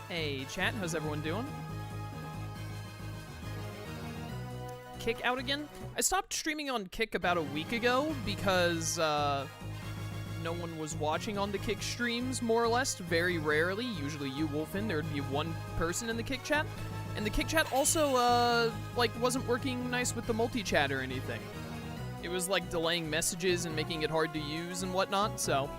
Hey, chat, how's everyone doing? Kick out again? I stopped streaming on Kick about a week ago because, no one was watching on the Kick streams, more or less, very rarely. Usually you, Wolfen, there'd be one person in the Kick chat. And the Kick chat also, wasn't working nice with the multi-chat or anything. It was, delaying messages and making it hard to use and whatnot, so...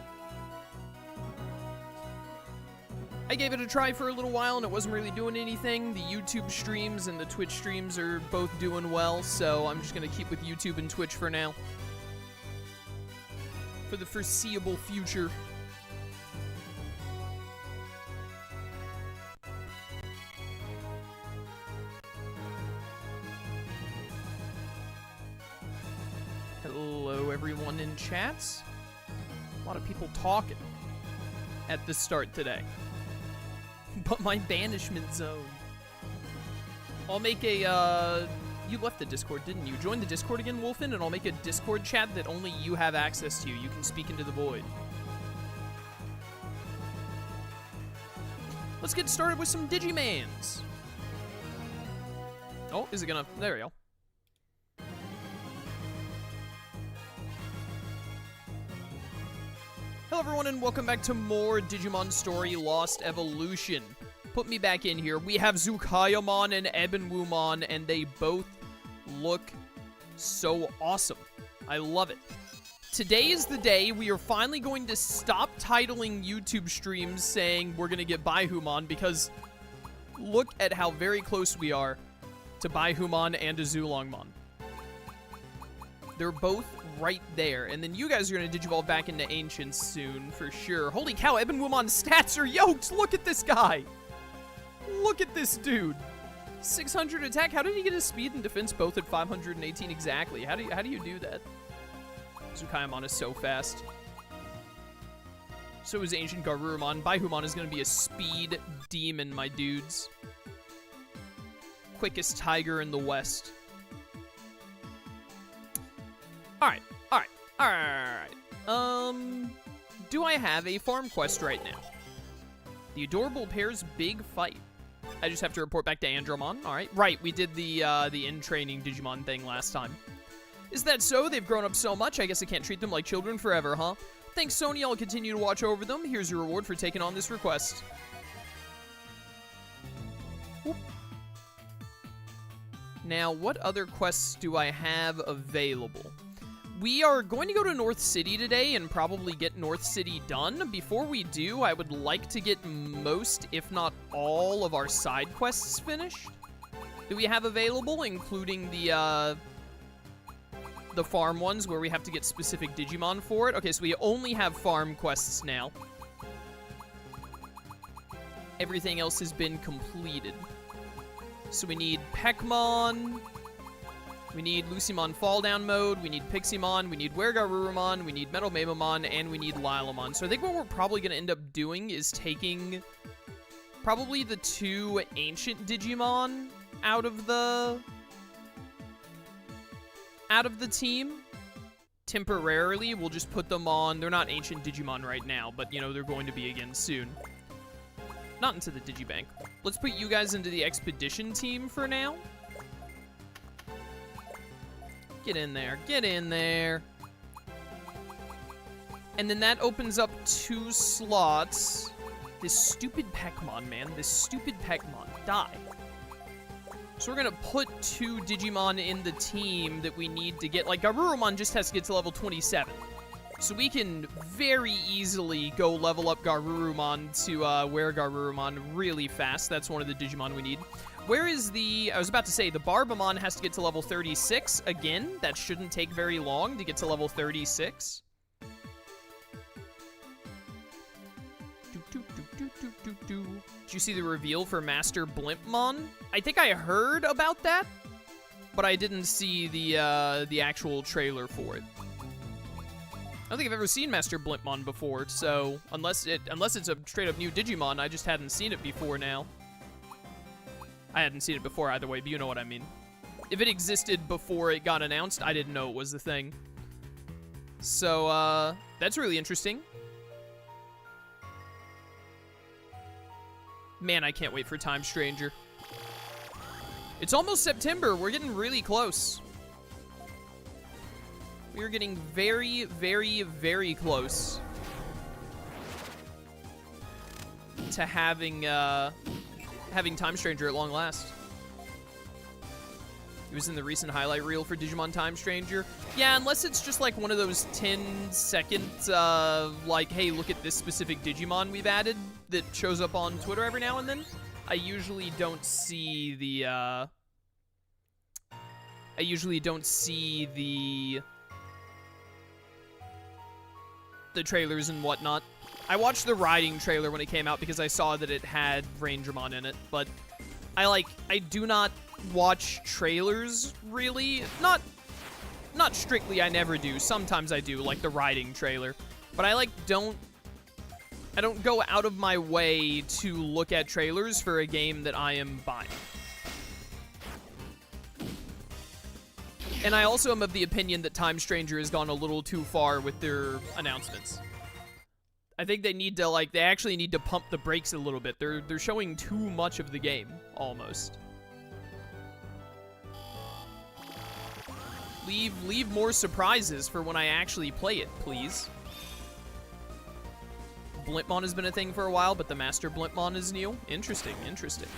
I gave it a try for a little while and it wasn't really doing anything. The YouTube streams and the Twitch streams are both doing well, so I'm just gonna keep with YouTube and Twitch for now. For the foreseeable future. Hello everyone in chats. A lot of people talking at the start today. But my banishment zone. I'll make a, you left the Discord, didn't you? Join the Discord again, Wolfen, and I'll make a Discord chat that only you have access to. You can speak into the void. Let's get started with some Digimans. Oh, is it gonna, there we go. Hello everyone and welcome back to more Digimon Story Lost Evolution. Put me back in here. We have Baihumon and Baihumon and they both look so awesome. I love it. Today is the day we are finally going to stop titling YouTube streams saying we're going to get Baihumon because look at how very close we are to Baihumon and a Zulongmon. They're both right there. And then you guys are going to digivolve back into Ancients soon, for sure. Holy cow, Baihummon's stats are yoked! Look at this guy! Look at this dude! 600 attack. How did he get his speed and defense both at 518 exactly? How do you do that? Tsukaimon is so fast. So is Ancient Garurumon. Baihumon is going to be a speed demon, my dudes. Quickest tiger in the West. Alright. Do I have a farm quest right now? The adorable pair's big fight. I just have to report back to Andromon. Alright. Right, we did the in-training Digimon thing last time. Is that so? They've grown up so much, I guess I can't treat them like children forever, huh? Thanks, Sony. I'll continue to watch over them. Here's your reward for taking on this request. Whoop. Now, what other quests do I have available? We are going to go to North City today and probably get North City done. Before we do, I would like to get most, if not all, of our side quests finished that we have available, including the farm ones where we have to get specific Digimon for it. Okay, so we only have farm quests now. Everything else has been completed. So we need Pekmon. We need Lucymon Fall Down Mode, we need Piximon, we need Weregarurumon, we need Metal Mamamon, and we need Lilamon. So I think what we're probably going to end up doing is taking probably the two Ancient Digimon out of the team. Temporarily, we'll just put them on. They're not Ancient Digimon right now, but, you know, they're going to be again soon. Not into the Digibank. Let's put you guys into the Expedition team for now. Get in there. Get in there. And then that opens up 2 slots. This stupid Pekmon, man. This stupid Pekmon. Die. So we're going to put 2 Digimon in the team that we need to get. Like, Garurumon just has to get to level 27. So we can very easily go level up Garurumon to Weregarurumon really fast. That's one of the Digimon we need. Where is the... I was about to say, the Barbamon has to get to level 36. Again, that shouldn't take very long to get to level 36. Did you see the reveal for Master Blimpmon? I think I heard about that, but I didn't see the actual trailer for it. I don't think I've ever seen Master Blimpmon before, so unless it's a straight-up new Digimon, I just hadn't seen it before now. I hadn't seen it before either way, but you know what I mean. If it existed before it got announced, I didn't know it was the thing. So, that's really interesting. Man, I can't wait for Time Stranger. It's almost September. We're getting really close. We're getting very, very, very close to having Time Stranger at long last. It was in the recent highlight reel for Digimon Time Stranger. Yeah, unless it's just like one of those 10-second, like, hey, look at this specific Digimon we've added that shows up on Twitter every now and then. I usually don't see the, the trailers and whatnot. I watched the Riding trailer when it came out because I saw that it had Rangermon in it, but I do not watch trailers, really. Not strictly, I never do. Sometimes I do, like the Riding trailer. But I don't go out of my way to look at trailers for a game that I am buying. And I also am of the opinion that Time Stranger has gone a little too far with their announcements. I think they need to, they actually need to pump the brakes a little bit. They're showing too much of the game, almost. Leave more surprises for when I actually play it, please. Blimpmon has been a thing for a while, but the Master Blimpmon is new. Interesting, interesting.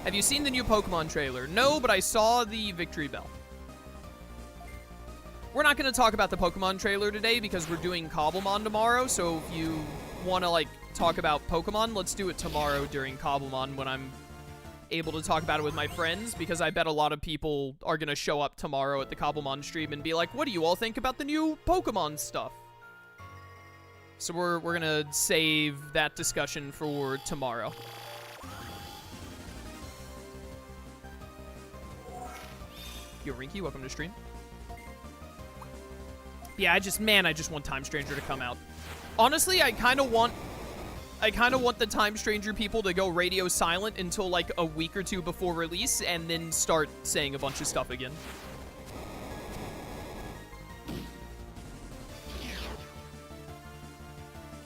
Have you seen the new Pokemon trailer? No, but I saw the Victory Bell. We're not going to talk about the Pokemon trailer today because we're doing Cobblemon tomorrow, so if you want to, talk about Pokemon, let's do it tomorrow during Cobblemon when I'm able to talk about it with my friends, because I bet a lot of people are going to show up tomorrow at the Cobblemon stream and be like, what do you all think about the new Pokemon stuff? So we're going to save that discussion for tomorrow. Yo, Rinky, welcome to stream. Yeah, I just want Time Stranger to come out. Honestly, I kind of want the Time Stranger people to go radio silent until a week or two before release and then start saying a bunch of stuff again.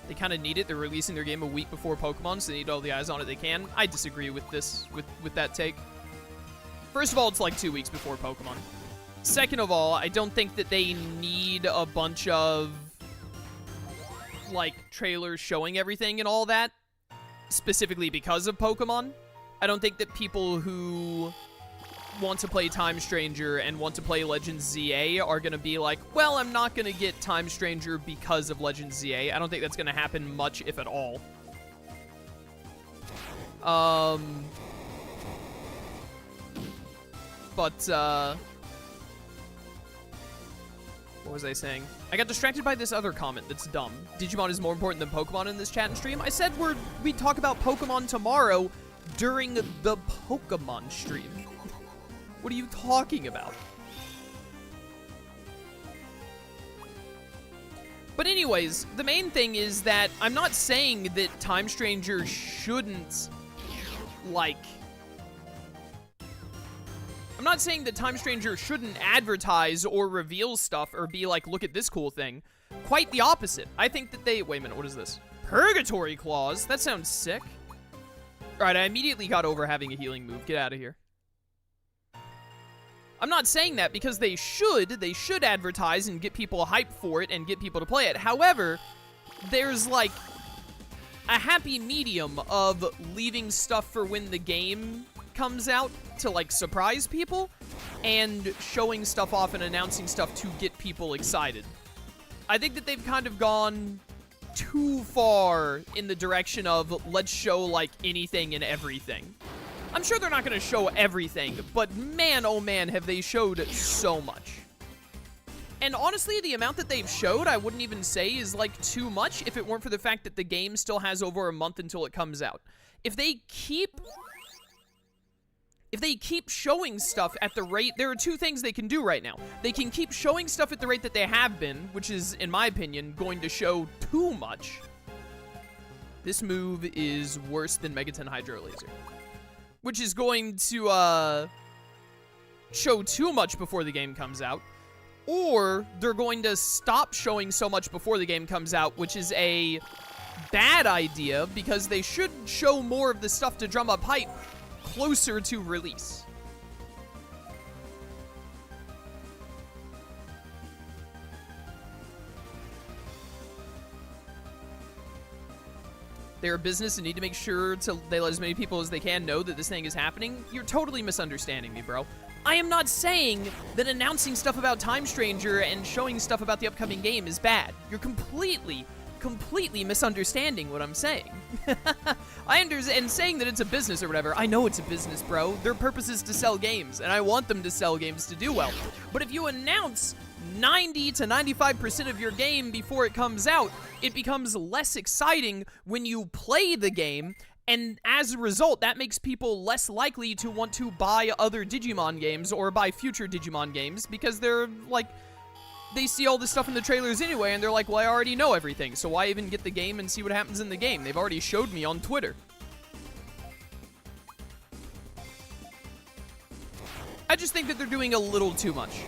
They kind of need it. They're releasing their game a week before Pokemon, so they need all the eyes on it they can. I disagree with with that take. First of all, it's 2 weeks before Pokemon. Second of all, I don't think that they need a bunch of, trailers showing everything and all that, specifically because of Pokemon. I don't think that people who want to play Time Stranger and want to play Legends ZA are going to be like, well, I'm not going to get Time Stranger because of Legends ZA. I don't think that's going to happen much, if at all. What was I saying? I got distracted by this other comment that's dumb. Digimon is more important than Pokemon in this chat and stream. I said we talk about Pokemon tomorrow during the Pokemon stream. What are you talking about? But anyways, the main thing is that I'm not saying that Time Stranger shouldn't, I'm not saying that Time Stranger shouldn't advertise or reveal stuff or be like, look at this cool thing. Quite the opposite. I think that they... Wait a minute, what is this? Purgatory Claws? That sounds sick. Alright, I immediately got over having a healing move. Get out of here. I'm not saying that because they should advertise and get people hyped for it and get people to play it. However, there's a happy medium of leaving stuff for when the game comes out to surprise people and showing stuff off and announcing stuff to get people excited. I think that they've kind of gone too far in the direction of let's show anything and everything. I'm sure they're not going to show everything, but man, oh man, have they showed so much. And honestly, the amount that they've showed, I wouldn't even say is too much if it weren't for the fact that the game still has over a month until it comes out. If they keep showing stuff at the rate... There are two things they can do right now. They can keep showing stuff at the rate that they have been, which is, in my opinion, going to show too much. This move is worse than Megaton Hydro Laser. Which is going to, show too much before the game comes out. Or they're going to stop showing so much before the game comes out, which is a bad idea because they should show more of the stuff to drum up hype closer to release. They're a business and need to make sure they let as many people as they can know that this thing is happening. You're totally misunderstanding me, bro. I am not saying that announcing stuff about Time Stranger and showing stuff about the upcoming game is bad. You're completely misunderstanding what I'm saying. I understand saying that it's a business or whatever. I know it's a business, bro. Their purpose is to sell games, and I want them to sell games to do well. But if you announce 90 to 95% of your game before it comes out, it becomes less exciting when you play the game, and as a result, that makes people less likely to want to buy other Digimon games or buy future Digimon games because they're like, they see all this stuff in the trailers anyway, and they're like, well, I already know everything, so why even get the game and see what happens in the game? They've already showed me on Twitter. I just think that they're doing a little too much.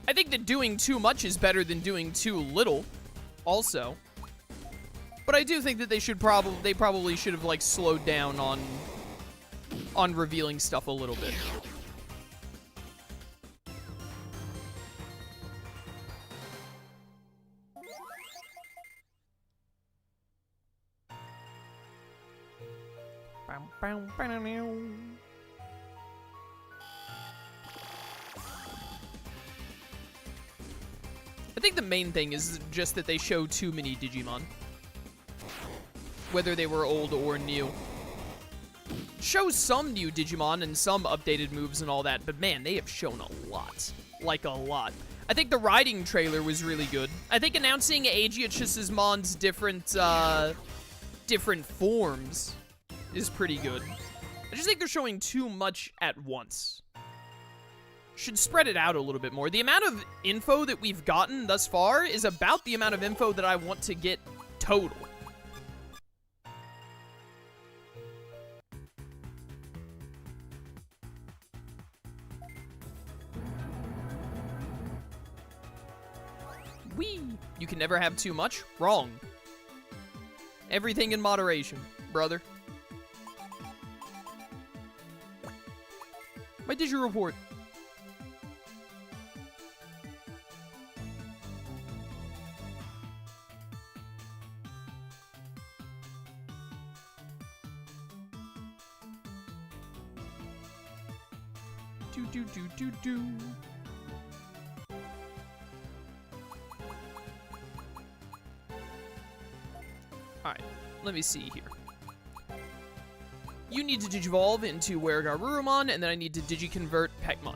I think that doing too much is better than doing too little, also. But I do think that they probably should have, like, slowed down on revealing stuff a little bit. I think the main thing is just that they show too many Digimon. Whether they were old or new. Show some new Digimon and some updated moves and all that, but man, they have shown a lot. Like, a lot. I think the riding trailer was really good. I think announcing Aegiachusmon's different forms is pretty good. I just think they're showing too much at once. Should spread it out a little bit more. The amount of info that we've gotten thus far is about the amount of info that I want to get total. Whee! You can never have too much? Wrong. Everything in moderation, brother. My Digi report. Do. Alright, let me see here. You need to Digivolve into Weregarurumon, and then I need to Digiconvert Pekmon.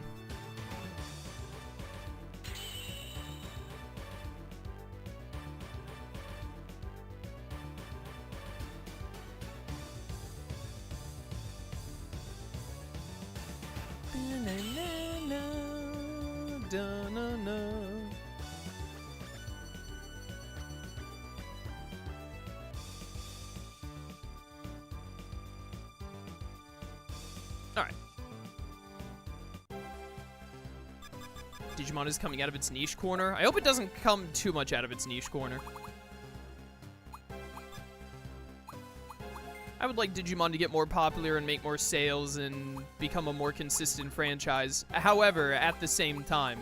Alright. Digimon is coming out of its niche corner. I hope it doesn't come too much out of its niche corner. I would like Digimon to get more popular and make more sales and become a more consistent franchise. However, at the same time,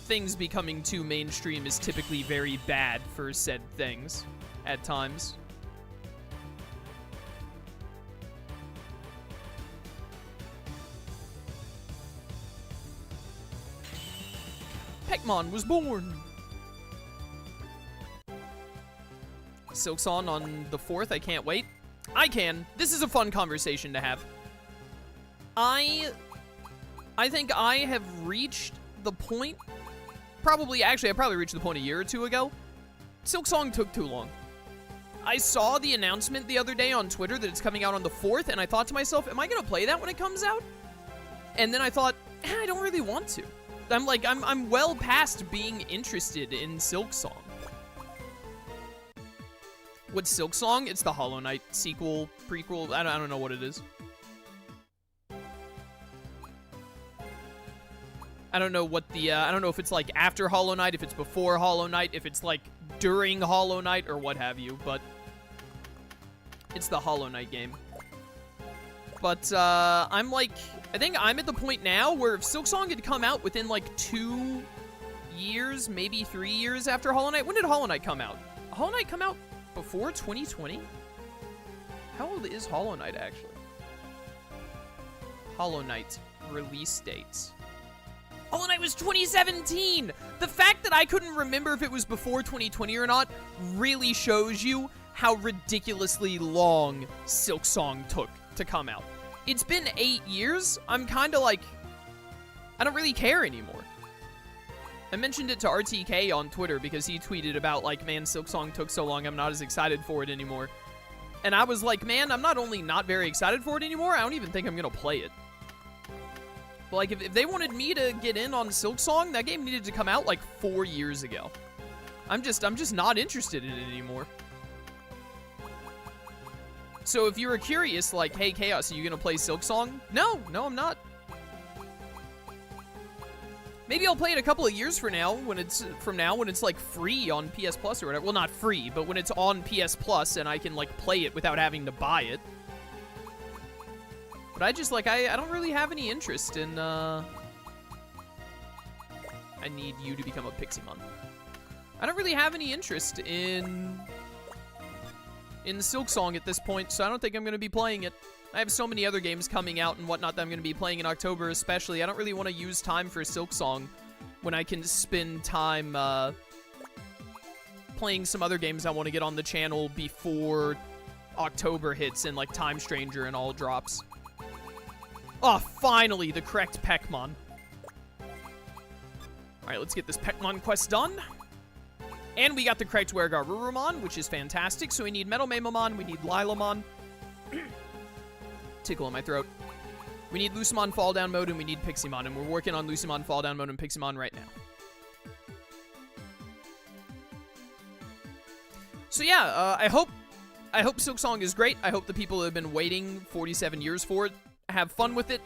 things becoming too mainstream is typically very bad for said things at times. Pekmon was born! Silksong on the 4th, I can't wait. I can. This is a fun conversation to have. I think I have reached the point, I probably reached the point a year or two ago. Silksong took too long. I saw the announcement the other day on Twitter that it's coming out on the 4th, and I thought to myself, am I gonna play that when it comes out? And then I thought, I don't really want to. I'm well past being interested in Silksong. What's Silksong? It's the Hollow Knight sequel, prequel, I don't know what it is. I don't know what the, I don't know if it's, like, after Hollow Knight, if it's before Hollow Knight, if it's, like, during Hollow Knight, or what have you, but it's the Hollow Knight game. But, I'm, like, I think I'm at the point now where if Silksong had come out within, like, 2 years, maybe 3 years after Hollow Knight. When did Hollow Knight come out? Hollow Knight come out before 2020? How old is Hollow Knight, actually? Hollow Knight release dates. Hollow Knight was 2017! The fact that I couldn't remember if it was before 2020 or not really shows you how ridiculously long Silksong took to come out. It's been 8 years. I'm kind of like, I don't really care anymore. I mentioned it to RTK on Twitter because he tweeted about, like, man, Silksong took so long, I'm not as excited for it anymore. And I was like, man, I'm not only not very excited for it anymore, I don't even think I'm going to play it. But, like, if they wanted me to get in on Silksong, that game needed to come out, like, 4 years ago. I'm just not interested in it anymore. So if you were curious, like, hey, Chaos, are you going to play Silksong? No, I'm not. Maybe I'll play it a couple of years from now when it's like free on PS Plus or whatever. Well, not free, but when it's on PS Plus and I can like play it without having to buy it. But I just like I don't really have any interest in I need you to become a Piximon. I don't really have any interest in Silksong at this point, so I don't think I'm going to be playing it. I have so many other games coming out and whatnot that I'm going to be playing in October especially. I don't really want to use time for Silksong when I can spend time playing some other games I want to get on the channel before October hits and like Time Stranger and all drops. Oh, finally, the correct Pekmon. Alright, let's get this Pekmon quest done. And we got the correct Wergarurumon, which is fantastic. So we need Metal Mamamon, we need Lilamon. Tickle in my throat. We need Lucemon Fall Down mode, and we need Piximon, and we're working on Lucemon Fall Down mode and Piximon right now. So yeah, I hope Silksong is great. I hope the people that have been waiting 47 years for it have fun with it.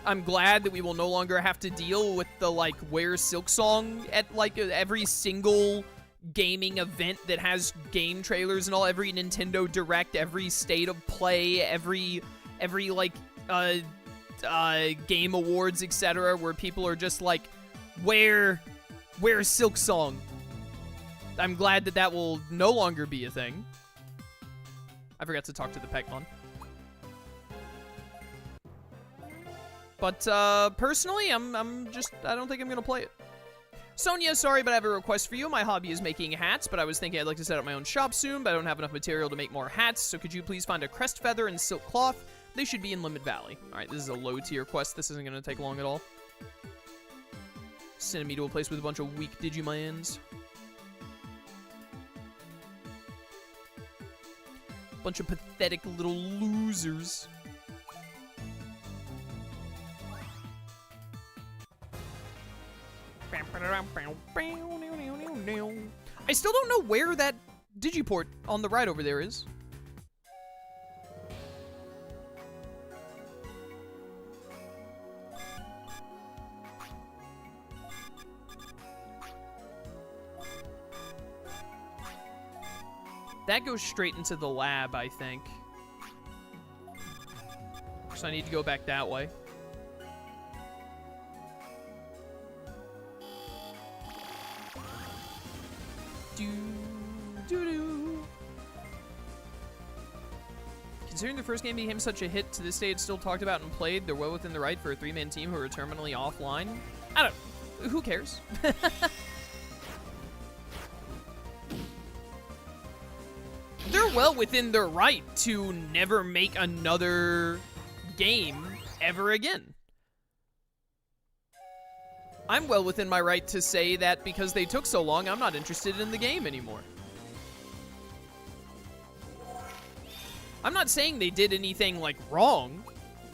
I'm glad that we will no longer have to deal with the, like, where's Silksong at, like, every single gaming event that has game trailers and all, every Nintendo Direct, every State of Play, every like, Game Awards, etc., where people are just like, where's Silksong? I'm glad that that will no longer be a thing. I forgot to talk to the Pekmon. But, personally, I don't think I'm gonna play it. Sonia, sorry, but I have a request for you. My hobby is making hats, but I was thinking I'd like to set up my own shop soon, but I don't have enough material to make more hats, so could you please find a crest feather and silk cloth? They should be in Limit Valley. Alright, this is a low-tier quest. This isn't gonna take long at all. Sending me to a place with a bunch of weak Digimons. Bunch of pathetic little losers. I still don't know where that Digiport on the right over there is. That goes straight into the lab, I think. So I need to go back that way. Considering the first game became such a hit, to this day it's still talked about and played, they're well within the right for a 3-man team who are terminally offline. I don't... Who cares? They're well within their right to never make another game ever again. I'm well within my right to say that because they took so long, I'm not interested in the game anymore. I'm not saying they did anything, like, wrong.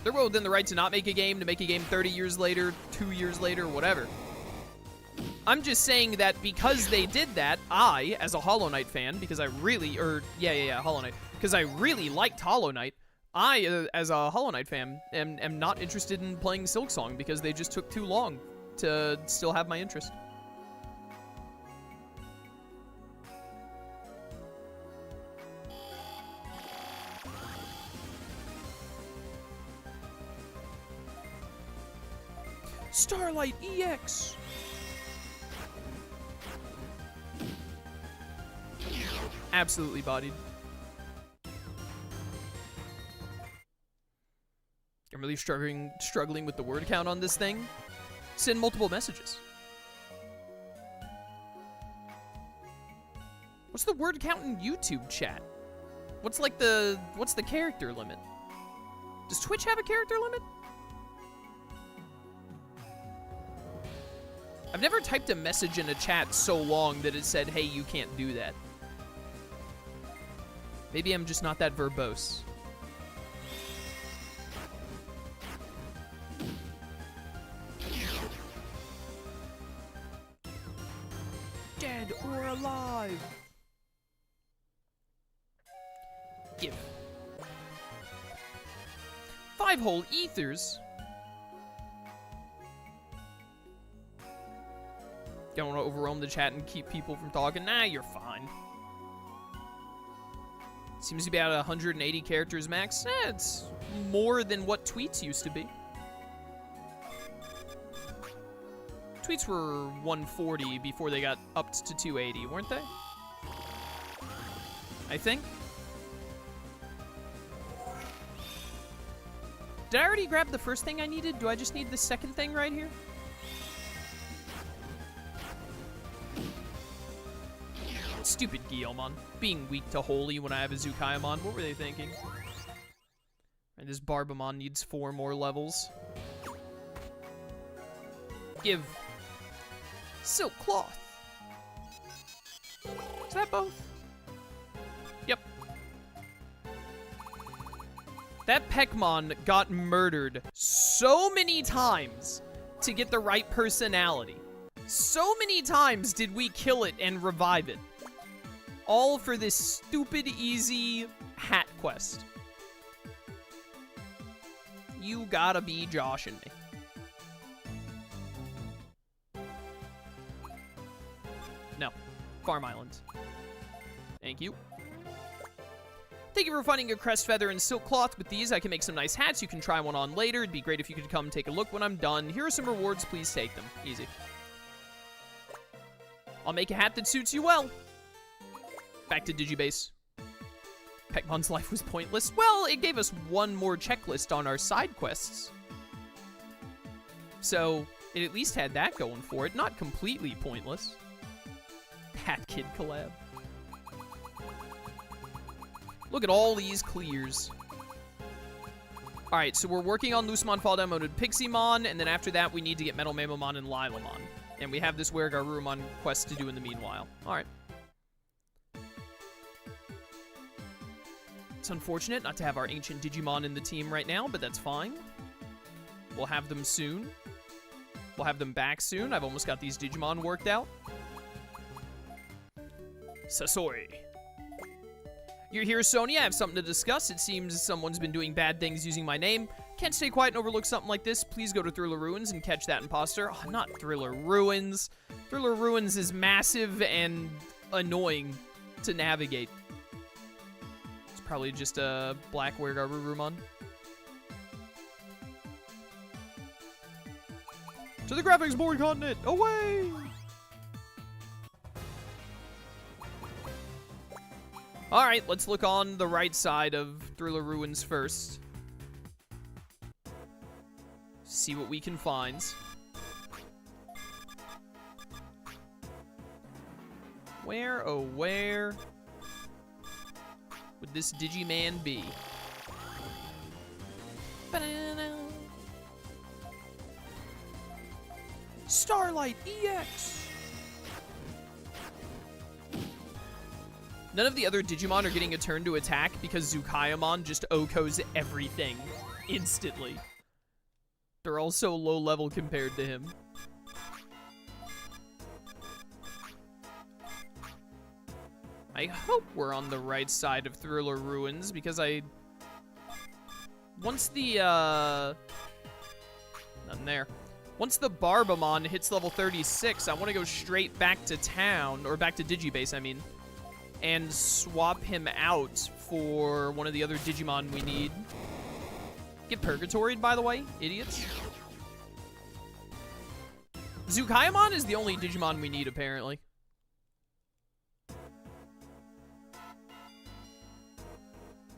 They're well within the right to not make a game, to make a game 30 years later, 2 years later, whatever. I'm just saying that because they did that, I, as a Hollow Knight fan, because I really, Hollow Knight, because I really liked Hollow Knight, I, as a Hollow Knight fan, am not interested in playing Silksong because they just took too long to still have my interest. Starlight EX! Absolutely bodied. I'm really struggling with the word count on this thing. Send multiple messages. What's the word count in YouTube chat? What's the character limit? Does Twitch have a character limit? I've never typed a message in a chat so long that it said, hey, you can't do that. Maybe I'm just not that verbose. Dead or alive? Give. 5 whole ethers? Don't want to overwhelm the chat and keep people from talking? Nah, you're fine. Seems to be about 180 characters max. It's more than what tweets used to be. Tweets were 140 before they got upped to 280, weren't they? I think. Did I already grab the first thing I needed? Do I just need the second thing right here? Stupid Beelzemon. Being weak to Holy when I have a Zukaimon. What were they thinking? And this Barbamon needs 4 more levels. Give. Silk Cloth. Is that both? Yep. That Peckmon got murdered so many times to get the right personality. So many times did we kill it and revive it. All for this stupid, easy hat quest. You gotta be joshing me. No. Farm Island. Thank you. Thank you for finding a crest feather and silk cloth. With these, I can make some nice hats. You can try one on later. It'd be great if you could come take a look when I'm done. Here are some rewards. Please take them. Easy. I'll make a hat that suits you well. Back to Digibase. Peckmon's life was pointless. Well, it gave us 1 more checklist on our side quests. So, it at least had that going for it. Not completely pointless. Hat Kid collab. Look at all these clears. Alright, so we're working on Loosemon, Fall Down Mode, and Pixiemon, and then after that we need to get Metal Mamamon and Lilamon. And we have this Weregarurumon quest to do in the meanwhile. Alright. It's unfortunate not to have our ancient Digimon in the team right now, but that's fine. We'll have them soon. We'll have them back soon. I've almost got these Digimon worked out. Sasori. You're here, Sony. I have something to discuss. It seems someone's been doing bad things using my name. Can't stay quiet and overlook something like this. Please go to Thriller Ruins and catch that imposter. Oh, not Thriller Ruins. Thriller Ruins is massive and annoying to navigate. It's probably just a black Weregarurumon. To the graphics board continent! Away! Alright, let's look on the right side of Thriller Ruins first. See what we can find. Where, oh where would this Digiman be? Starlight EX! None of the other Digimon are getting a turn to attack because Zukaimon just OHKOs everything instantly. They're all so low level compared to him. I hope we're on the right side of Thriller Ruins because I Once the, nothing there. Once the Barbamon hits level 36, I want to go straight back to town, or back to Digibase, I mean, and swap him out for one of the other Digimon we need. Get Purgatoried, by the way, idiots. Zukaimon is the only Digimon we need, apparently.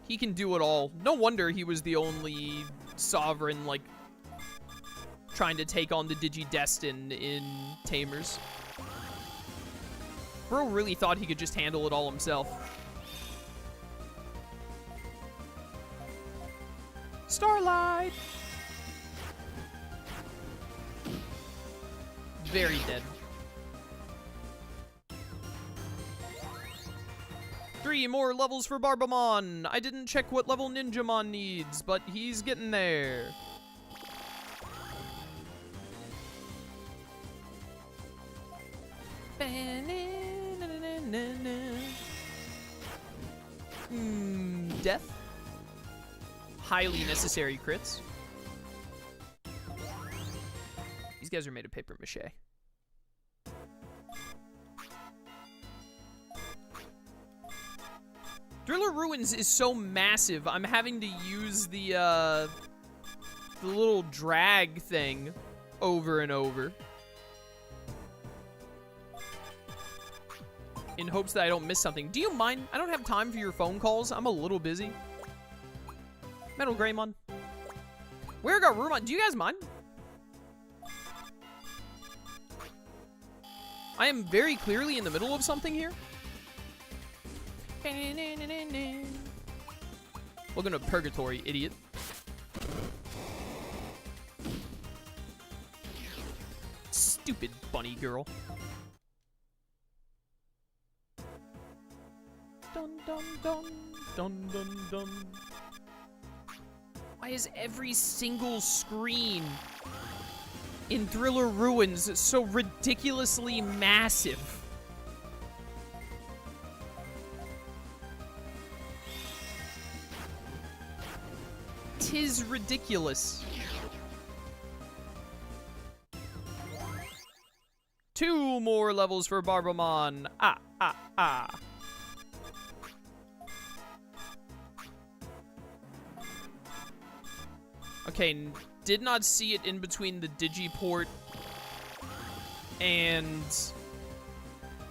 He can do it all. No wonder he was the only sovereign, like, trying to take on the Digidestin in Tamers. Bro really thought he could just handle it all himself. Starlight! Very dead. 3 more levels for Barbamon. I didn't check what level Ninjamon needs, but he's getting there. Death. Highly necessary crits. These guys are made of paper mache. Driller Ruins is so massive, I'm having to use the little drag thing over and over. In hopes that I don't miss something. Do you mind? I don't have time for your phone calls. I'm a little busy. Metal Greymon. Where got Rumon? Do you guys mind? I am very clearly in the middle of something here. Welcome to Purgatory, idiot. Stupid bunny girl. Dun dun dun dun dun dun. Why is every single screen in Driller Ruins so ridiculously massive? Tis ridiculous. 2 more levels for Barbamon. Okay, did not see it in between the Digiport and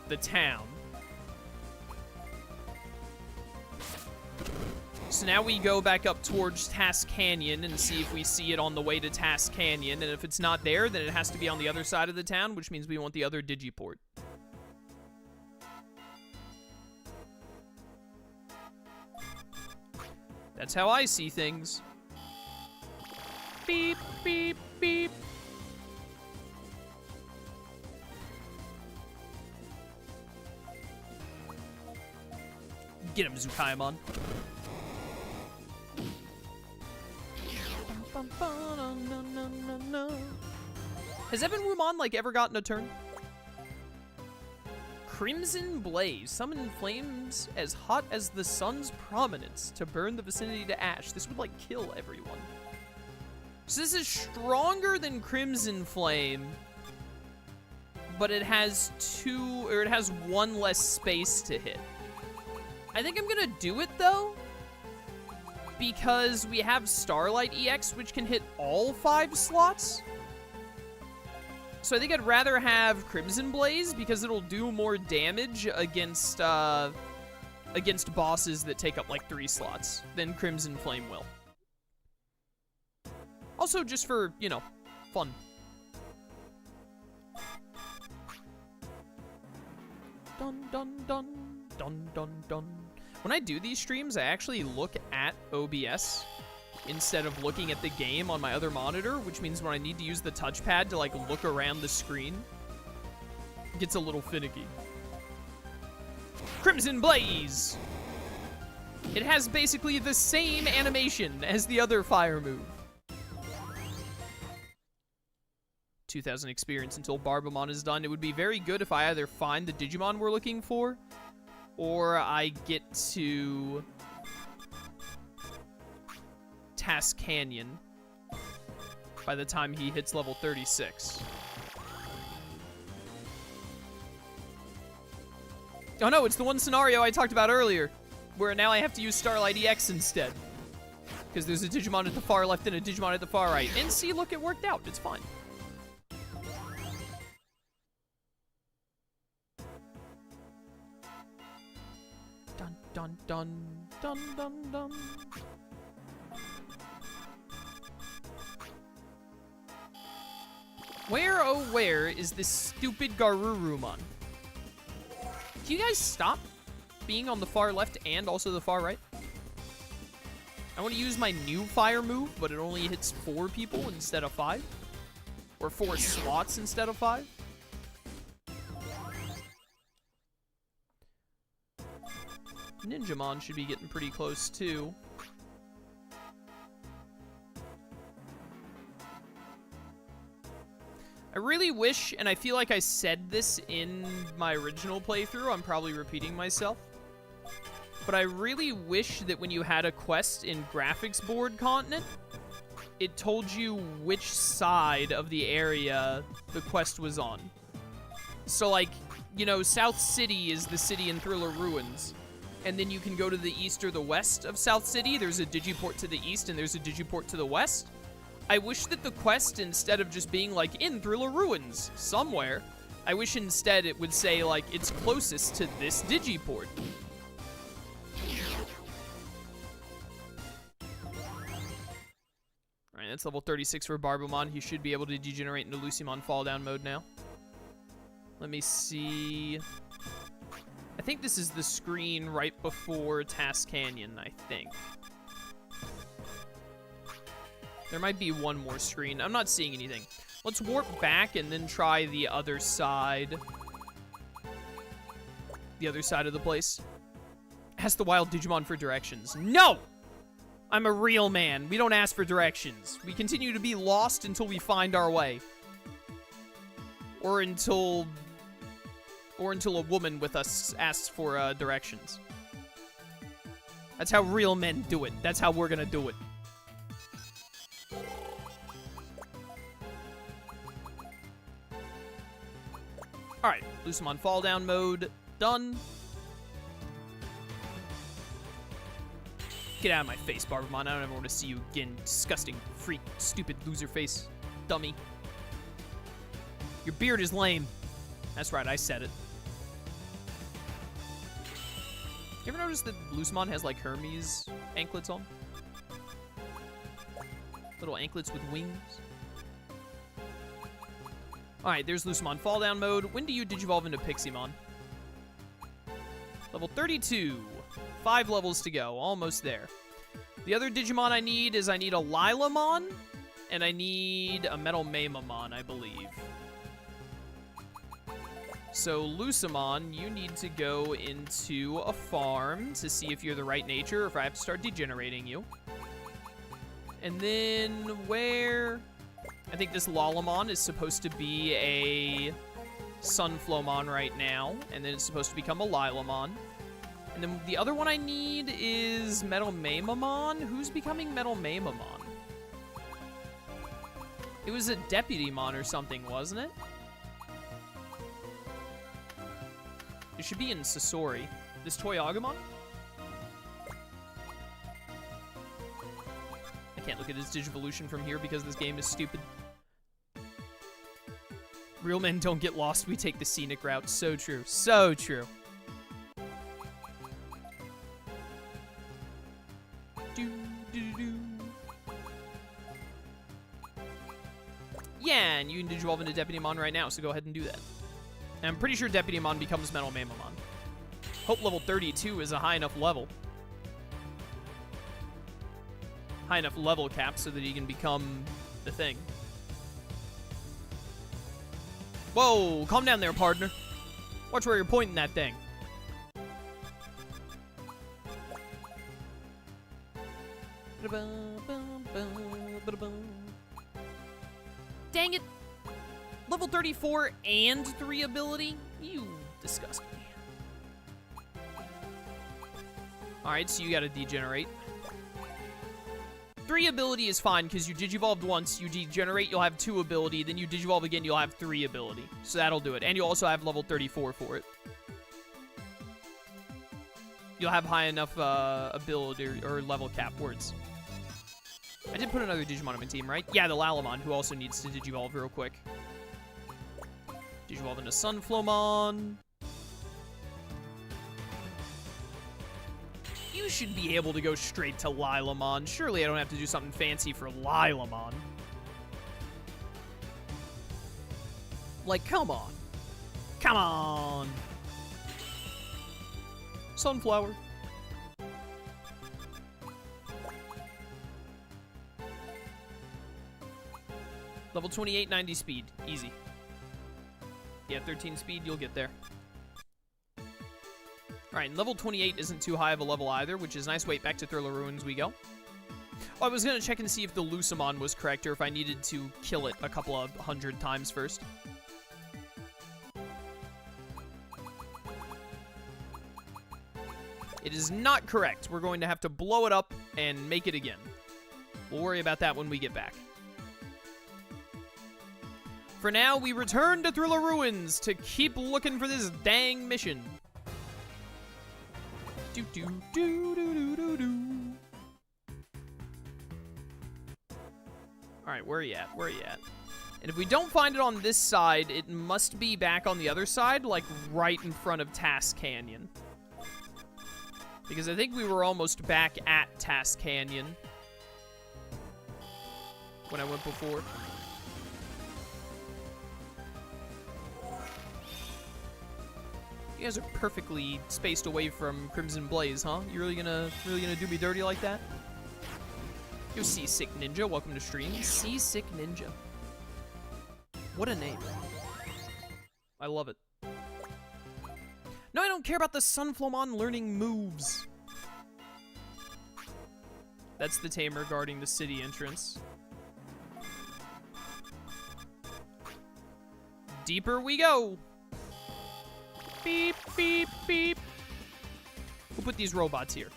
the town. So now we go back up towards Task Canyon and see if we see it on the way to Task Canyon. And if it's not there, then it has to be on the other side of the town, which means we want the other Digiport. That's how I see things. Beep, beep, beep. Get him, Zukaimon. Has Evan Rumon, like, ever gotten a turn? Crimson Blaze. Summon flames as hot as the sun's prominence to burn the vicinity to ash. This would, like, kill everyone. So this is stronger than Crimson Flame, but it has 1 less space to hit. I think I'm gonna do it, though, because we have Starlight EX, which can hit all 5 slots. So I think I'd rather have Crimson Blaze, because it'll do more damage against bosses that take up, like, 3 slots than Crimson Flame will. Also, just for, you know, fun. Dun, dun, dun, dun, dun, dun. When I do these streams, I actually look at OBS instead of looking at the game on my other monitor, which means when I need to use the touchpad to, like, look around the screen, it gets a little finicky. Crimson Blaze! It has basically the same animation as the other fire move. 2,000 experience until Barbamon is done. It would be very good if I either find the Digimon we're looking for, or I get to Task Canyon by the time he hits level 36. Oh no, it's the one scenario I talked about earlier, where now I have to use Starlight EX instead. Because there's a Digimon at the far left and a Digimon at the far right. And see, look, it worked out. It's fine. Dun, dun, dun, dun, dun, dun. Where, oh where, is this stupid Garurumon? Can you guys stop being on the far left and also the far right? I want to use my new fire move, but it only hits 4 people instead of 5. Or 4 slots instead of 5. Ninjamon should be getting pretty close too. I really wish, and I feel like I said this in my original playthrough, I'm probably repeating myself, but I really wish that when you had a quest in Graphics Board Continent, it told you which side of the area the quest was on. So like, you know, South City is the city in Thriller Ruins, and then you can go to the east or the west of South City. There's a Digiport to the east and there's a Digiport to the west. I wish that the quest, instead of just being like, in Thriller Ruins, somewhere, I wish instead it would say, like, it's closest to this Digiport. Alright, that's level 36 for Baihumon. He should be able to degenerate into Lucimon fall down mode now. Let me see. I think this is the screen right before Task Canyon, I think. There might be one more screen. I'm not seeing anything. Let's warp back and then try the other side. The other side of the place. Ask the wild Digimon for directions. No! I'm a real man. We don't ask for directions. We continue to be lost until we find our way. Or until a woman with us asks for directions. That's how real men do it. That's how we're gonna do it. Alright, Lucimon fall down mode, done. Get out of my face, Baihumon. I don't ever want to see you again. Disgusting, freak, stupid loser face, dummy. Your beard is lame. That's right, I said it. You ever notice that Lucimon has like Hermes anklets on? Little anklets with wings. Alright, there's Lucimon fall down mode. When do you digivolve into Piximon? Level 32. 5 levels to go. Almost there. The other Digimon I need is I need a Lilamon, and I need a Metal Mamamon, I believe. So, Lucimon, you need to go into a farm to see if you're the right nature or if I have to start degenerating you. And then where... I think this Lalamon is supposed to be a Sunflowmon right now, and then it's supposed to become a Lilamon. And then the other one I need is Metal Mamamon. Who's becoming Metal Mamamon? It was a Deputymon or something, wasn't it? It should be in Sasori. This Toyagumon? I can't look at his Digivolution from here because this game is stupid. Real men don't get lost, we take the scenic route. So true. So true. Yeah, and you can Digivolve into Deputymon right now, so go ahead and do that. And I'm pretty sure Deputymon becomes Metal Mamamon. Hope level 32 is a high enough level. High enough level cap so that he can become the thing. Whoa, calm down there, partner. Watch where you're pointing that thing. Dang it. Level 34 and 3 ability? You disgust me. Alright, so you gotta degenerate. 3 ability is fine, because you digivolved once, you degenerate, you'll have 2 ability, then you digivolve again, you'll have 3 ability. So that'll do it. And you also have level 34 for it. You'll have high enough ability or level cap words. I did put another Digimon on my team, right? Yeah, the Lalamon, who also needs to digivolve real quick. Digivolve into Sunflowmon. You should be able to go straight to Lilamon. Surely I don't have to do something fancy for Lilamon. Like, come on. Come on. Sunflower. Level 28, 90 speed. Easy. Yeah, 13 speed, you'll get there. Alright, and level 28 isn't too high of a level either, which is nice. Wait, back to Thriller Ruins we go. Oh, I was going to check and see if the Lucemon was correct, or if I needed to kill it a couple of 100 times first. It is not correct. We're going to have to blow it up and make it again. We'll worry about that when we get back. For now, we return to Thriller Ruins to keep looking for this dang mission. Alright, where are you at? Where are you at? And if we don't find it on this side, it must be back on the other side, like right in front of Task Canyon. Because I think we were almost back at Task Canyon when I went before. You guys are perfectly spaced away from Crimson Blaze, huh? You really gonna do me dirty like that? Yo, Seasick Ninja, welcome to stream. Seasick Ninja. What a name. I love it. No, I don't care about the Sunflowmon learning moves. That's the tamer guarding the city entrance. Deeper we go. Beep, beep, beep. Who put these robots here?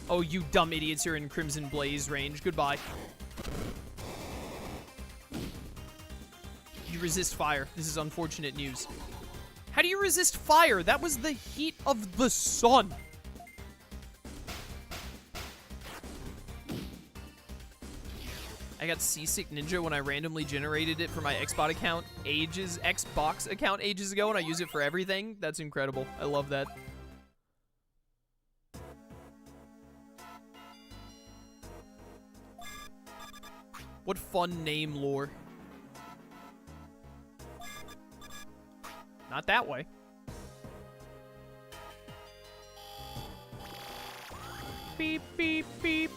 Oh, you dumb idiots are in Crimson Blaze range. Goodbye. You resist fire. This is unfortunate news. How do you resist fire? That was the heat of the sun. I got Seasick Ninja when I randomly generated it for my Xbox account ages ago, and I use it for everything. That's incredible. I love that. What fun name lore. Not that way. Beep, beep, beep.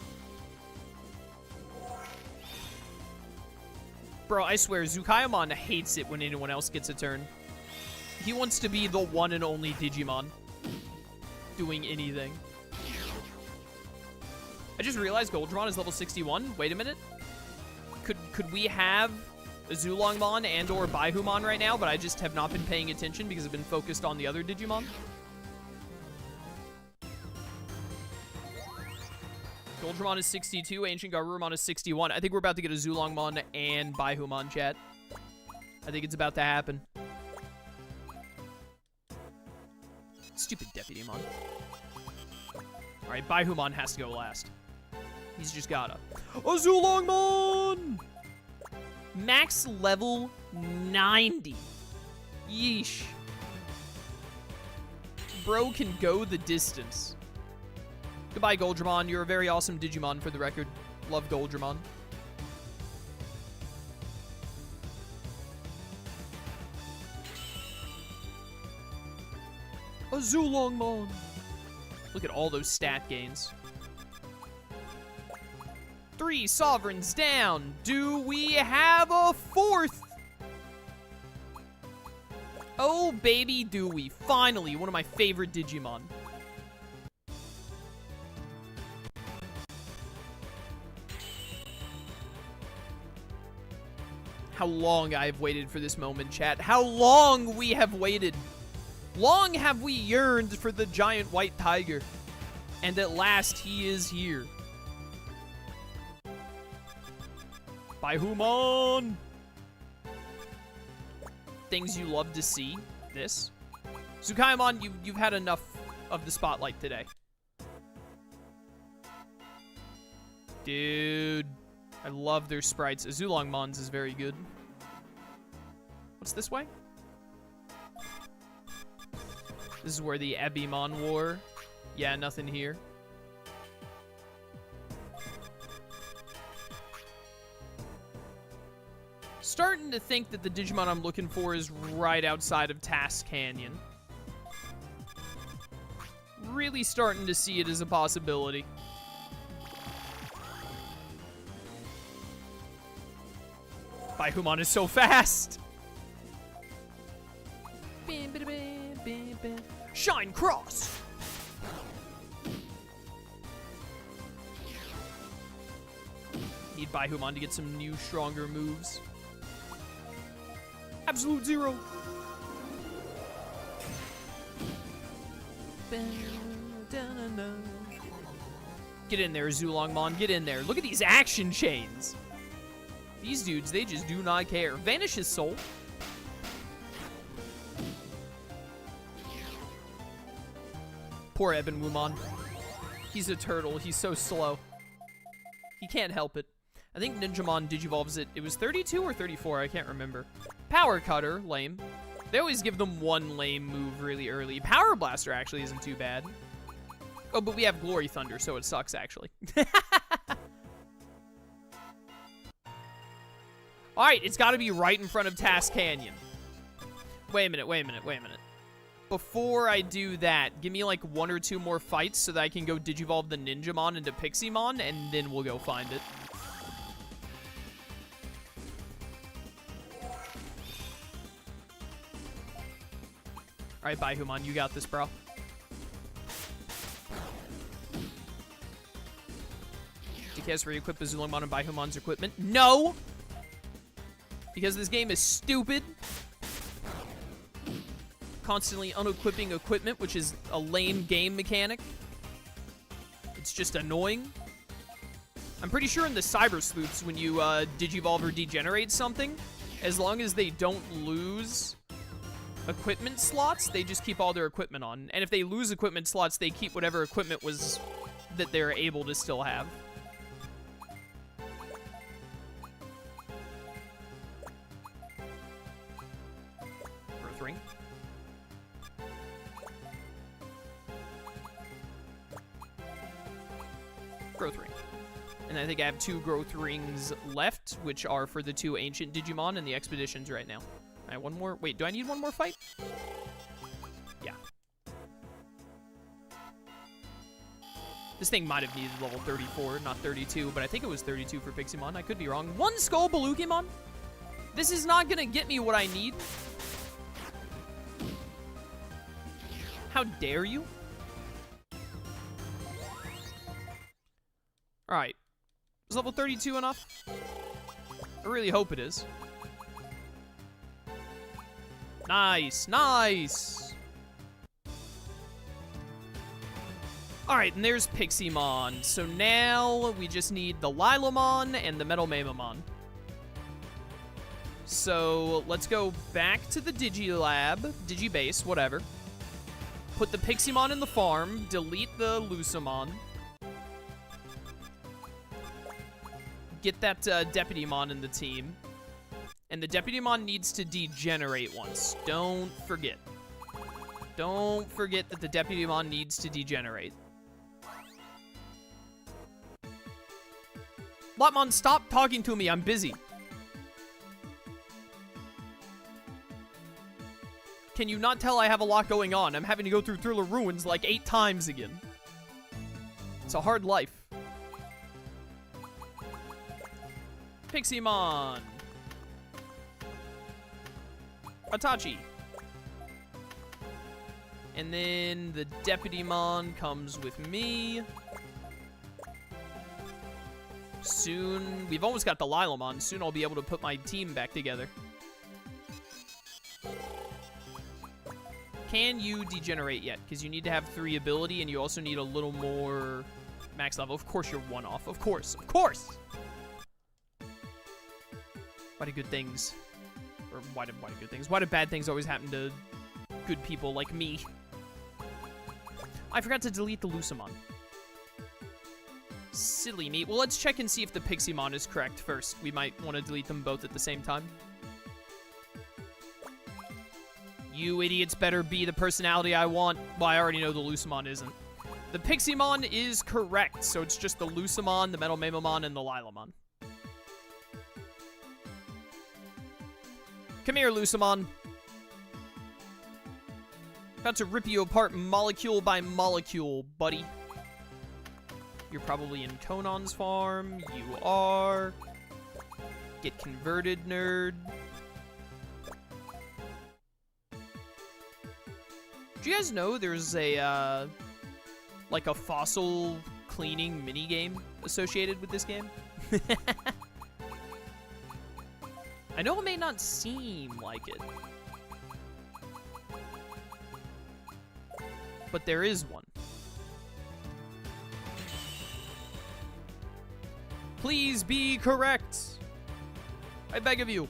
Bro, I swear, Zukayamon hates it when anyone else gets a turn. He wants to be the one and only Digimon doing anything. I just realized Goldramon is level 61. Wait a minute. Could we have a Zulongmon and or Baihumon right now, but I just have not been paying attention because I've been focused on the other Digimon? Goldramon is 62, Ancient Garurumon is 61. I think we're about to get a Zulongmon and Baihumon, chat. I think it's about to happen. Stupid Deputymon. Alright, Baihumon has to go last. He's just gotta. A Zulongmon! Max level 90. Yeesh. Bro can go the distance. Goodbye, Goldramon. You're a very awesome Digimon, for the record. Love Goldramon. A Zulongmon. Look at all those stat gains. 3 sovereigns down. Do we have a 4th? Oh, baby, do we. Finally, one of my favorite Digimon. How long I have waited for this moment, chat. How long we have waited. Long have we yearned for the giant white tiger. And at last, he is here. Baihumon! Things you love to see. This. Tsukaimon, you've had enough of the spotlight today. Dude. I love their sprites. Azulongmon's is very good. What's this way? This is where the Ebimon war. Yeah, nothing here. Starting to think that the Digimon I'm looking for is right outside of Task Canyon. Really starting to see it as a possibility. Baihumon is so fast! Shine Cross! Need Baihumon to get some new, stronger moves. Absolute Zero! Get in there, Zulongmon. Get in there. Look at these action chains. These dudes, they just do not care. Vanish his soul. Poor Ebonwumon. He's a turtle. He's so slow. He can't help it. I think Ninjamon digivolves it. It was 32 or 34. I can't remember. Power Cutter. Lame. They always give them one lame move really early. Power Blaster actually isn't too bad. Oh, but we have Glory Thunder, so it sucks, actually. Alright, it's got to be right in front of Task Canyon. Wait a minute. Before I do that, give me like 1 or 2 more fights so that I can go Digivolve the Ninjamon into Pixiemon, and then we'll go find it. Alright, Baihumon, you got this, bro. DKS re-equip Azulongmon and Baihumon's equipment. No! Because this game is stupid. Constantly unequipping equipment, which is a lame game mechanic. It's just annoying. I'm pretty sure in the Cyber Sleuths, when you Digivolve or degenerate something, as long as they don't lose equipment slots, they just keep all their equipment on. And if they lose equipment slots, they keep whatever equipment was that they're able to still have. Growth Ring. Growth Ring. And I think I have 2 Growth Rings left, which are for the 2 Ancient Digimon and the Expeditions right now. Alright, 1 more. Wait, do I need 1 more fight? Yeah. This thing might have needed level 34, not 32, but I think it was 32 for Pixiemon. I could be wrong. 1 Skull Balukimon? This is not gonna get me what I need. How dare you? Alright. Is level 32 enough? I really hope it is. Nice, nice! Alright, and there's Pixiemon. So now we just need the Lilamon and the Metal Mamamon. So let's go back to the Digilab, Digibase, whatever. Put the Pixiemon in the farm, delete the Lucamon. Get that Deputymon in the team. And the Deputymon needs to degenerate once. Don't forget. Don't forget that the Deputymon needs to degenerate. Lotmon, stop talking to me. I'm busy. Can you not tell I have a lot going on? I'm having to go through Thriller Ruins like 8 times again. It's a hard life. Pixiemon. Itachi. And then the Deputymon comes with me. Soon, we've almost got the Lilamon. Soon I'll be able to put my team back together. Can you degenerate yet? Because you need to have 3 ability, and you also need a little more max level. Of course you're 1 off. Of course. Of course! Why do good things... Or why do good things? Why do bad things always happen to good people like me? I forgot to delete the Lucemon. Silly me. Well, let's check and see if the Pixiemon is correct first. We might want to delete them both at the same time. You idiots better be the personality I want. Well, I already know the Lucemon isn't. The Pixiemon is correct, so it's just the Lucemon, the Metal Mamamon, and the Lilamon. Come here, Lucemon. About to rip you apart molecule by molecule, buddy. You're probably in Conan's farm. You are. Get converted, nerd. Do you guys know there's a, like a fossil cleaning minigame associated with this game? I know it may not seem like it, but there is one. Please be correct. I beg of you.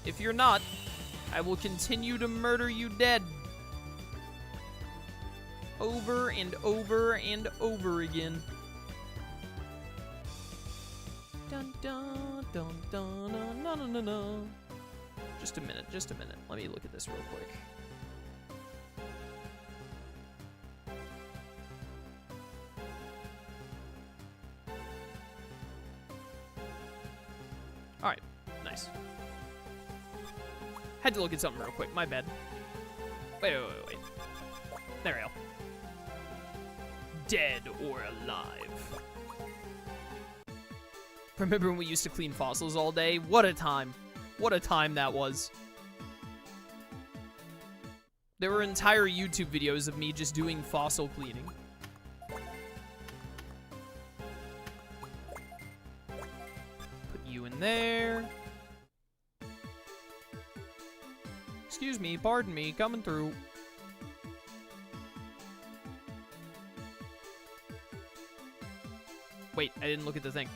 If you're not, I will continue to murder you dead. Over and over and over again. Dun dun dun dun dun dun dun dun dun. Just a minute, just a minute. Let me look at this real quick. Alright, nice. Had to look at something real quick, my bad. Wait. There we go. Dead or alive. Remember when we used to clean fossils all day? What a time. What a time that was. There were entire YouTube videos of me just doing fossil cleaning. Put you in there. Excuse me, pardon me, coming through. Wait, I didn't look at the thing.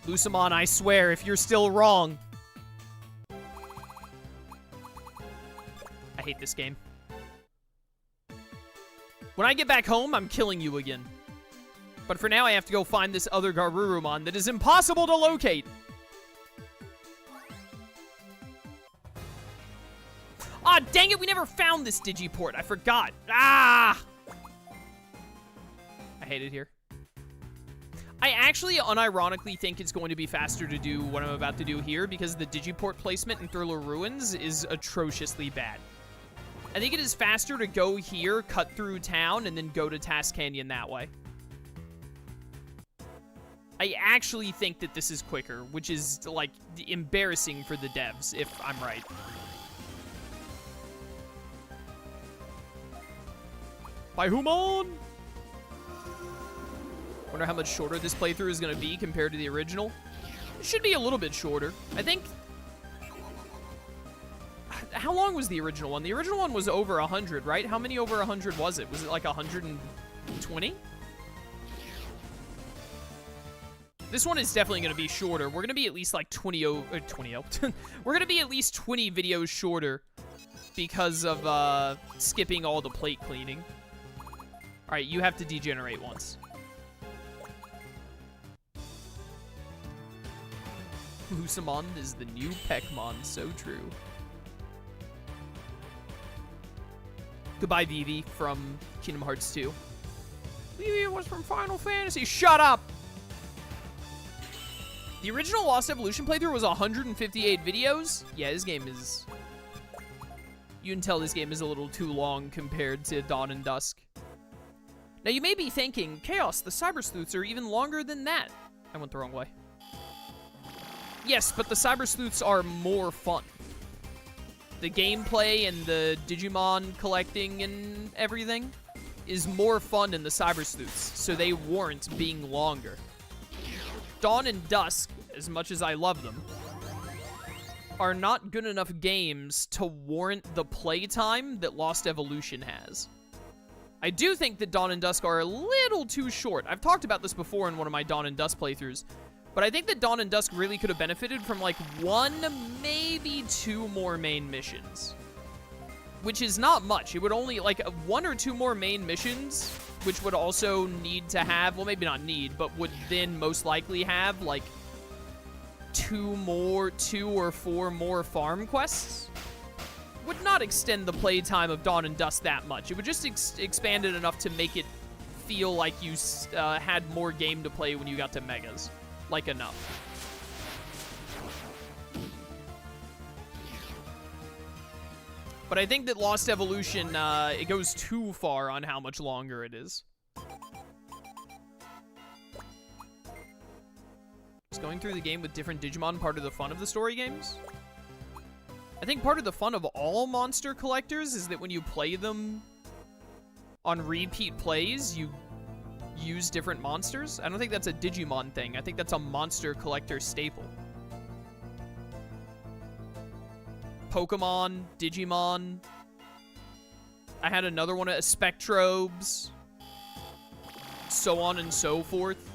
Lucemon, I swear, if you're still wrong. I hate this game. When I get back home, I'm killing you again. But for now, I have to go find this other Garurumon that is impossible to locate. Ah, dang it, we never found this Digiport. I forgot. Ah! I hate it here. I actually unironically think it's going to be faster to do what I'm about to do here because the Digiport placement in Thriller Ruins is atrociously bad. I think it is faster to go here, cut through town, and then go to Task Canyon that way. I actually think that this is quicker, which is, like, embarrassing for the devs, if I'm right. Baihumon! Wonder how much shorter this playthrough is going to be compared to the original. It should be a little bit shorter. I think... How long was the original one? The original one was over 100, right? How many over 100 was it? Was it like 120? This one is definitely going to be shorter. We're going to be at least like 20... We're going to be at least 20 videos shorter because of skipping all the plate cleaning. All right, you have to degenerate once. Lucemon is the new Peckmon, so true. Goodbye, Vivi from Kingdom Hearts 2. Vivi was from Final Fantasy. Shut up! The original Lost Evolution playthrough was 158 videos. Yeah, this game is... You can tell this game is a little too long compared to Dawn and Dusk. Now, you may be thinking, Chaos, the Cyber Sleuths are even longer than that. I went the wrong way. Yes, but the Cyber Sleuths are more fun. The gameplay and the Digimon collecting and everything is more fun in the Cyber Sleuths, so they warrant being longer. Dawn and Dusk, as much as I love them, are not good enough games to warrant the playtime that Lost Evolution has. I do think that Dawn and Dusk are a little too short. I've talked about this before in one of my Dawn and Dusk playthroughs, but I think that Dawn and Dusk really could have benefited from, like, 1, maybe 2 more main missions. Which is not much. It would only, like, 1 or 2 more main missions, which would also need to have, well, maybe not need, but would then most likely have, like, 2 or 4 more farm quests. Would not extend the playtime of Dawn and Dusk that much. It would just expand it enough to make it feel like you had more game to play when you got to Megas. Like, enough. But I think that Lost Evolution, it goes too far on how much longer it is. Is going through the game with different Digimon part of the fun of the story games? I think part of the fun of all monster collectors is that when you play them on repeat plays, you use different monsters. I don't think that's a Digimon thing. I think that's a monster collector staple. Pokemon, Digimon. I had another one, Spectrobes. So on and so forth.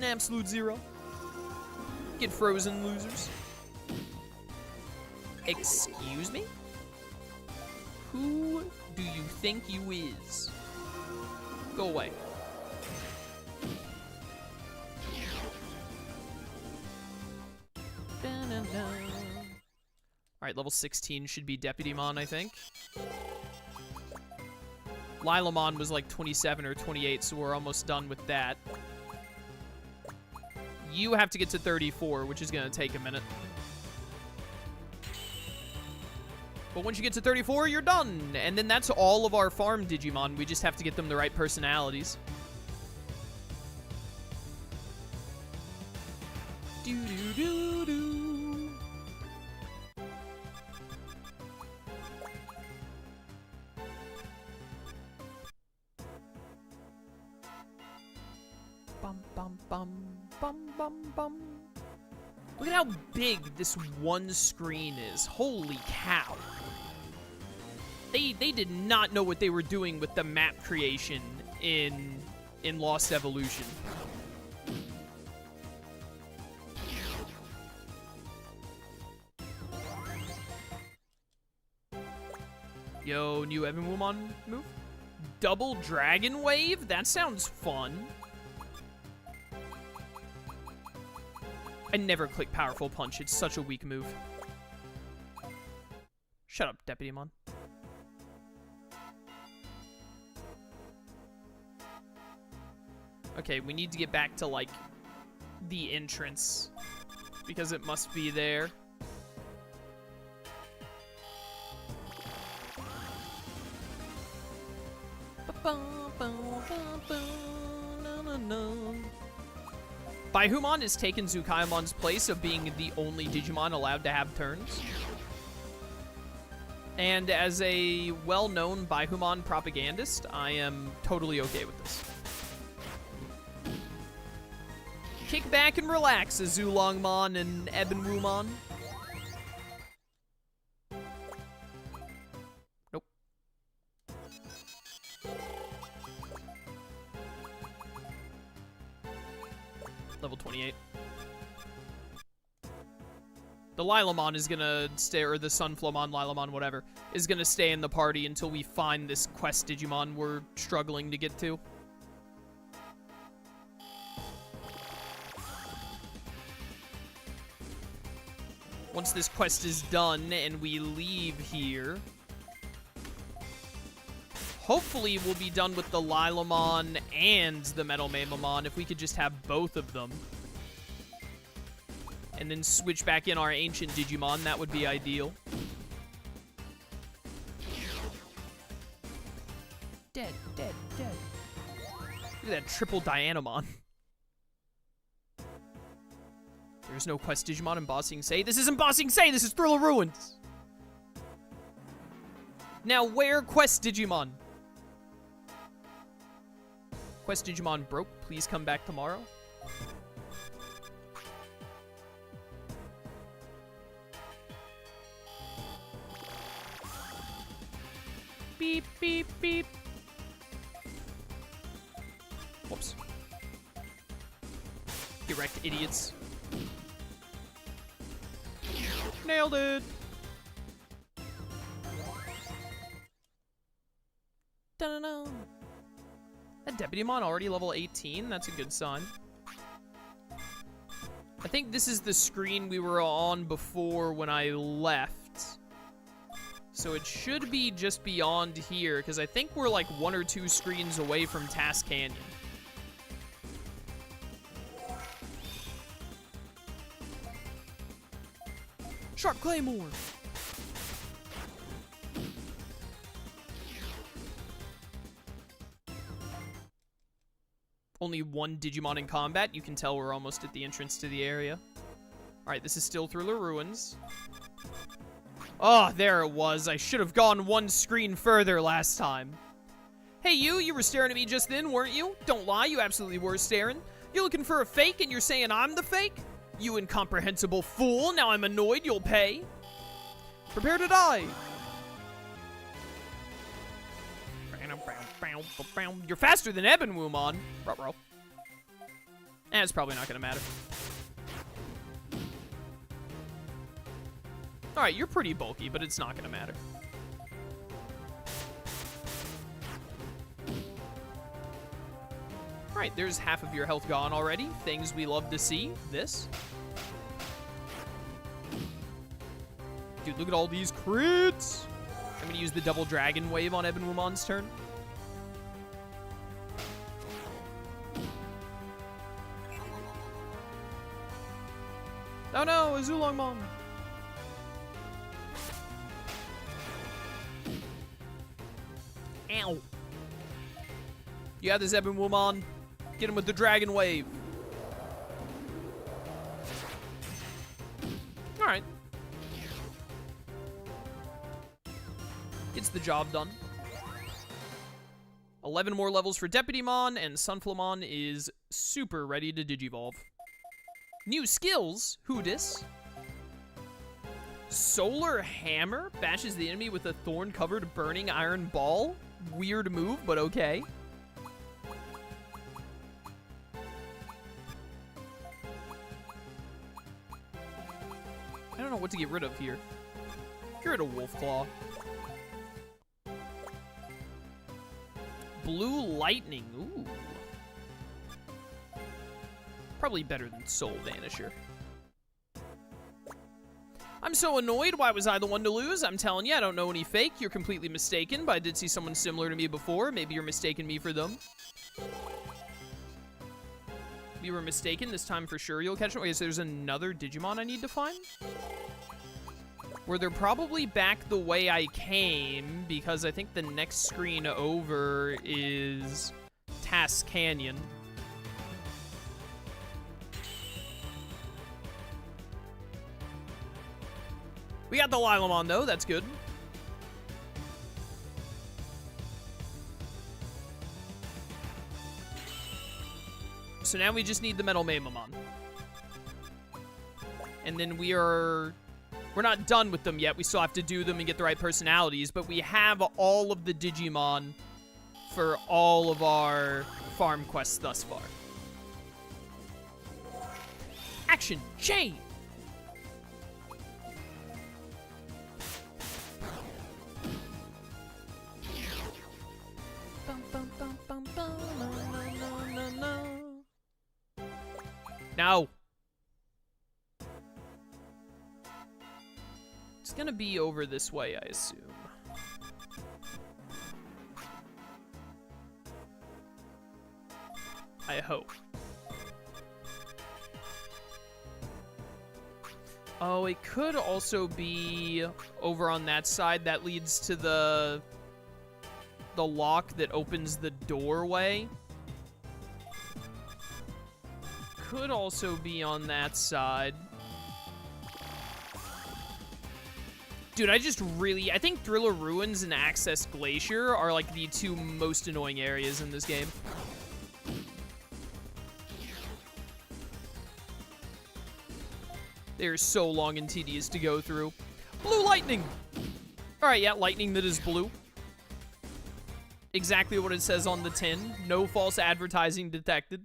Absolute zero. Get frozen, losers. Excuse me? Who do you think you is? Go away. Alright, level 16 should be Deputymon, I think. Lilamon was like 27 or 28, so we're almost done with that. You have to get to 34, which is going to take a minute. But once you get to 34, you're done. And then that's all of our farm Digimon. We just have to get them the right personalities. Do-do-do-do. Bum, bum, bum. Bum, bum, bum. Look at how big this one screen is. Holy cow. They did not know what they were doing with the map creation in Lost Evolution. Yo, new Baihumon move? Double Dragon Wave? That sounds fun. I never click Powerful Punch. It's such a weak move. Shut up, Deputymon. Okay, we need to get back to, like, the entrance. Because it must be there. Baihumon has taken Zukaimon's place of being the only Digimon allowed to have turns. And as a well-known Baihumon propagandist, I am totally okay with this. Kick back and relax, Azulongmon and Ebenwumon. Nope. Level 28. The Lilamon is gonna stay, or the Sunflowmon, Lilamon, whatever, is gonna stay in the party until we find this quest Digimon we're struggling to get to. Once this quest is done and we leave here, hopefully we'll be done with the Lilamon and the Metal Mamamon if we could just have both of them. And then switch back in our ancient Digimon, that would be ideal. Dead, dead, dead. Look at that triple Dianamon. There's no quest Digimon in Ba Sing Se. This isn't Ba Sing Se, this is Thriller Ruins! Now, where quest Digimon? Quest Digimon broke, please come back tomorrow. Beep, beep, beep. Whoops. Get wrecked, idiots. Nailed it. Da-da-da. That Deputymon already level 18? That's a good sign. I think this is the screen we were on before when I left. So it should be just beyond here, because I think we're like 1 or 2 screens away from Task Canyon. Sharp Claymore! Only 1 Digimon in combat. You can tell we're almost at the entrance to the area. Alright, this is still Thriller Ruins. Oh, there it was. I should have gone 1 screen further last time. Hey, you were staring at me just then, weren't you? Don't lie, you absolutely were staring. You're looking for a fake and you're saying I'm the fake? You incomprehensible fool. Now I'm annoyed, you'll pay. Prepare to die. You're faster than Baihumon. Ruh-roh. It's probably not gonna matter. Alright, you're pretty bulky, but it's not gonna matter. Alright, there's half of your health gone already. Things we love to see. This. Dude, look at all these crits! I'm gonna use the double dragon wave on Baihummon's turn. Oh no, a Zulongmon! Ow. You have this Baihumon. Get him with the dragon wave. Alright. Gets the job done. 11 more levels for Deputymon, and Sunflamon is super ready to Digivolve. New skills, who dis? Solar Hammer bashes the enemy with a thorn-covered burning iron ball. Weird move, but okay. I don't know what to get rid of here. Get rid of Wolf Claw. Blue Lightning, ooh. Probably better than Soul Vanisher. I'm so annoyed. Why was I the one to lose? I'm telling you, I don't know any fake. You're completely mistaken, but I did see someone similar to me before. Maybe you're mistaking me for them. You were mistaken. This time for sure you'll catch them. Okay, so there's another Digimon I need to find. Where they're probably back the way I came, because I think the next screen over is Task Canyon. We got the Lilamon, though. That's good. So now we just need the Metal Maimamon. And then we're not done with them yet. We still have to do them and get the right personalities. But we have all of the Digimon for all of our farm quests thus far. Action chain! No. It's gonna be over this way, I assume. I hope. Oh, it could also be over on that side. That leads to the lock that opens the doorway. Could also be on that side. Dude, I think Thriller Ruins and Access Glacier are like the 2 most annoying areas in this game. They're so long and tedious to go through. Blue Lightning! Alright, yeah, lightning that is blue. exactly what it says on the tin. No false advertising detected.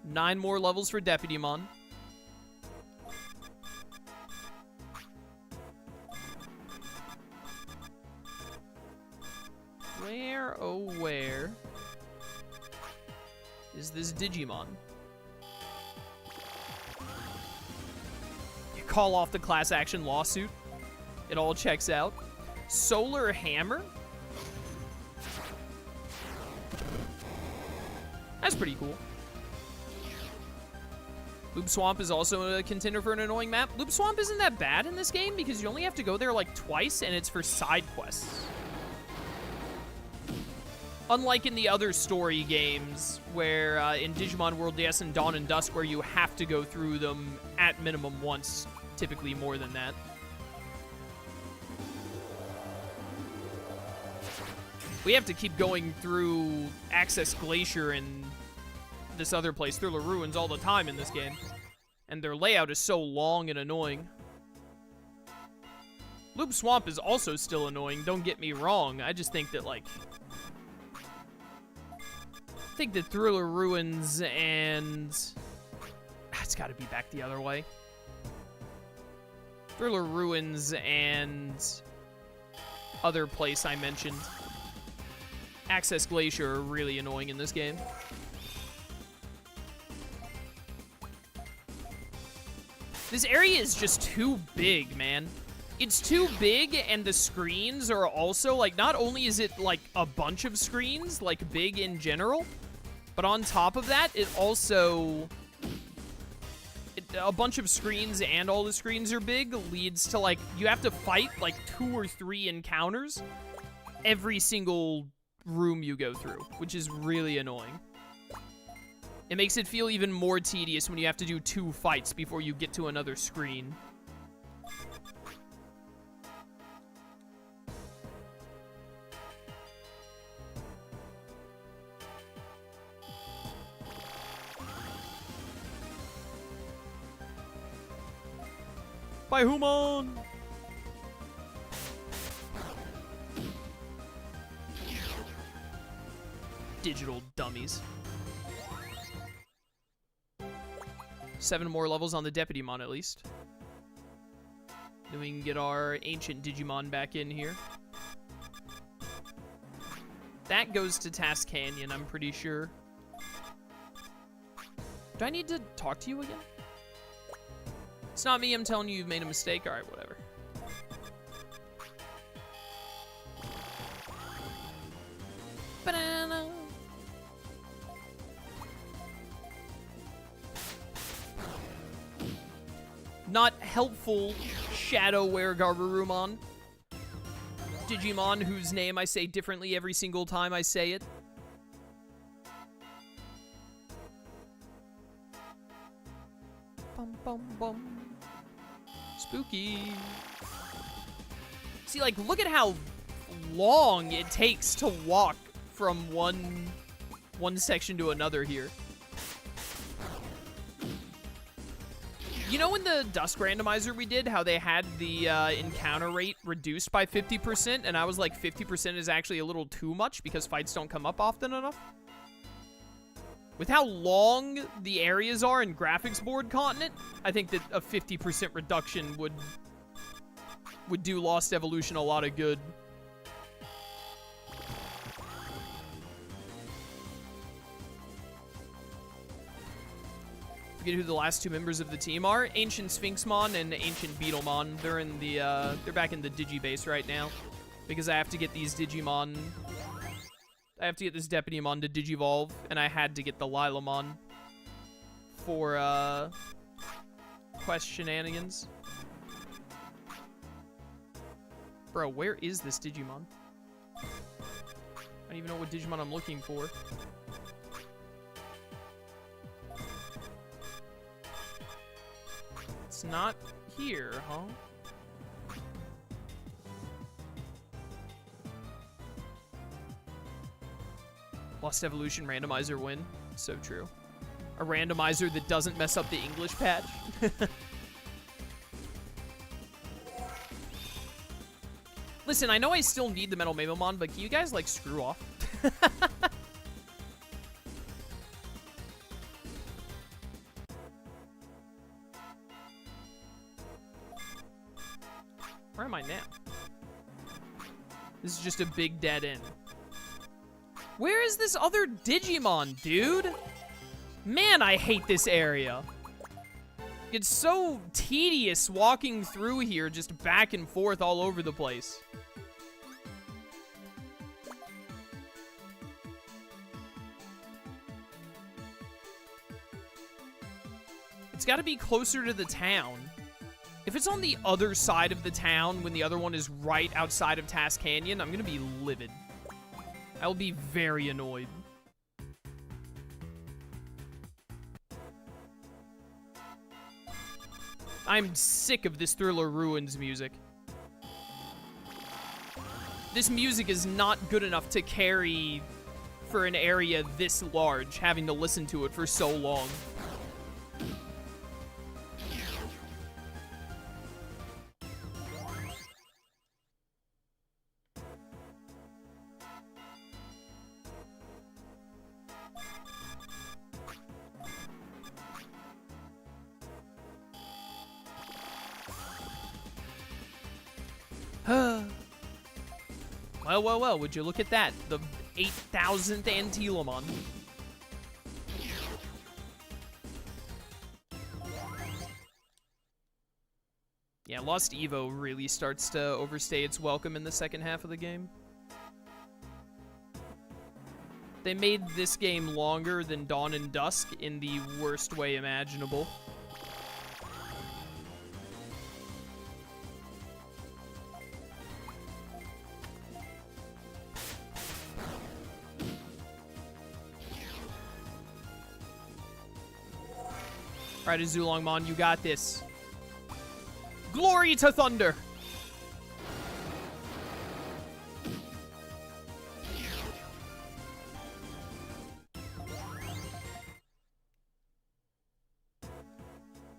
9 more levels for Deputymon. Where, oh where, is this Digimon? You call off the class action lawsuit. It all checks out. Solar Hammer? That's pretty cool. Loop Swamp is also a contender for an annoying map. Loop Swamp isn't that bad in this game because you only have to go there like twice and it's for side quests. Unlike in the other story games, where in Digimon World DS and Dawn and Dusk, where you have to go through them at minimum once, typically more than that. We have to keep going through Access Glacier and this other place, Thriller Ruins, all the time in this game. And their layout is so long and annoying. Loop Swamp is also still annoying, don't get me wrong. I just think that, like... I think that Thriller Ruins and... It's gotta be back the other way. Thriller Ruins and... other place I mentioned. Access Glacier are really annoying in this game. This area is just too big, man. It's too big, and the screens are also, like, not only is it, like, a bunch of screens, like, big in general, but on top of that, it also... a bunch of screens and all the screens are big leads to, like, you have to fight, like, 2 or 3 encounters every single room you go through, which is really annoying. It makes it feel even more tedious when you have to do 2 fights before you get to another screen. Baihumon! Digital dummies. 7 more levels on the Deputymon, at least. Then we can get our ancient Digimon back in here. That goes to Task Canyon, I'm pretty sure. Do I need to talk to you again? It's not me, I'm telling you you've made a mistake. Alright, whatever. Banana. Not helpful, Shadow Weregarurumon. Digimon whose name I say differently every single time I say it. Bum bum bum. Spooky. See, like, look at how long it takes to walk from one section to another here. You know in the Dusk randomizer we did, how they had the encounter rate reduced by 50%, and I was like, 50% is actually a little too much because fights don't come up often enough? With how long the areas are in Graphics Board Continent, I think that a 50% reduction would do Lost Evolution a lot of good. Forget who the last 2 members of the team are. Ancient Sphinxmon and Ancient Beetlemon. They're in the they're back in the Digibase right now because I have to get these Digimon. I have to get this Deputymon to Digivolve, and I had to get the Lilamon for quest shenanigans. Bro, where is this Digimon? I don't even know what Digimon I'm looking for. It's not here, huh? Lost Evolution randomizer win. So true. A randomizer that doesn't mess up the English patch. Listen, I know I still need the Metal Baihumon, but can you guys, like, screw off? Where am I now? This is just a big dead end. Where is this other Digimon, dude? Man, I hate this area. It's so tedious walking through here, just back and forth all over the place. It's got to be closer to the town. If it's on the other side of the town when the other one is right outside of Task Canyon, I'm going to be livid. I'll be very annoyed. I'm sick of this Thriller Ruins music. This music is not good enough to carry for an area this large, having to listen to it for so long. Well, would you look at that? The 8,000th Antilamon. Yeah, Lost Evo really starts to overstay its welcome in the second half of the game. They made this game longer than Dawn and Dusk in the worst way imaginable. Alright, Azulongmon, you got this. Glory to Thunder!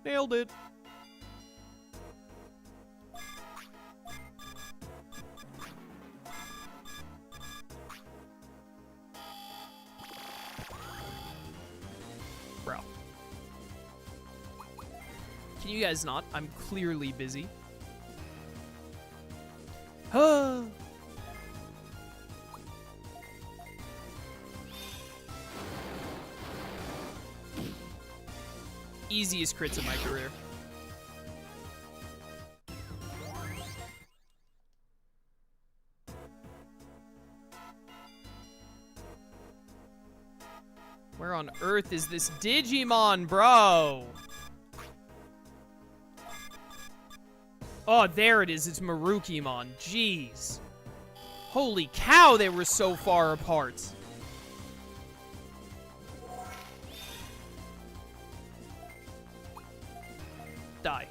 Nailed it. Bro. Can you guys not? I'm clearly busy. Easiest crits in my career. Where on earth is this Digimon, bro? Oh, there it is. It's Marukimon. Jeez. Holy cow, they were so far apart. Die.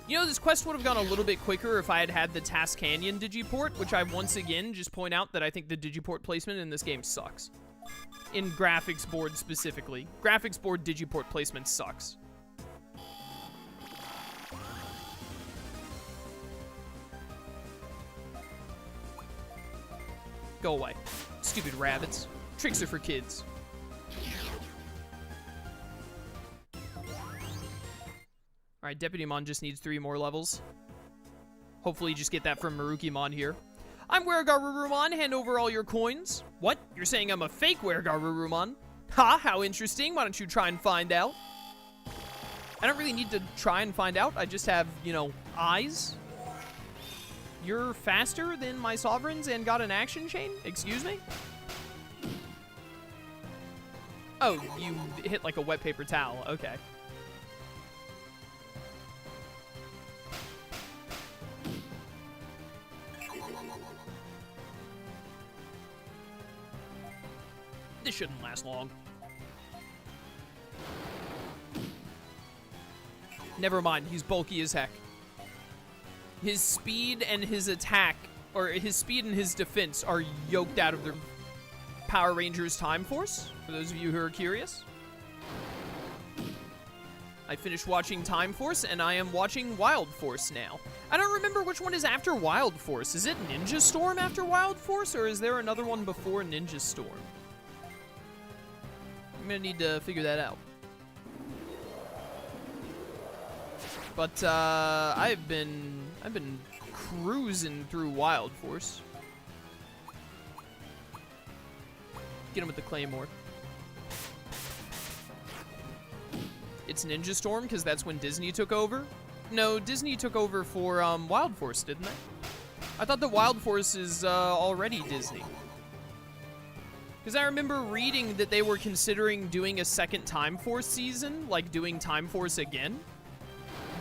You know, this quest would have gone a little bit quicker if I had had the Task Canyon Digiport, which I once again just point out that I think the Digiport placement in this game sucks. In graphics board specifically. Graphics board Digiport placement sucks. Go away. Stupid rabbits. Tricks are for kids. Alright, Deputymon just needs 3 more levels. Hopefully you just get that from Marukimon here. I'm WereGarurumon, hand over all your coins. What? You're saying I'm a fake WereGarurumon? Ha, how interesting. Why don't you try and find out? I don't really need to try and find out. I just have, you know, eyes. You're faster than my sovereigns and got an action chain? Excuse me? Oh, you hit like a wet paper towel. Okay. This shouldn't last long. Never mind, he's bulky as heck. His speed and his attack, or his speed and his defense are yoked out of their Power Rangers Time Force, for those of you who are curious. I finished watching Time Force, and I am watching Wild Force now. I don't remember which one is after Wild Force. Is it Ninja Storm after Wild Force, or is there another one before Ninja Storm? I'm gonna need to figure that out. But I've been cruising through Wild Force. Get him with the Claymore. It's Ninja Storm, because that's when Disney took over. No, Disney took over for Wild Force, didn't they? I thought the Wild Force is already Disney. Because I remember reading that they were considering doing a second Time Force season, like doing Time Force again.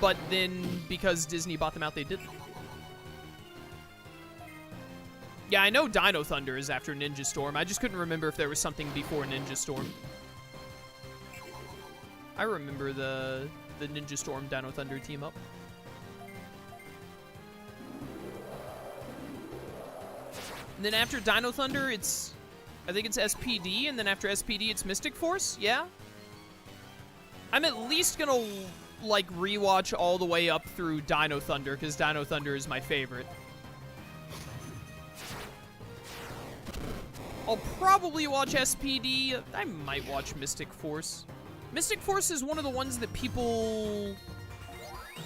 But then, because Disney bought them out, they didn't. Yeah, I know Dino Thunder is after Ninja Storm. I just couldn't remember if there was something before Ninja Storm. I remember the Ninja Storm Dino Thunder team up. And then after Dino Thunder, I think it's SPD, and then after SPD, it's Mystic Force, yeah? I'm at least gonna, like, rewatch all the way up through Dino Thunder, because Dino Thunder is my favorite. I'll probably watch SPD. I might watch Mystic Force. Mystic Force is one of the ones that people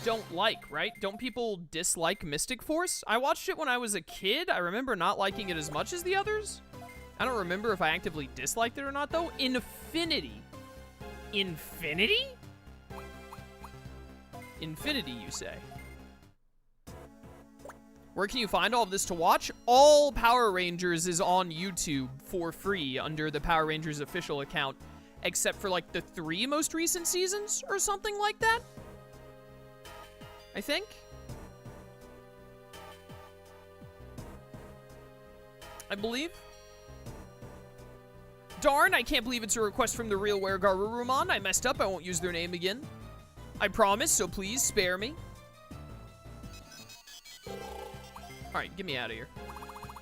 don't like, right? Don't people dislike Mystic Force? I watched it when I was a kid. I remember not liking it as much as the others. I don't remember if I actively disliked it or not, though. Infinity. Infinity? Infinity, you say? Where can you find all of this to watch? All Power Rangers is on YouTube for free under the Power Rangers official account, except for like the 3 most recent seasons or something like that. I think. I believe. Darn, I can't believe it's a request from the real Where Garurumon. I messed up. I won't use their name again. I promise, so please spare me. Alright, get me out of here.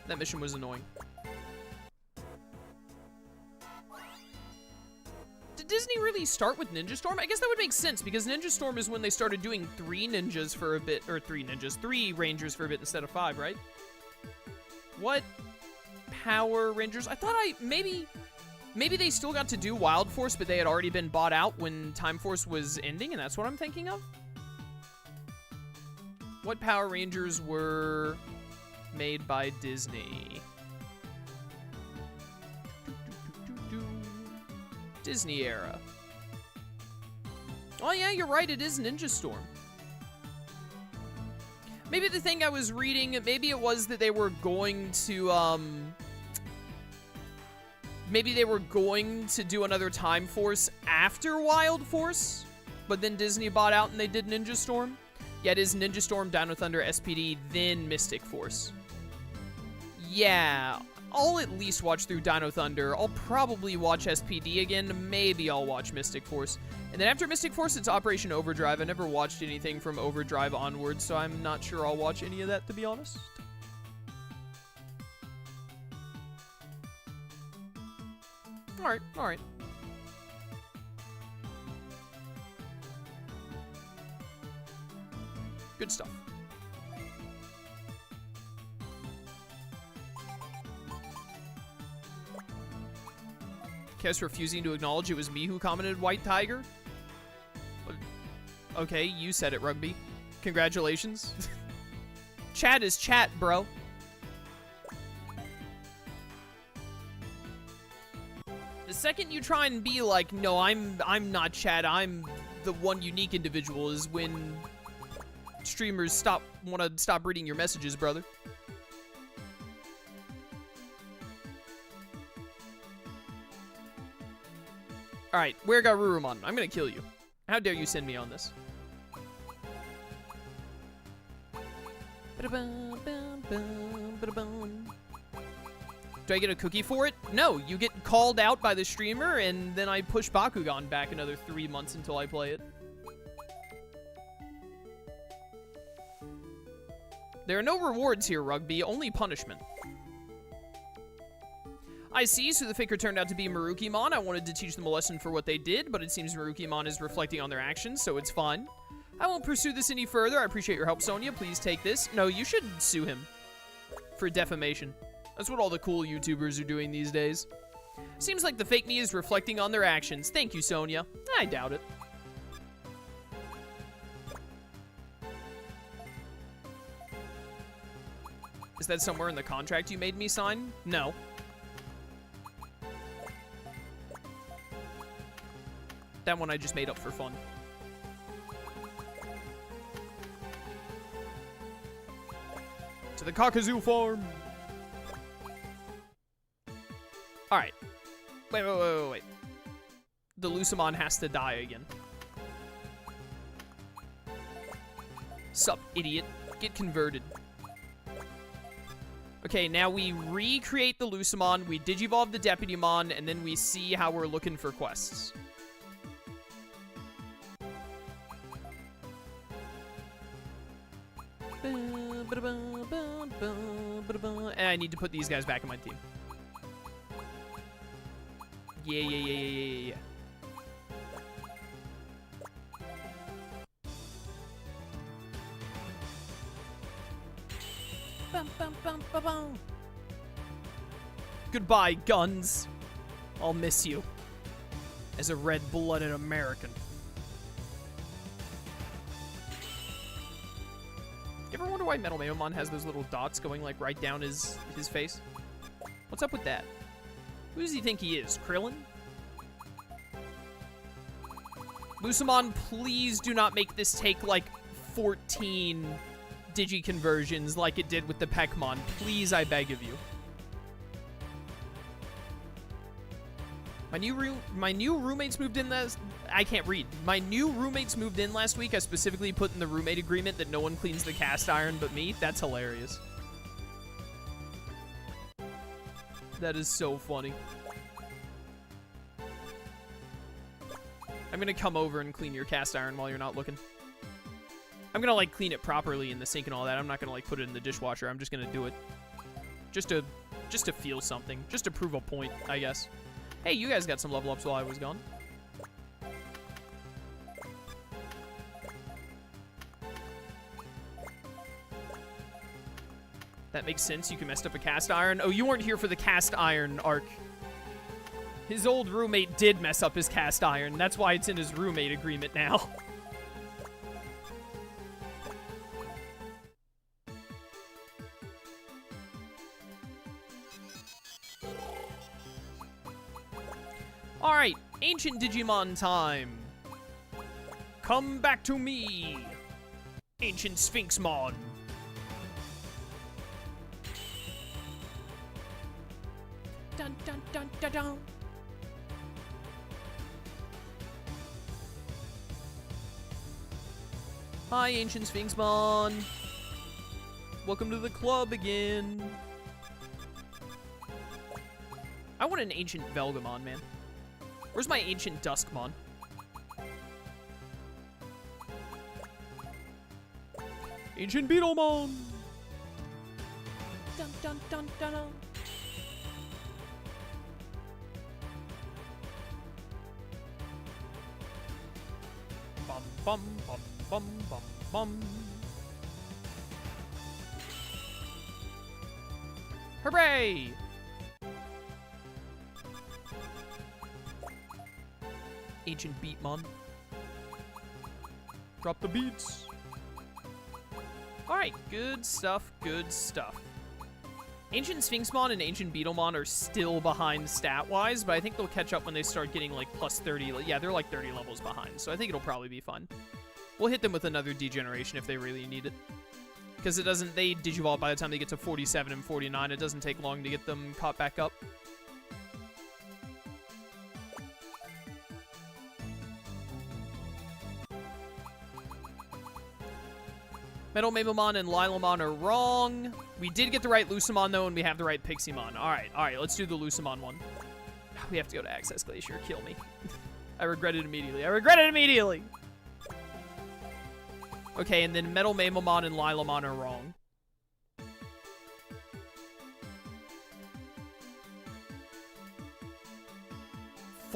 That mission was annoying. Did Disney really start with Ninja Storm? I guess that would make sense, because Ninja Storm is when they started doing 3 ninjas for a bit, or 3 Rangers for a bit instead of 5, right? What Power Rangers? I thought maybe they still got to do Wild Force, but they had already been bought out when Time Force was ending, and that's what I'm thinking of? What Power Rangers were made by Disney? Disney era. Oh yeah, you're right, it is Ninja Storm. Maybe the thing I was reading, maybe it was that they were going to, maybe they were going to do another Time Force after Wild Force, but then Disney bought out and they did Ninja Storm. Yeah, it is Ninja Storm, Dino Thunder, SPD, then Mystic Force. Yeah, I'll at least watch through Dino Thunder. I'll probably watch SPD again. Maybe I'll watch Mystic Force. And then after Mystic Force, it's Operation Overdrive. I never watched anything from Overdrive onwards, so I'm not sure I'll watch any of that, to be honest. Alright, alright. Good stuff. Kes refusing to acknowledge it was me who commented White Tiger? Okay, you said it, Rugby. Congratulations. Chat is chat, bro. The second you try and be like, no, I'm not chat, I'm the one unique individual, is when streamers want to stop reading your messages, brother. Alright, where got Rurumon? I'm gonna kill you. How dare you send me on this? Do I get a cookie for it? No, you get called out by the streamer, and then I push Bakugan back another 3 months until I play it. There are no rewards here, Rugby, only punishment. I see, so the faker turned out to be Marukimon. I wanted to teach them a lesson for what they did, but it seems Marukimon is reflecting on their actions, so it's fine. I won't pursue this any further. I appreciate your help, Sonia. Please take this. No, you should sue him for defamation. That's what all the cool YouTubers are doing these days. Seems like the fake me is reflecting on their actions. Thank you, Sonia. I doubt it. Is that somewhere in the contract you made me sign? No. That one I just made up for fun. To the Kakazoo farm. Alright. Wait. The Lucemon has to die again. Sup, idiot. Get converted. Okay, now we recreate the Lucemon, we digivolve the Deputymon, and then we see how we're looking for quests. And I need to put these guys back in my team. Yeah. Goodbye, guns. I'll miss you. As a red-blooded American. You ever wonder why Metal Baihumon has those little dots going, like, right down his face? What's up with that? Who does he think he is? Krillin? Lucemon, please do not make this take, like, 14 Digi-conversions like it did with the Peckmon. Please, I beg of you. My new roommates moved in last... I can't read. My new roommates moved in last week. I specifically put in the roommate agreement that no one cleans the cast iron but me. That's hilarious. That is so funny. I'm gonna come over and clean your cast iron while you're not looking. I'm gonna, like, clean it properly in the sink and all that. I'm not gonna, like, put it in the dishwasher. I'm just gonna do it. Just to feel something. Just to prove a point, I guess. Hey, you guys got some level ups while I was gone. That makes sense. You can mess up a cast iron. Oh, you weren't here for the cast iron arc. His old roommate did mess up his cast iron. That's why it's in his roommate agreement now. Alright, ancient Digimon time. Come back to me, ancient Sphinxmon. Dun dun dun dun dun. Hi, ancient Sphinxmon. Welcome to the club again. I want an ancient Beelzemon, man. Where's my ancient Duskmon? Ancient Beetlemon! Dun dun dun dun dun. Bum bum bum bum bum bum. Hooray! Ancient Beatmon. Drop the beats. Alright, good stuff, good stuff. Ancient Sphinxmon and Ancient Beetlemon are still behind stat-wise, but I think they'll catch up when they start getting, like, plus 30. Yeah, they're, like, 30 levels behind, so I think it'll probably be fun. We'll hit them with another degeneration if they really need it. Because they digivolve by the time they get to 47 and 49. It doesn't take long to get them caught back up. Metal Mabelmon and Lilamon are wrong. We did get the right Lucemon, though, and we have the right Pixiemon. Alright, let's do the Lucemon one. We have to go to Access Glacier. Kill me. I regret it immediately. Okay, and then Metal Mabelmon and Lilamon are wrong.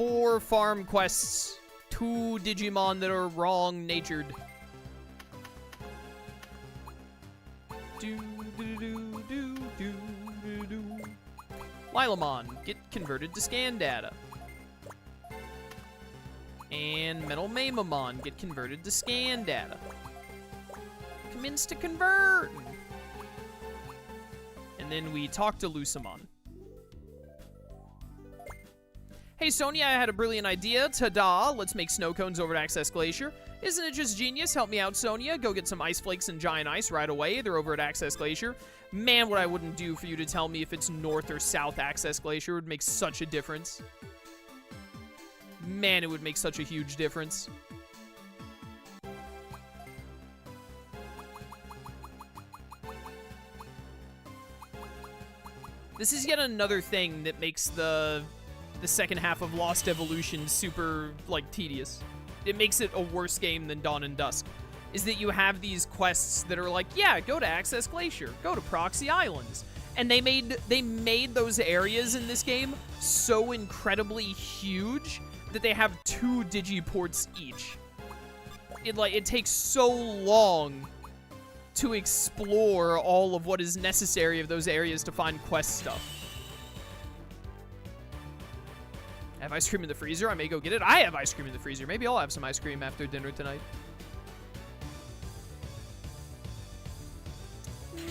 4 farm quests. 2 Digimon that are wrong-natured. Lilamon, get converted to scan data. And Metal Mamamon, get converted to scan data. Commence to convert. And then we talk to Lucemon. Hey Sonia, I had a brilliant idea. Ta-da! Let's make snow cones over at Access Glacier. Isn't it just genius? Help me out, Sonia. Go get some ice flakes and giant ice right away. They're over at Access Glacier. Man, what I wouldn't do for you to tell me if it's North or South Access Glacier would make such a difference. Man, it would make such a huge difference. This is yet another thing that makes the second half of Lost Evolution super, like, tedious. It makes it a worse game than Dawn and Dusk. Is that you have these quests that are like, yeah, go to Access Glacier, go to Proxy Islands. And they made those areas in this game so incredibly huge that they have 2 digiports each. It takes so long to explore all of what is necessary of those areas to find quest stuff. I have ice cream in the freezer. I may go get it. I have ice cream in the freezer. Maybe I'll have some ice cream after dinner tonight.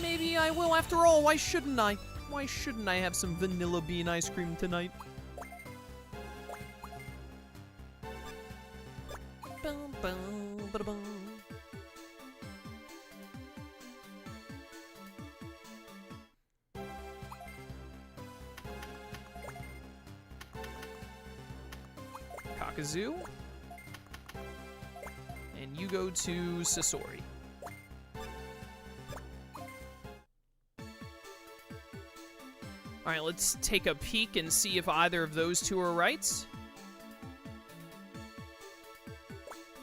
Maybe I will after all. Why shouldn't I? Why shouldn't I have some vanilla bean ice cream tonight? Bum, bum, ba-da-bum. Kakazoo. And you go to Sasori. Alright, let's take a peek and see if either of those 2 are right.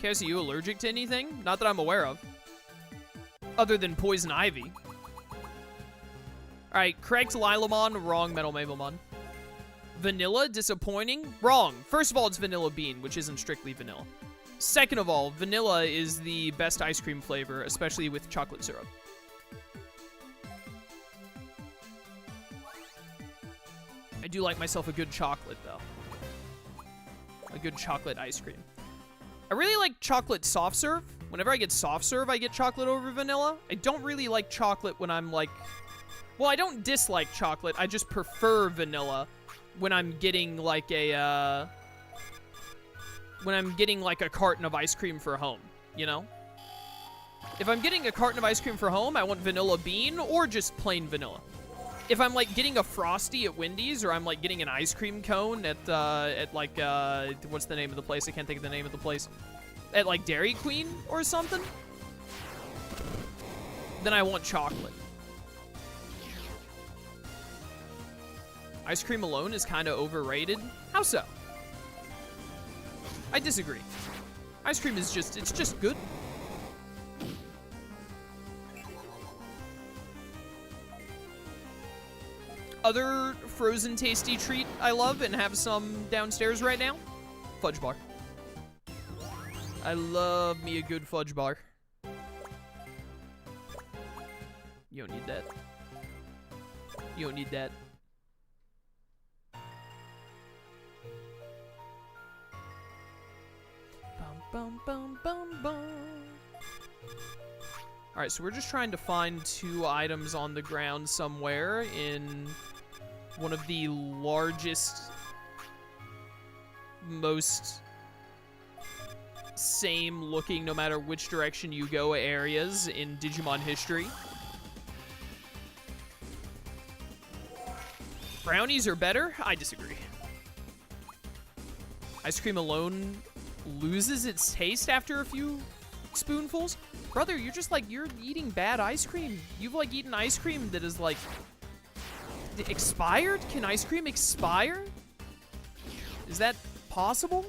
Kaz, are you allergic to anything? Not that I'm aware of. Other than poison ivy. Alright, correct Lilamon, wrong Metal Mabelmon. Vanilla, disappointing? Wrong. First of all, it's vanilla bean, which isn't strictly vanilla. Second of all, vanilla is the best ice cream flavor, especially with chocolate syrup. I do like myself a good chocolate, though. A good chocolate ice cream. I really like chocolate soft serve. Whenever I get soft serve, I get chocolate over vanilla. I don't really like chocolate when I'm like... Well, I don't dislike chocolate. I just prefer vanilla when I'm getting like a... when I'm getting like a carton of ice cream for home, you know? If I'm getting a carton of ice cream for home, I want vanilla bean or just plain vanilla. If I'm like getting a Frosty at Wendy's or I'm like getting an ice cream cone at like, what's the name of the place? I can't think of the name of the place. At like Dairy Queen or something, then I want chocolate. Ice cream alone is kind of overrated. How so? I disagree. Ice cream is just, it's just good. Other frozen tasty treat I love and have some downstairs right now, fudge bar. I love me a good fudge bar. You don't need that. You don't need that. Bum, bum, bum, bum. Alright, so we're just trying to find 2 items on the ground somewhere in one of the largest, most same looking no matter which direction you go areas in Digimon history. Brownies are better? I disagree. Ice cream alone loses its taste after a few spoonfuls? Brother, you're just like, you're eating bad ice cream. You've like eaten ice cream that is like expired? Can ice cream expire? Is that possible?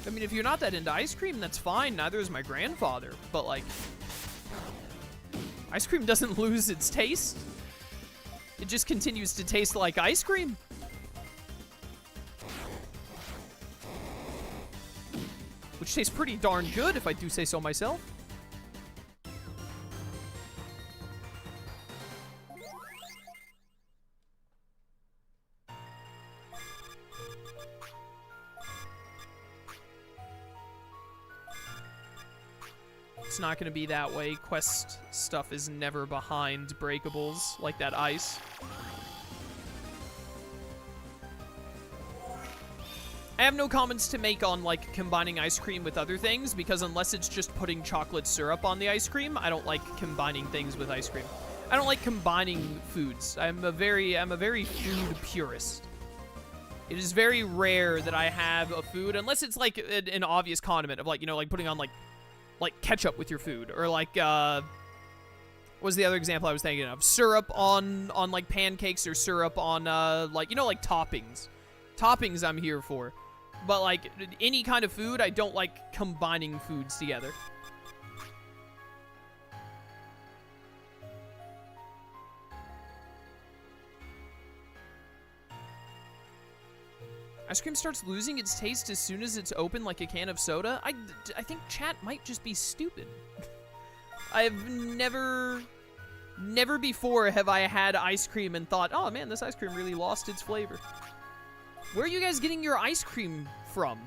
I mean, if you're not that into ice cream, that's fine. Neither is my grandfather. But like, ice cream doesn't lose its taste. It just continues to taste like ice cream. Which tastes pretty darn good, if I do say so myself. It's not going to be that way. Quest stuff is never behind breakables like that ice. I have no comments to make on, like, combining ice cream with other things, because unless it's just putting chocolate syrup on the ice cream, I don't like combining things with ice cream. I don't like combining foods. I'm a very food purist. It is very rare that I have a food, unless it's, like, an obvious condiment of, like, you know, like, putting on, like ketchup with your food, or, like, what was the other example I was thinking of? Syrup on like, pancakes, or syrup on, like, you know, like, toppings. Toppings I'm here for. But, like, any kind of food, I don't like combining foods together. Ice cream starts losing its taste as soon as it's open like a can of soda? I think chat might just be stupid. I've never before have I had ice cream and thought, oh man, this ice cream really lost its flavor. Where are you guys getting your ice cream from?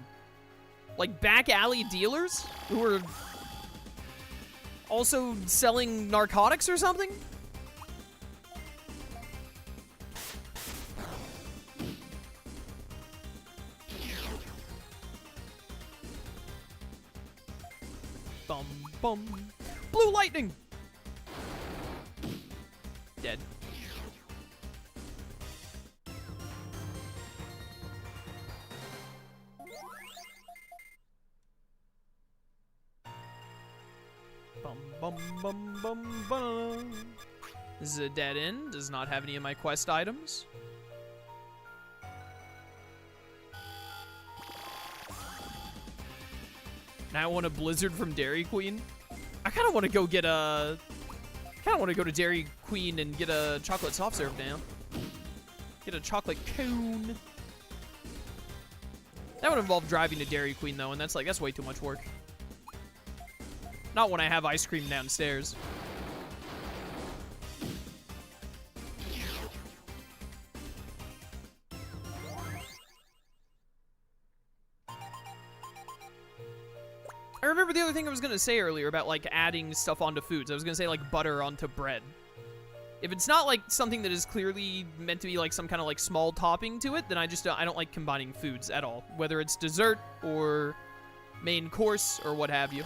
Like back alley dealers who are also selling narcotics or something? Bum bum. Blue lightning. Dead. Bum bum bum bum bum. This is a dead end. Does not have any of my quest items. Now I want a Blizzard from Dairy Queen. I kind of want to go get a... go to Dairy Queen and get a chocolate soft serve now. Get a chocolate cone. That would involve driving to Dairy Queen, though, and that's way too much work. Not when I have ice cream downstairs. I remember the other thing I was going to say earlier about, like, adding stuff onto foods. I was going to say, like, butter onto bread. If it's not, like, something that is clearly meant to be, like, some kind of, like, small topping to it, then I don't like combining foods at all. Whether it's dessert or main course or what have you.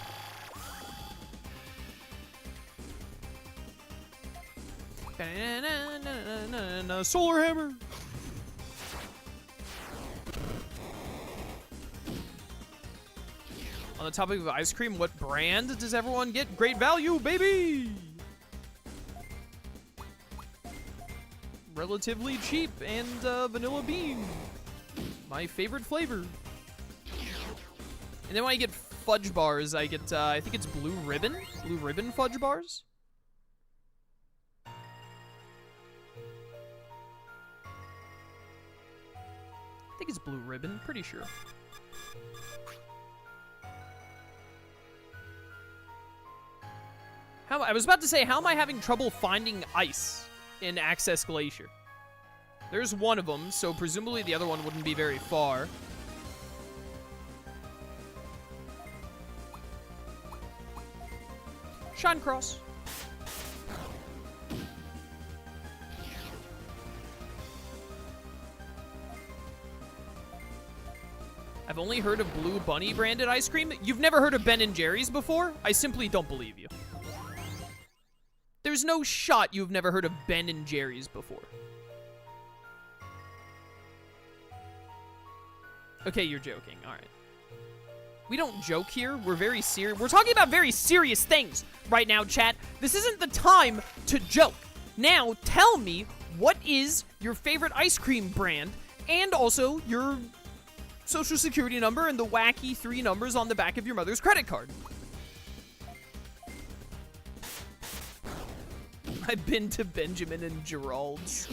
Solar hammer! On the topic of ice cream, what brand does everyone get? Great value, baby! Relatively cheap and vanilla bean. My favorite flavor. And then when I get fudge bars, I get, I think it's Blue Ribbon? Blue Ribbon fudge bars? I think it's Blue Ribbon, pretty sure. I was about to say, how am I having trouble finding ice in Access Glacier? There's one of them, so presumably the other one wouldn't be very far. Shine Cross. I've only heard of Blue Bunny branded ice cream. You've never heard of Ben & Jerry's before? I simply don't believe you. There's no shot you've never heard of Ben & Jerry's before. Okay, you're joking. All right. We don't joke here. We're very serious. We're talking about very serious things right now, chat. This isn't the time to joke. Now, tell me, what is your favorite ice cream brand and also your social security number and the wacky 3 numbers on the back of your mother's credit card. I've been to Benjamin and Gerald's.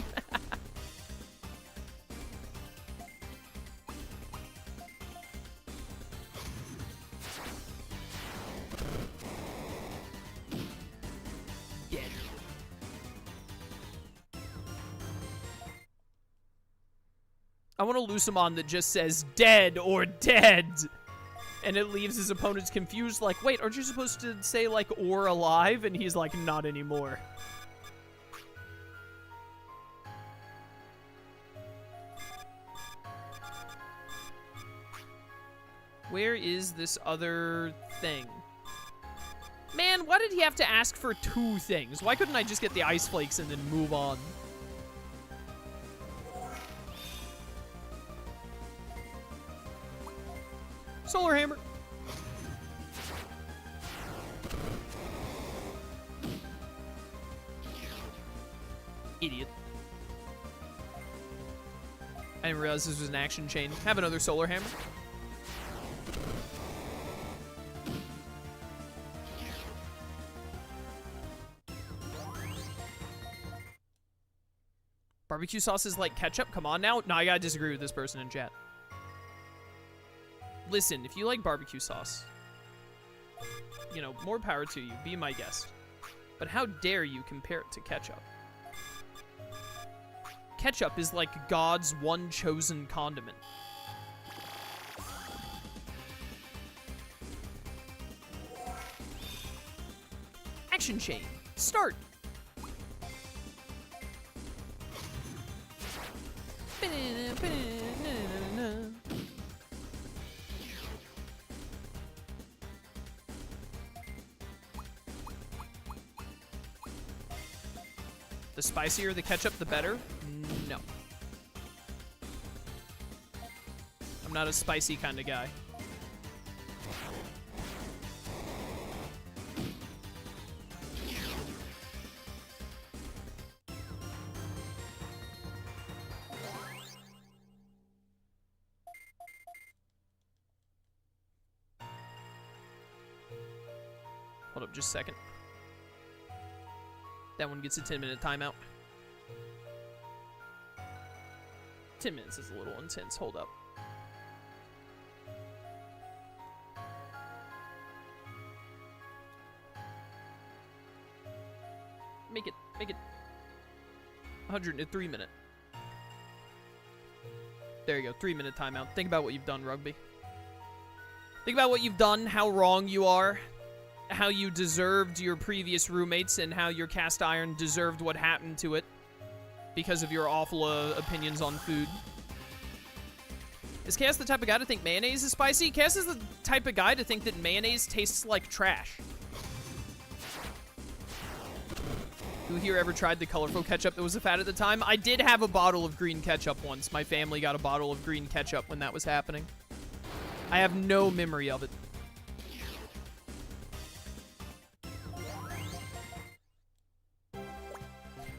Dead. I want a Lucemon that just says dead or dead. And it leaves his opponents confused, like, wait, aren't you supposed to say, like, or alive? And he's like, not anymore. Where is this other thing? Man, why did he have to ask for 2 things? Why couldn't I just get the ice flakes and then move on? Solar Hammer. Idiot. I didn't realize this was an action chain. Have another Solar Hammer. Barbecue sauce is like ketchup? Come on now. No, I gotta disagree with this person in chat. Listen, if you like barbecue sauce, you know, more power to you. Be my guest. But how dare you compare it to ketchup? Ketchup is like God's one chosen condiment. Action chain. Start. The spicier the ketchup, the better? No. I'm not a spicy kind of guy. Hold up just a second. That one gets a 10-minute timeout. 10 minutes is a little intense. Hold up. Make it 103 minute. There you go, 3-minute timeout. Think about what you've done, Rugby. Think about what you've done, how wrong you are, how you deserved your previous roommates, and how your cast iron deserved what happened to it because of your awful opinions on food. Is Cass the type of guy to think mayonnaise is spicy? Cass is the type of guy to think that mayonnaise tastes like trash. Who here ever tried the colorful ketchup that was a fad at the time? I did have a bottle of green ketchup once. My family got a bottle of green ketchup when that was happening. I have no memory of it.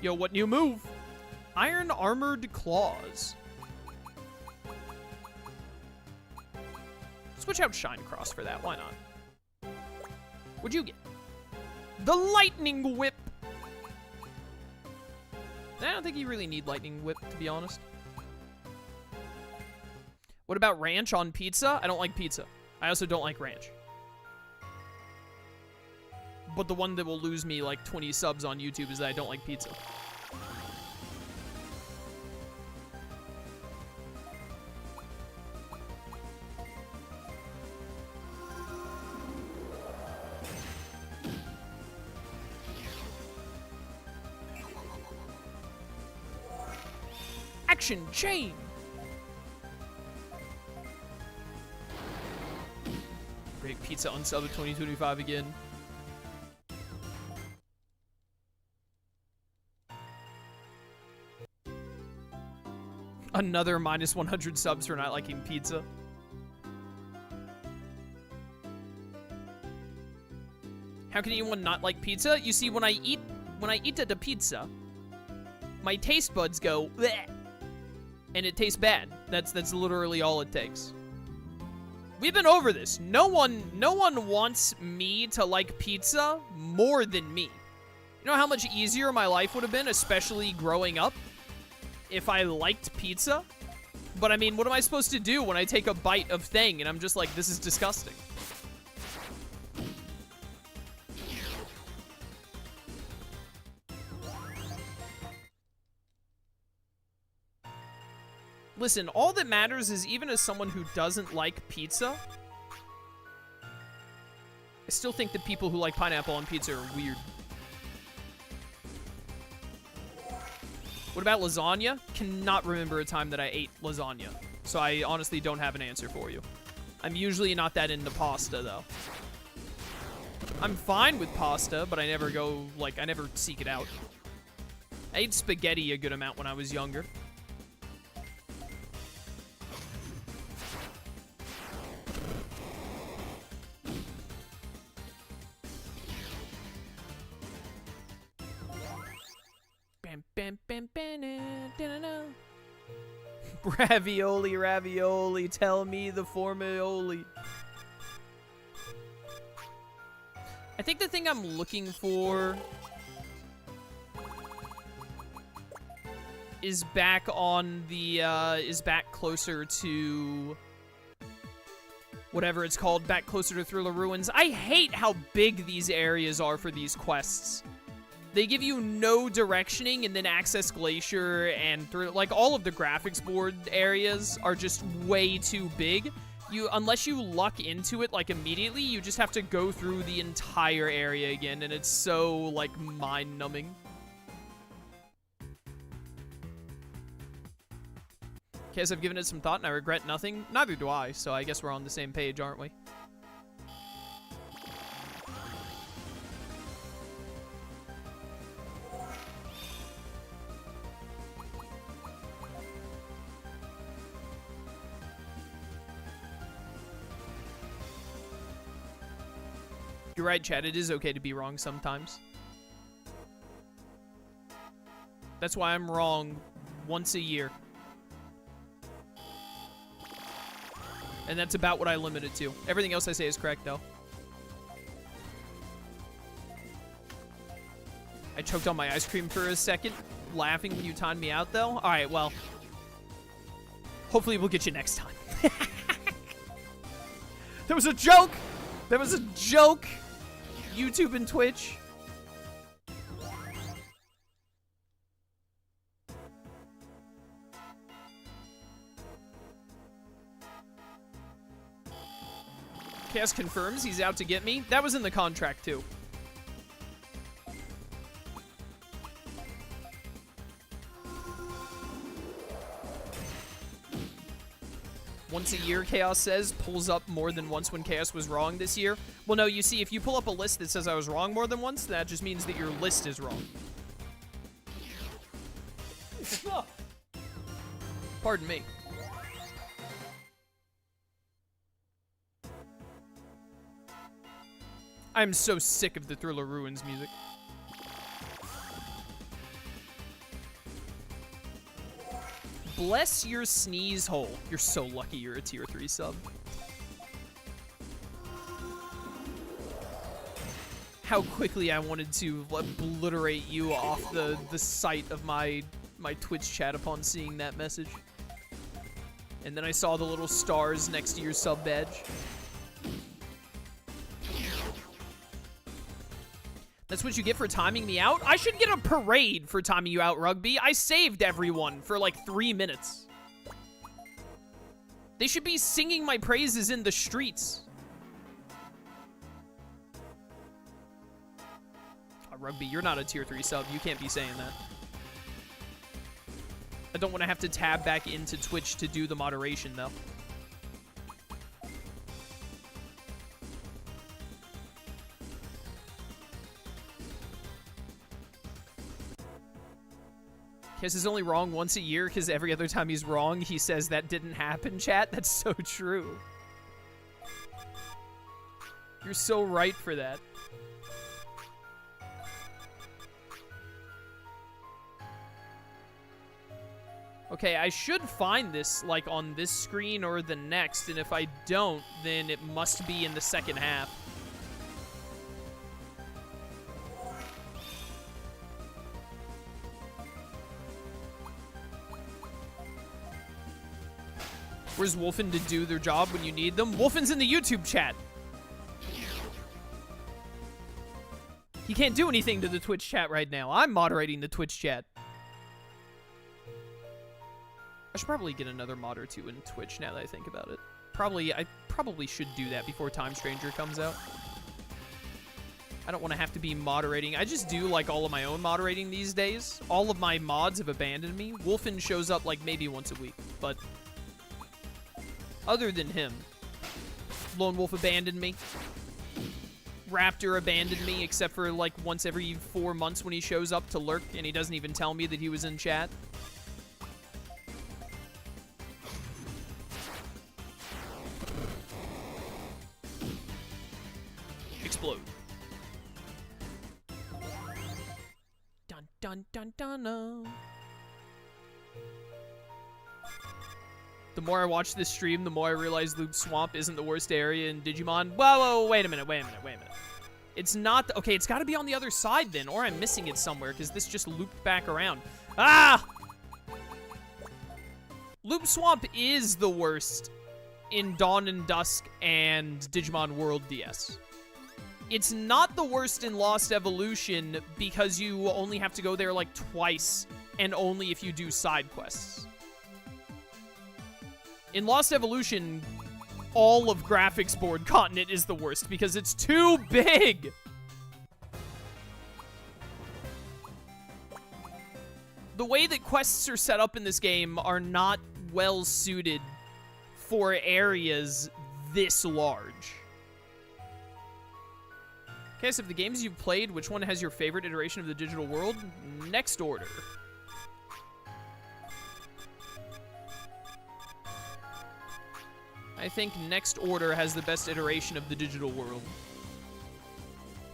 Yo, what new move? Iron Armored Claws. Switch out Shine Cross for that, why not? What'd you get? The Lightning Whip. I don't think you really need Lightning Whip, to be honest. What about ranch on pizza? I don't like pizza. I also don't like ranch. But the one that will lose me like 20 subs on YouTube is that I don't like pizza. Action chain. Break pizza unsub of 2025 again. Another minus 100 subs for not liking pizza. How can anyone not like pizza? You see, when I eat the pizza, my taste buds go bleh, and it tastes bad. That's literally all it takes. We've been over this. No one wants me to like pizza more than me. You know how much easier my life would have been, especially growing up, if I liked pizza? But I mean, what am I supposed to do when I take a bite of thing and I'm just like, this is disgusting? Listen, all that matters is even as someone who doesn't like pizza, I still think that people who like pineapple on pizza are weird. What about lasagna? Cannot remember a time that I ate lasagna. So I honestly don't have an answer for you. I'm usually not that into pasta, though. I'm fine with pasta, but I never go, like, I never seek it out. I ate spaghetti a good amount when I was younger. Ravioli, ravioli, tell me the formioli. I think the thing I'm looking for is back on the, is back closer to whatever it's called, back closer to Thriller Ruins. I hate how big these areas are for these quests. They give you no directioning and then access Glacier and like all of the graphics board areas are just way too big. Unless you luck into it like immediately, you just have to go through the entire area again and it's so like mind-numbing. Okay, so I've given it some thought and I regret nothing. Neither do I, so I guess we're on the same page, aren't we? You're right, Chad. It is okay to be wrong sometimes. That's why I'm wrong once a year. And that's about what I limit it to. Everything else I say is correct, though. I choked on my ice cream for a second, laughing when you timed me out, though. All right, well. Hopefully we'll get you next time. There was a joke! There was a joke! YouTube and Twitch. Chaos confirms he's out to get me. That was in the contract, too. Once a year, Chaos says, pulls up more than once when Chaos was wrong this year. Well, no, you see, if you pull up a list that says I was wrong more than once, that just means that your list is wrong. Pardon me. I'm so sick of the Thriller Ruins music. Bless your sneeze hole. You're so lucky you're a tier 3 sub. How quickly I wanted to obliterate you off the sight of my Twitch chat upon seeing that message. And then I saw the little stars next to your sub badge. That's what you get for timing me out? I should get a parade for timing you out, Rugby. I saved everyone for like 3 minutes. They should be singing my praises in the streets. Oh, Rugby, you're not a tier 3 sub. You can't be saying that. I don't want to have to tab back into Twitch to do the moderation, though. Kiss is only wrong once a year because every other time he's wrong, he says that didn't happen, chat. That's so true. You're so right for that. Okay, I should find this, like, on this screen or the next, and if I don't, then it must be in the second half. Where's Wolfen to do their job when you need them? Wolfen's in the YouTube chat. He can't do anything to the Twitch chat right now. I'm moderating the Twitch chat. I should probably get another mod or two in Twitch now that I think about it. I probably should do that before Time Stranger comes out. I don't want to have to be moderating. I just do, like, all of my own moderating these days. All of my mods have abandoned me. Wolfen shows up, like, maybe once a week. But other than him, Lone Wolf abandoned me. Raptor abandoned me, except for, like, once every 4 months when he shows up to lurk, and he doesn't even tell me that he was in chat. Explode. Dun dun dun dun dun. The more I watch this stream, the more I realize Loop Swamp isn't the worst area in Digimon. Whoa, wait a minute. It's not... Okay, it's got to be on the other side then, or I'm missing it somewhere, because this just looped back around. Ah! Loop Swamp is the worst in Dawn and Dusk and Digimon World DS. It's not the worst in Lost Evolution, because you only have to go there, like, twice, and only if you do side quests. In Lost Evolution, all of Graphics Board Continent is the worst because it's too big. The way that quests are set up in this game are not well suited for areas this large. Okay, so of the games you've played, which one has your favorite iteration of the digital world? Next Order. I think Next Order has the best iteration of the digital world.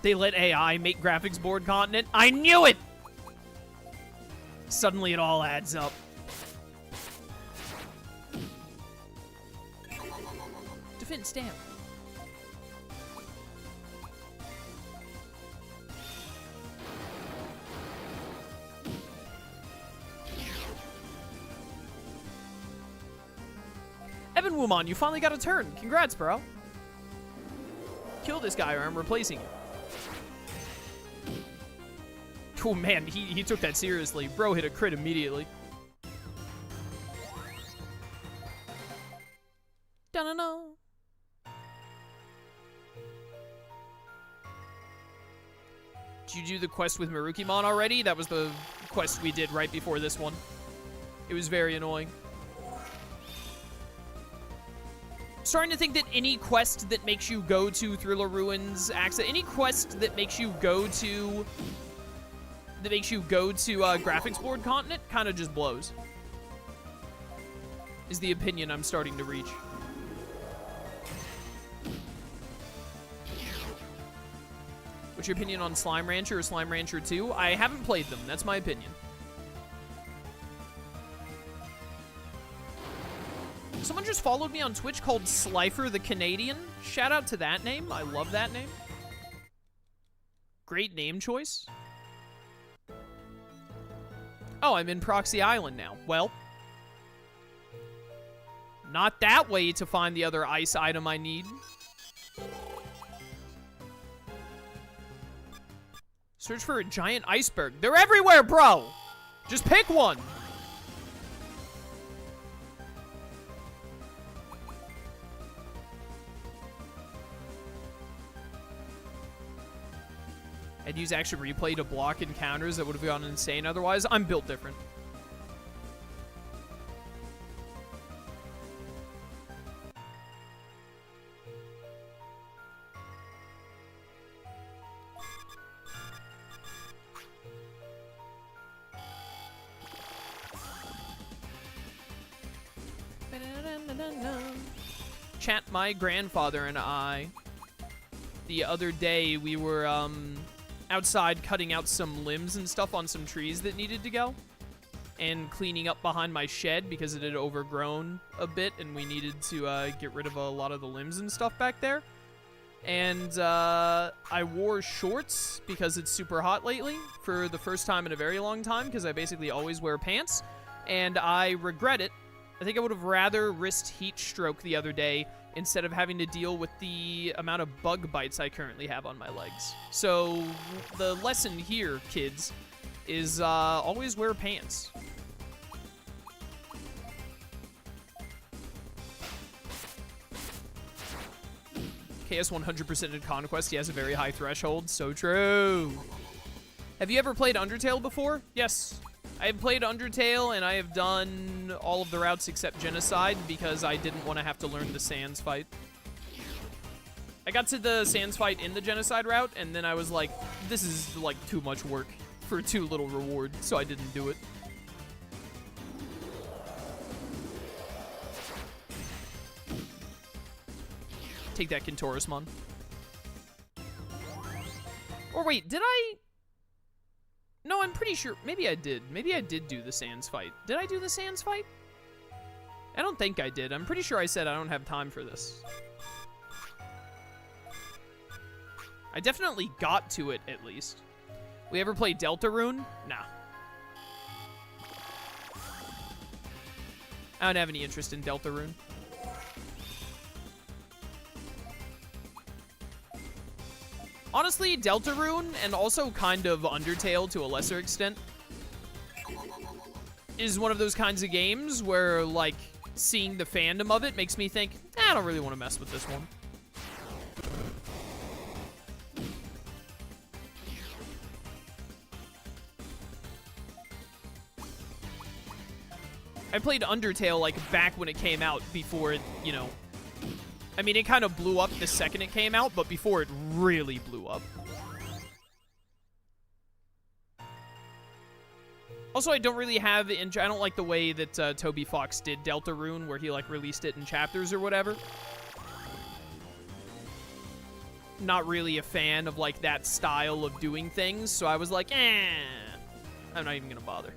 They let AI make Graphics Board Continent. I knew it! Suddenly it all adds up. Defense, damn. Evan Wumon, you finally got a turn. Congrats, bro. Kill this guy or I'm replacing you. Oh, man, he took that seriously. Bro hit a crit immediately. Da-na-na. Did you do the quest with Marukimon already? That was the quest we did right before this one. It was very annoying. Starting to think that any quest that makes you go to Thriller Ruins access, any quest that makes you go to Graphics Board Continent kind of just blows. Is the opinion I'm starting to reach. What's your opinion on Slime Rancher or Slime Rancher 2? I haven't played them. That's my opinion. Someone just followed me on Twitch called Slifer the Canadian. Shout out to that name. I love that name. Great name choice. Oh, I'm in Proxy Island now. Well, not that way to find the other ice item I need. Search for a giant iceberg. They're everywhere, bro! Just pick one! I'd use Action Replay to block encounters that would have gone insane otherwise. I'm built different. Chat, my grandfather and I, the other day, we were, outside cutting out some limbs and stuff on some trees that needed to go. And cleaning up behind my shed because it had overgrown a bit and we needed to get rid of a lot of the limbs and stuff back there. And I wore shorts because it's super hot lately for the first time in a very long time because I basically always wear pants. And I regret it I think I would have rather risked heat stroke the other day instead of having to deal with the amount of bug bites I currently have on my legs. So the lesson here, kids, is always wear pants. KS 100% in Conquest, he has a very high threshold. So true. Have you ever played Undertale before? Yes. I have played Undertale, and I have done all of the routes except Genocide because I didn't want to have to learn the Sans fight. I got to the Sans fight in the Genocide route, and then I was like, this is, like, too much work for too little reward, so I didn't do it. Take that, Kintorusmon. Or wait, did I... No, I'm pretty sure. Maybe I did. Maybe I did do the Sans fight. Did I do the Sans fight? I don't think I did. I'm pretty sure I said I don't have time for this. I definitely got to it, at least. We ever play Deltarune? Nah. I don't have any interest in Deltarune. Honestly, Deltarune, and also kind of Undertale to a lesser extent, is one of those kinds of games where, like, seeing the fandom of it makes me think, I don't really want to mess with this one. I played Undertale, like, back when it came out, before it, you know... I mean, it kind of blew up the second it came out, but before it really blew up. Also, I don't really have... I don't like the way that Toby Fox did Deltarune, where he, like, released it in chapters or whatever. Not really a fan of, like, that style of doing things, so I was like, I'm not even gonna bother.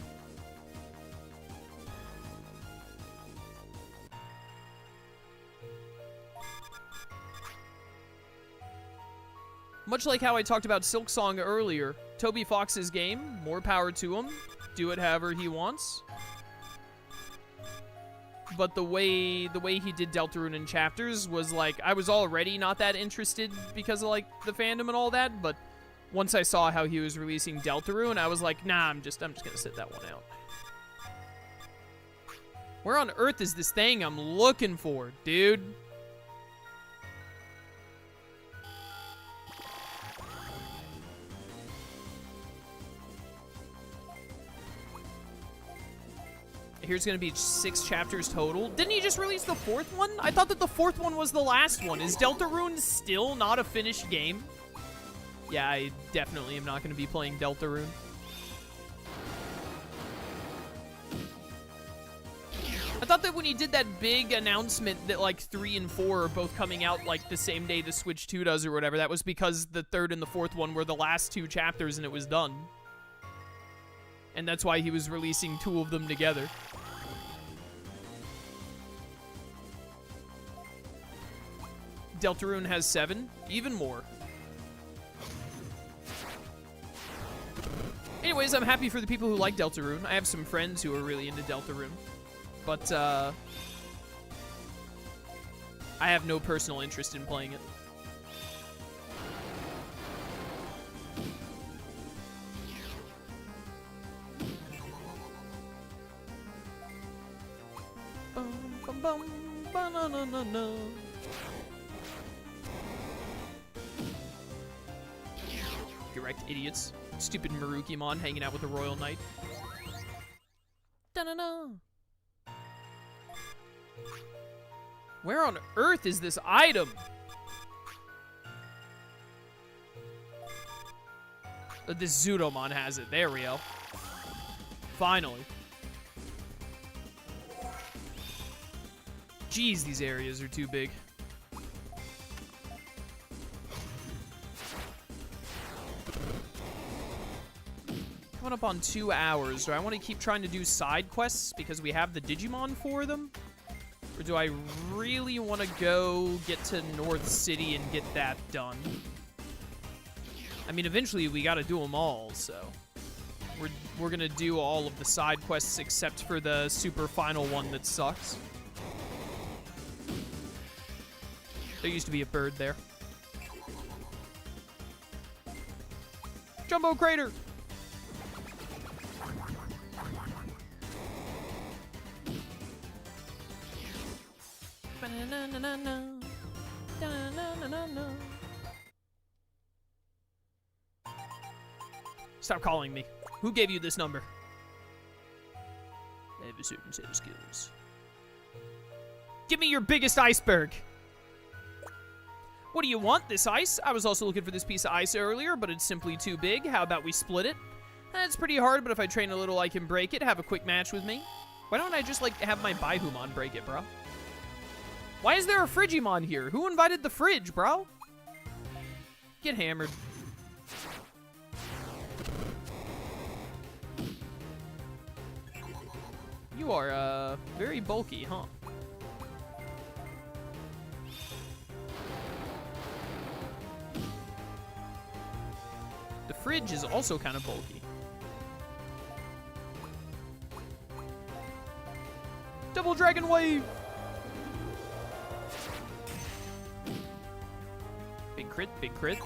Much like how I talked about Silksong earlier, Toby Fox's game, more power to him. Do it however he wants. But the way he did Deltarune in chapters was like, I was already not that interested because of like the fandom and all that, but once I saw how he was releasing Deltarune, I was like, nah, I'm just gonna sit that one out. Where on earth is this thing I'm looking for, dude? Here's gonna be 6 chapters total. Didn't he just release the 4th one? I thought that the 4th one was the last one. Is Deltarune still not a finished game? Yeah, I definitely am not gonna be playing Deltarune. I thought that when he did that big announcement that like 3 and 4 are both coming out like the same day the Switch 2 does or whatever, that was because the 3rd and the 4th one were the last 2 chapters and it was done. And that's why he was releasing 2 of them together. Deltarune has 7, even more. Anyways, I'm happy for the people who like Deltarune. I have some friends who are really into Deltarune. But, I have no personal interest in playing it. Direct idiots. Stupid Marukimon hanging out with the Royal Knight. Da-na-na. Where on earth is this item? This Zudomon has it. There we go. Finally. Jeez, these areas are too big. Coming up on 2 hours. Do I want to keep trying to do side quests because we have the Digimon for them? Or do I really want to go get to North City and get that done? I mean, eventually we got to do them all, so... We're gonna do all of the side quests except for the super final one that sucks. There used to be a bird there. Jumbo Crater! Stop calling me. Who gave you this number? I have a certain set of skills. Give me your biggest iceberg! What do you want? This ice? I was also looking for this piece of ice earlier, but it's simply too big. How about we split it? It's pretty hard, but if I train a little, I can break it. Have a quick match with me. Why don't I just, like, have my Baihumon break it, bro? Why is there a Frigimon here? Who invited the fridge, bro? Get hammered. You are, very bulky, huh? The fridge is also kind of bulky. Double Dragon Wave! Big crit, big crit.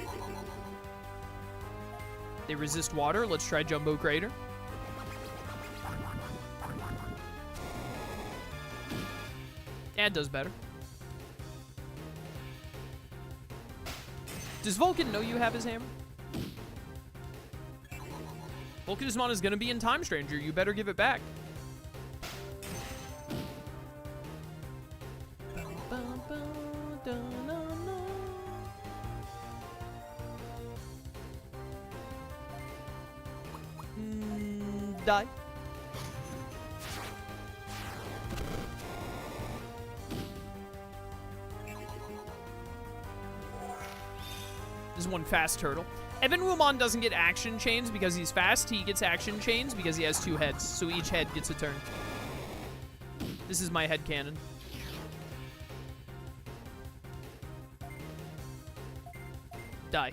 They resist water. Let's try Jumbo Crater. Yeah, it does better. Does Vulcan know you have his hammer? Vulcanismon is gonna be in Time Stranger. You better give it back. Die. This is one fast turtle. Baihumon doesn't get action chains because he's fast. He gets action chains because he has 2 heads. So each head gets a turn. This is my head cannon. Die.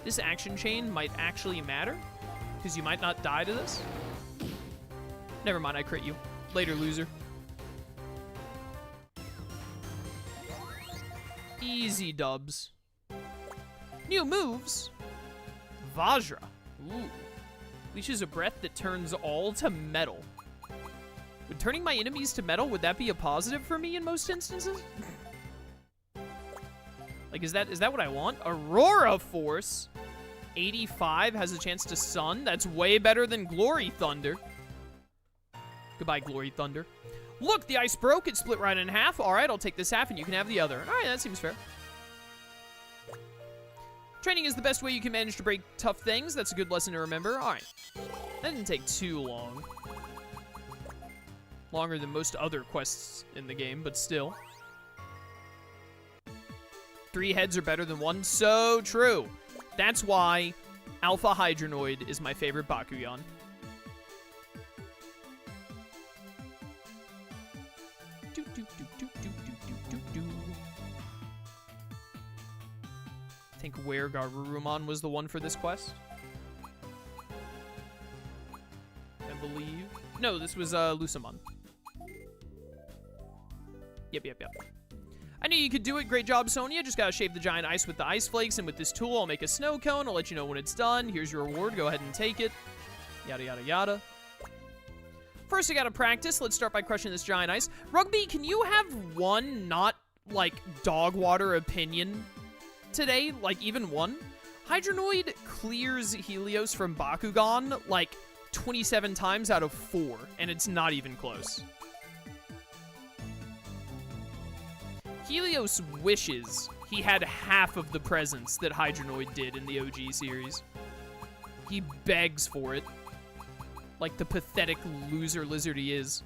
This action chain might actually matter, because you might not die to this. Never mind, I crit you. Later, loser. Easy dubs. New moves. Vajra. Ooh. Leashes a breath that turns all to metal. Would turning my enemies to metal, would that be a positive for me in most instances? Like, is that what I want? Aurora Force. 85 has a chance to stun. That's way better than Glory Thunder. Goodbye, Glory Thunder. Look, the ice broke. It split right in half. All right, I'll take this half and you can have the other. All right, that seems fair. Training is the best way you can manage to break tough things. That's a good lesson to remember. All right. That didn't take too long. Longer than most other quests in the game, but still. 3 heads are better than 1. So true. That's why Alpha Hydronoid is my favorite Bakugan. I think where Garurumon was the one for this quest. I believe. No, this was Lusamon. Yep. I knew you could do it. Great job, Sonia. Just gotta shape the giant ice with the ice flakes, and with this tool, I'll make a snow cone. I'll let you know when it's done. Here's your reward. Go ahead and take it. Yada, yada, yada. First, I gotta practice. Let's start by crushing this giant ice. Rugby, can you have one not, like, dog water opinion today? Like, even one? Hydronoid clears Helios from Bakugan, like, 27 times out of 4, and it's not even close. Helios wishes he had half of the presence that Hydronoid did in the OG series. He begs for it. Like the pathetic loser lizard he is.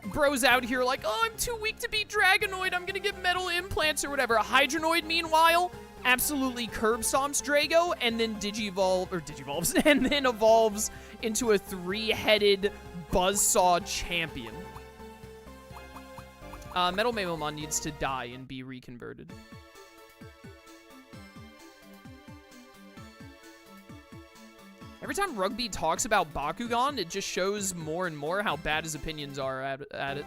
Bro's out here like, oh, I'm too weak to beat Dragonoid. I'm gonna get metal implants or whatever. Hydronoid, meanwhile, absolutely curb stomps Drago and then digivolves, and then evolves into a 3-headed buzzsaw champion. Metal Baihumon needs to die and be reconverted. Every time Rugby talks about Bakugan, it just shows more and more how bad his opinions are at it.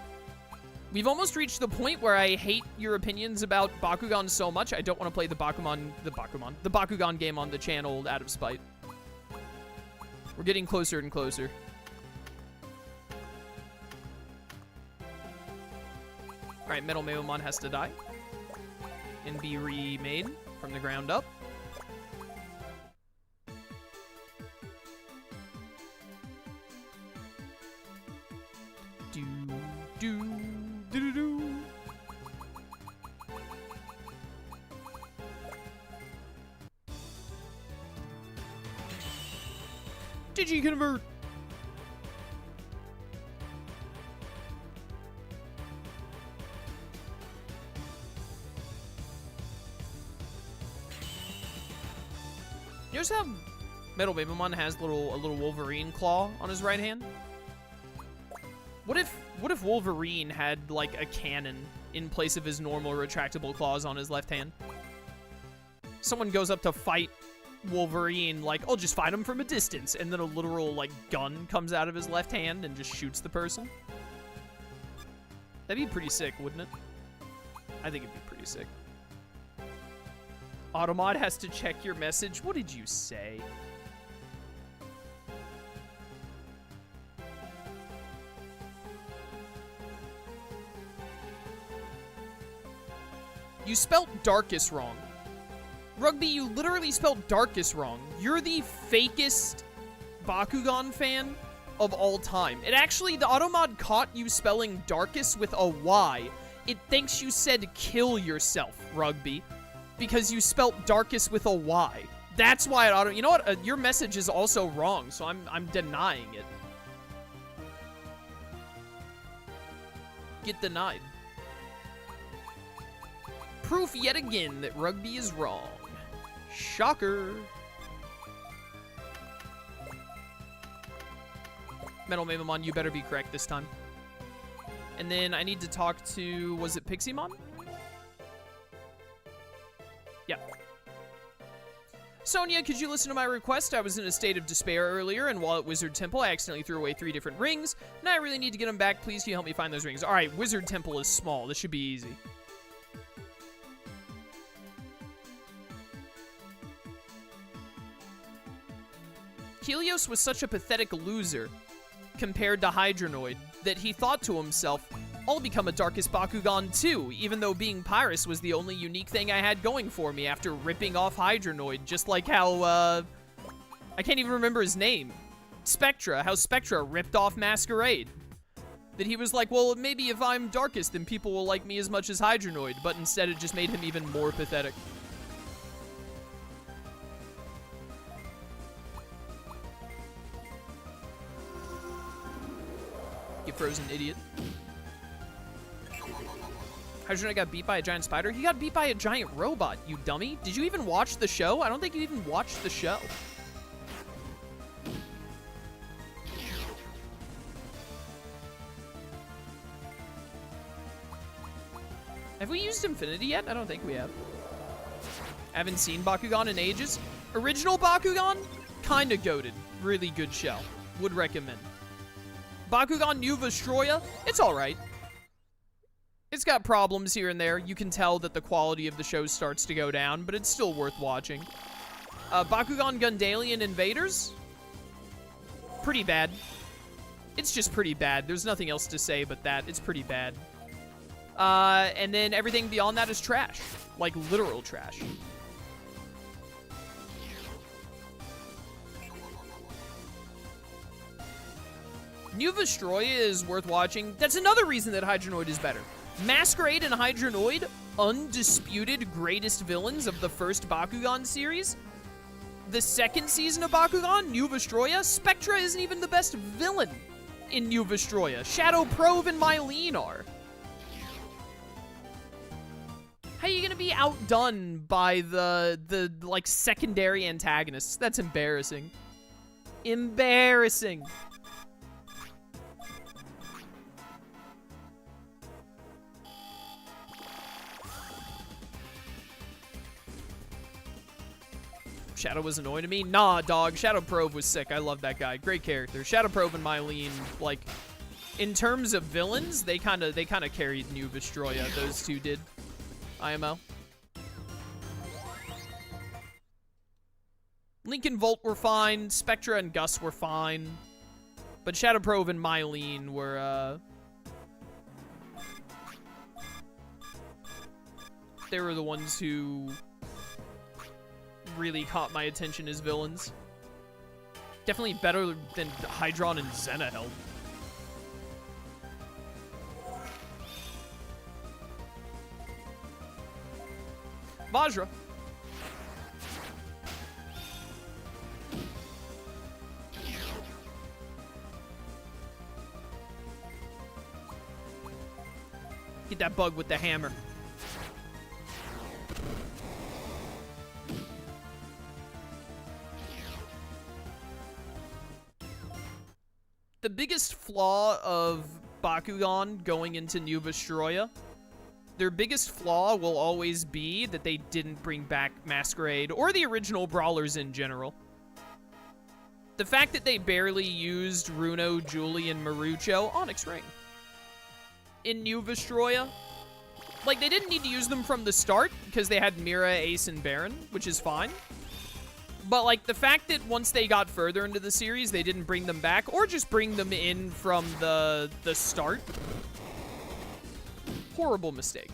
We've almost reached the point where I hate your opinions about Bakugan so much, I don't want to play the Bakugan game on the channel out of spite. We're getting closer and closer. Alright, Metal Baihumon has to die and be remade from the ground up. Digi-convert! You notice how Metal Baihumon has a little Wolverine claw on his right hand? What if Wolverine had like a cannon in place of his normal retractable claws on his left hand? Someone goes up to fight Wolverine, like, I'll just fight him from a distance, and then a literal, like, gun comes out of his left hand and just shoots the person. That'd be pretty sick, wouldn't it? I think it'd be pretty sick. Automod has to check your message. What did you say? You spelt Darkus wrong. Rugby, you literally spelled Darkus wrong. You're the fakest Bakugan fan of all time. It actually, the Automod caught you spelling Darkus with a Y. It thinks you said kill yourself, Rugby, because you spelt Darkus with a Y. That's why it you know what? Your message is also wrong, so I'm denying it. Get denied. Proof yet again that Rugby is wrong. Shocker. Metal Baihumon, you better be correct this time. And then I need to talk to, was it Piximon? Yeah. Sonia, could you listen to my request? I was in a state of despair earlier, and while at Wizard Temple, I accidentally threw away 3 different rings. Now I really need to get them back. Please, can you help me find those rings? All right, Wizard Temple is small. This should be easy. Helios was such a pathetic loser compared to Hydronoid that he thought to himself, I'll become a Darkus Bakugan too, even though being Pyrus was the only unique thing I had going for me after ripping off Hydronoid, just like how, I can't even remember his name. Spectra, how Spectra ripped off Masquerade. That he was like, well, maybe if I'm Darkus, then people will like me as much as Hydronoid, but instead it just made him even more pathetic. You frozen idiot. Hydronoid got beat by a giant spider? He got beat by a giant robot, you dummy. Did you even watch the show? I don't think you even watched the show. Have we used Infinity yet? I don't think we have. I haven't seen Bakugan in ages. Original Bakugan? Kinda goated. Really good show. Would recommend. Bakugan New Vestroya? It's alright. It's got problems here and there. You can tell that the quality of the show starts to go down, but it's still worth watching. Bakugan Gundalian Invaders? Pretty bad. It's just pretty bad. There's nothing else to say but that. It's pretty bad. And then everything beyond that is trash. Like, literal trash. New Vestroya is worth watching. That's another reason that Hydronoid is better. Masquerade and Hydronoid, undisputed greatest villains of the first Bakugan series. The second season of Bakugan, New Vestroya, Spectra isn't even the best villain in New Vestroya. Shadow Prove and Mylene are. How are you gonna be outdone by the like, secondary antagonists? That's embarrassing. Embarrassing. Shadow was annoying to me? Nah, dog. Shadow Probe was sick. I love that guy. Great character. Shadow Probe and Mylene, like, in terms of villains, they kind of carried New Vestroya. Those two did. IMO. Link and Volt were fine. Spectra and Gus were fine. But Shadow Probe and Mylene were, they were the ones who really caught my attention as villains. Definitely better than Hydron and Xena held. Vajra. Get that bug with the hammer. The biggest flaw of Bakugan going into New Vestroya, their biggest flaw will always be that they didn't bring back Masquerade or the original Brawlers in general. The fact that they barely used Runo, Julie, and Marucho, Onyx Ring, in New Vestroya, like, they didn't need to use them from the start because they had Mira, Ace, and Baron, which is fine. But, like, the fact that once they got further into the series, they didn't bring them back, or just bring them in from the start. Horrible mistake.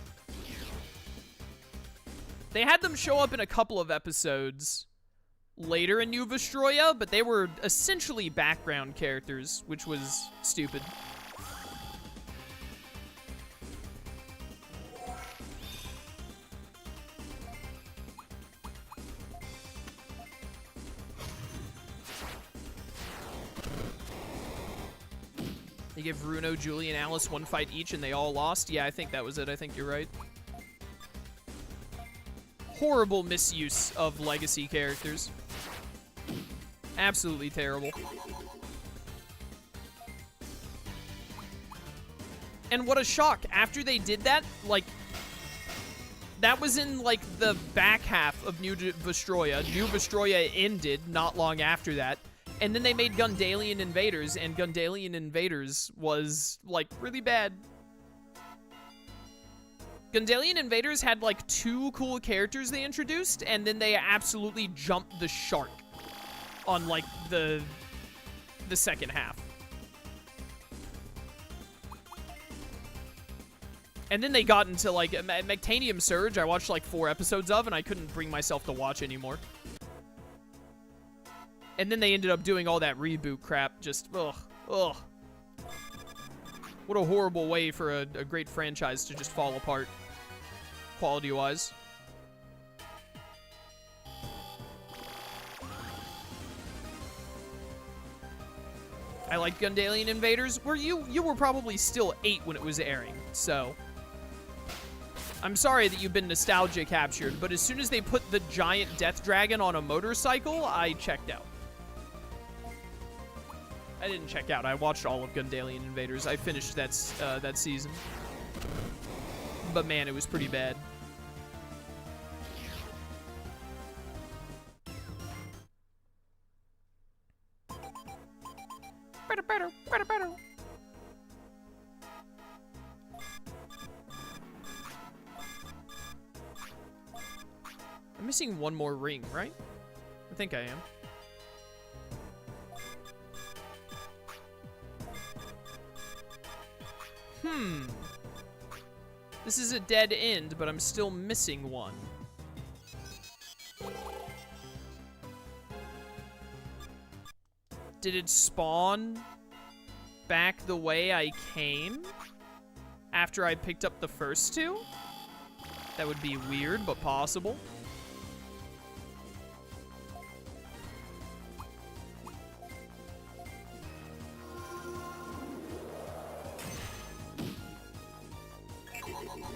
They had them show up in a couple of episodes later in New Vestroya, but they were essentially background characters, which was stupid. They give Runo, Julie, and Alice one fight each, and they all lost? Yeah, I think that was it. I think you're right. Horrible misuse of legacy characters. Absolutely terrible. And what a shock. After they did that, like, that was in, like, the back half of New Vestroya. New Vestroya ended not long after that. And then they made Gundalian Invaders, and Gundalian Invaders was, like, really bad. Gundalian Invaders had, like, 2 cool characters they introduced, and then they absolutely jumped the shark on, like, the second half. And then they got into, like, Mectanium Surge, I watched, like, 4 episodes of, and I couldn't bring myself to watch anymore. And then they ended up doing all that reboot crap. Just, ugh. What a horrible way for a great franchise to just fall apart, quality-wise. I like Gundalian Invaders, where you were probably still 8 when it was airing, so I'm sorry that you've been nostalgia captured, but as soon as they put the giant death dragon on a motorcycle, I checked out. I didn't check out. I watched all of Gundalian Invaders. I finished that season. But man, it was pretty bad. I'm missing one more ring, right? I think I am. This is a dead end, but I'm still missing one. Did it spawn back the way I came after I picked up the first 2? That would be weird, but possible.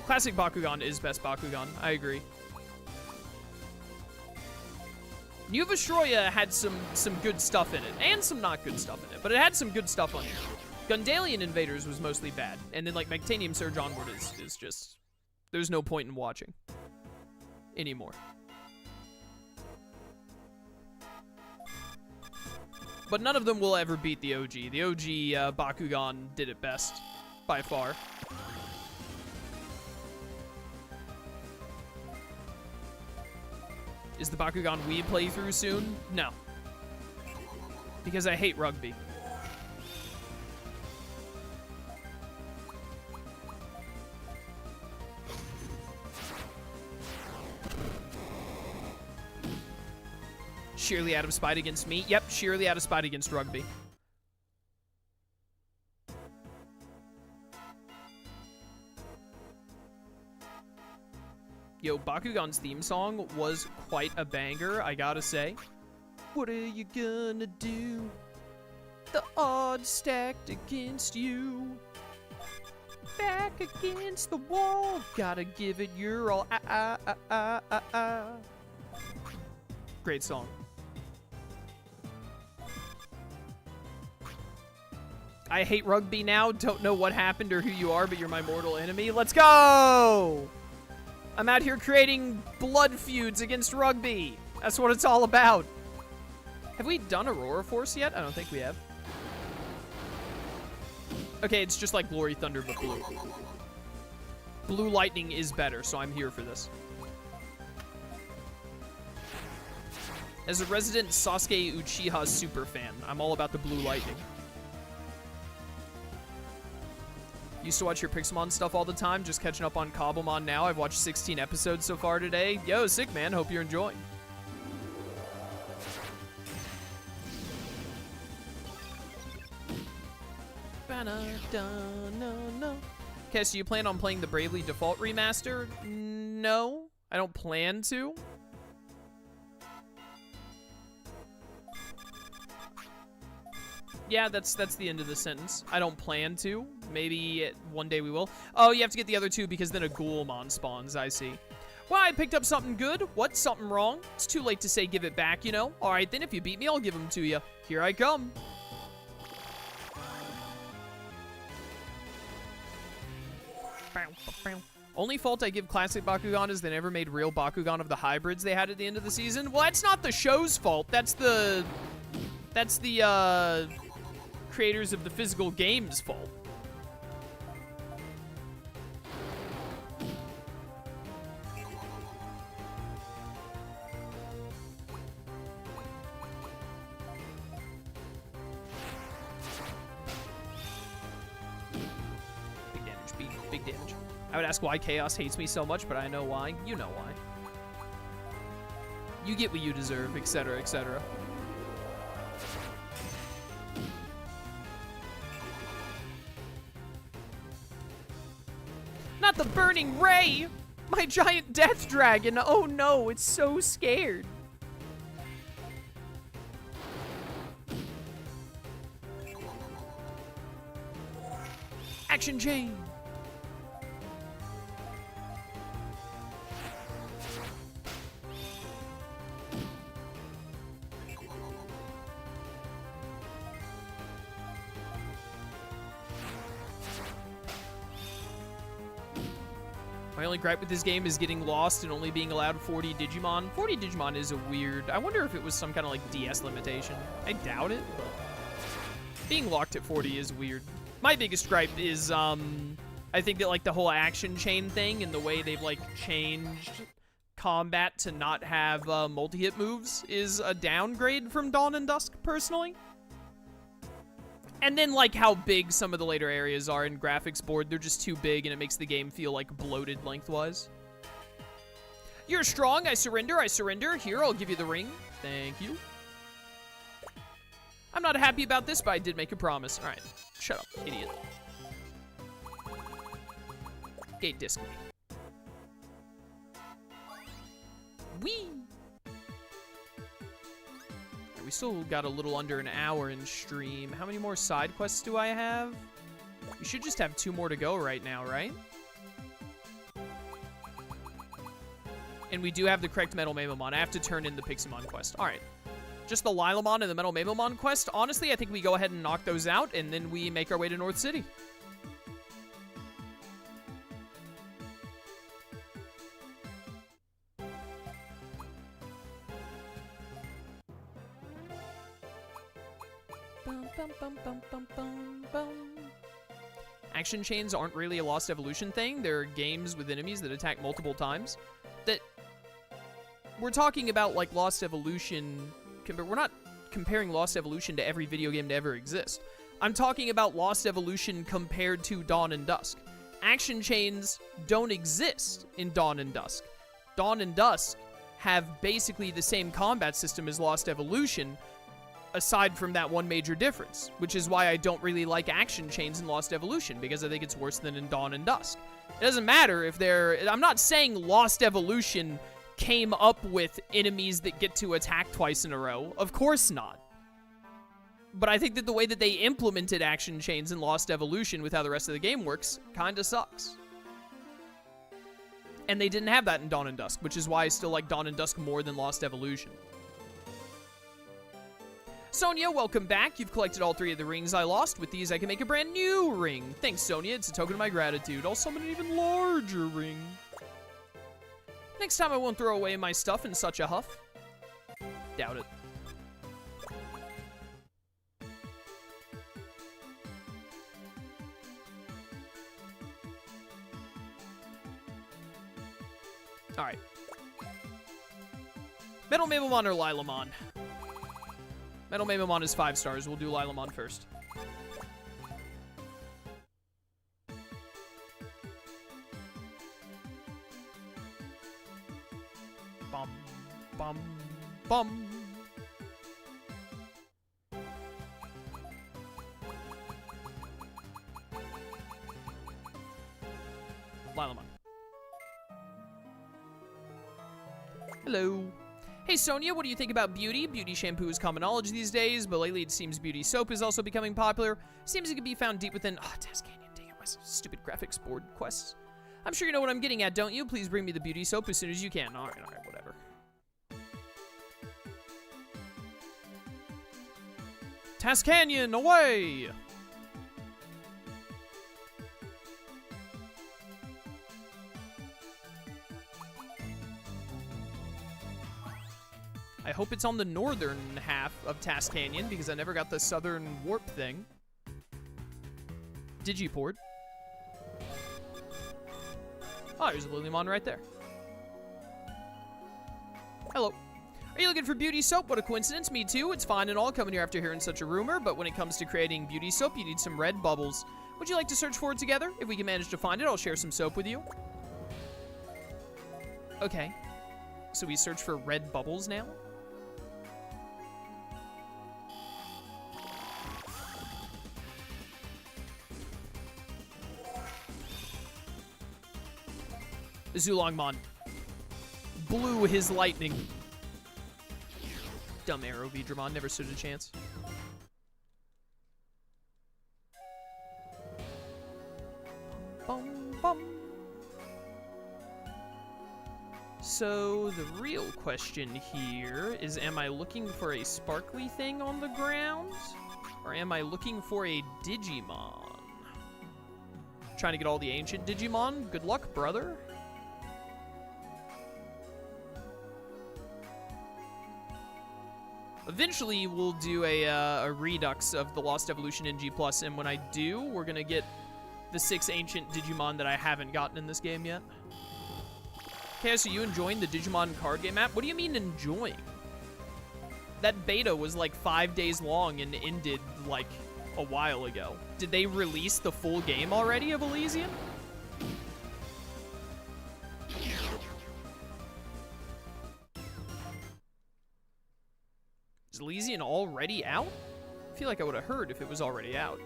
Classic Bakugan is best Bakugan. I agree. New Vestroya had some good stuff in it, and some not good stuff in it, but it had some good stuff on it. Gundalian Invaders was mostly bad, and then, like, Mectanium Surge onward is just... There's no point in watching anymore. But none of them will ever beat the OG. The OG Bakugan did it best, by far. Is the Bakugan Wii playthrough soon? No. Because I hate rugby. Sheerly out of spite against me. Yep, sheerly out of spite against rugby. Yo, Bakugan's theme song was quite a banger, I gotta say. What are you gonna do? The odds stacked against you. Back against the wall. Gotta give it your all. Great song. I hate rugby now. Don't know what happened or who you are, but you're my mortal enemy. Let's go! I'm out here creating blood feuds against rugby. That's what it's all about. Have we done Aurora Force yet? I don't think we have. Okay, it's just like Glory Thunder, but blue. Blue Lightning is better, so I'm here for this. As a resident Sasuke Uchiha superfan, I'm all about the Blue Lightning. Used to watch your Pixelmon stuff all the time, just catching up on Cobblemon now. I've watched 16 episodes so far today. Yo, sick, man. Hope you're enjoying. Okay, so you plan on playing the Bravely Default Remaster? No, I don't plan to. Yeah, that's the end of the sentence. I don't plan to. Maybe one day we will. Oh, you have to get the other two because then a Ghoulmon spawns, I see. Well, I picked up something good. What's something wrong? It's too late to say give it back, you know? All right, then if you beat me, I'll give them to you. Here I come. Only fault I give Classic Bakugan is they never made real Bakugan of the hybrids they had at the end of the season. Well, that's not the show's fault. That's the creators of the physical game's fault. Big damage, big damage. I would ask why Chaos hates me so much, but I know why. You know why. You get what you deserve, etc., etc. Not the Burning Ray! My giant death dragon! Oh no, it's so scared. Action chain! My only gripe with this game is getting lost and only being allowed 40 Digimon. 40 Digimon is a weird... I wonder if it was some kind of like DS limitation. I doubt it, but being locked at 40 is weird. My biggest gripe is, I think that like the whole action chain thing and the way they've like changed combat to not have multi-hit moves is a downgrade from Dawn and Dusk, personally. And then, like, how big some of the later areas are in graphics board. They're just too big, and it makes the game feel, like, bloated lengthwise. You're strong. I surrender. I surrender. Here, I'll give you the ring. Thank you. I'm not happy about this, but I did make a promise. All right. Shut up, idiot. Gate disc me. Whee! We still got a little under an hour in stream. How many more side quests do I have? We should just have 2 more to go right now, right? And we do have the correct Metal Mamemon. I have to turn in the Pixelmon quest. All right. Just the Lilamon and the Metal Mamemon quest. Honestly, I think we go ahead and knock those out, and then we make our way to North City. Action chains aren't really a Lost Evolution thing. They're games with enemies that attack multiple times. That we're talking about like Lost Evolution. We're not comparing Lost Evolution to every video game to ever exist. I'm talking about Lost Evolution compared to Dawn and Dusk. Action chains don't exist in Dawn and Dusk. Dawn and Dusk have basically the same combat system as Lost Evolution, aside from that one major difference, which is why I don't really like action chains in Lost Evolution, because I think it's worse than in Dawn and Dusk. It doesn't matter if they're... I'm not saying Lost Evolution came up with enemies that get to attack twice in a row. Of course not. But I think that the way that they implemented action chains in Lost Evolution with how the rest of the game works kinda sucks. And they didn't have that in Dawn and Dusk, which is why I still like Dawn and Dusk more than Lost Evolution. Sonia, welcome back. You've collected all 3 of the rings I lost. With these, I can make a brand new ring. Thanks, Sonia. It's a token of my gratitude. I'll summon an even larger ring. Next time I won't throw away my stuff in such a huff. Doubt it. Alright. Metal Mabelmon or Lilamon? Metal Mabelmon is 5 stars. We'll do Lilamon first. Bum, bum, bum. Lilamon. Hello. Hey, Sonia, what do you think about beauty? Beauty shampoo is common knowledge these days, but lately it seems beauty soap is also becoming popular. Seems it can be found deep within... Task Canyon, dang it, my stupid graphics board quests. I'm sure you know what I'm getting at, don't you? Please bring me the beauty soap as soon as you can. Alright, whatever. Task Canyon, away! I hope it's on the northern half of Task Canyon, because I never got the southern warp thing. Digiport. Oh, there's a Lilymon right there. Hello. Are you looking for beauty soap? What a coincidence. Me too. It's fine and all coming here after hearing such a rumor, but when it comes to creating beauty soap, you need some red bubbles. Would you like to search for it together? If we can manage to find it, I'll share some soap with you. Okay. So we search for red bubbles now? Zulongmon blew his lightning. Dumb arrow Beelzemon never stood a chance. Bum, bum. So the real question here is, am I looking for a sparkly thing on the ground? Or am I looking for a Digimon? Trying to get all the ancient Digimon? Good luck, brother. Eventually, we'll do a redux of the Lost Evolution in G+, and when I do, we're gonna get the 6 ancient Digimon that I haven't gotten in this game yet. Okay, so you enjoying the Digimon card game app? What do you mean enjoying? That beta was like 5 days long and ended like a while ago. Did they release the full game already of Elysian? Is Elysian already out? I feel like I would have heard if it was already out.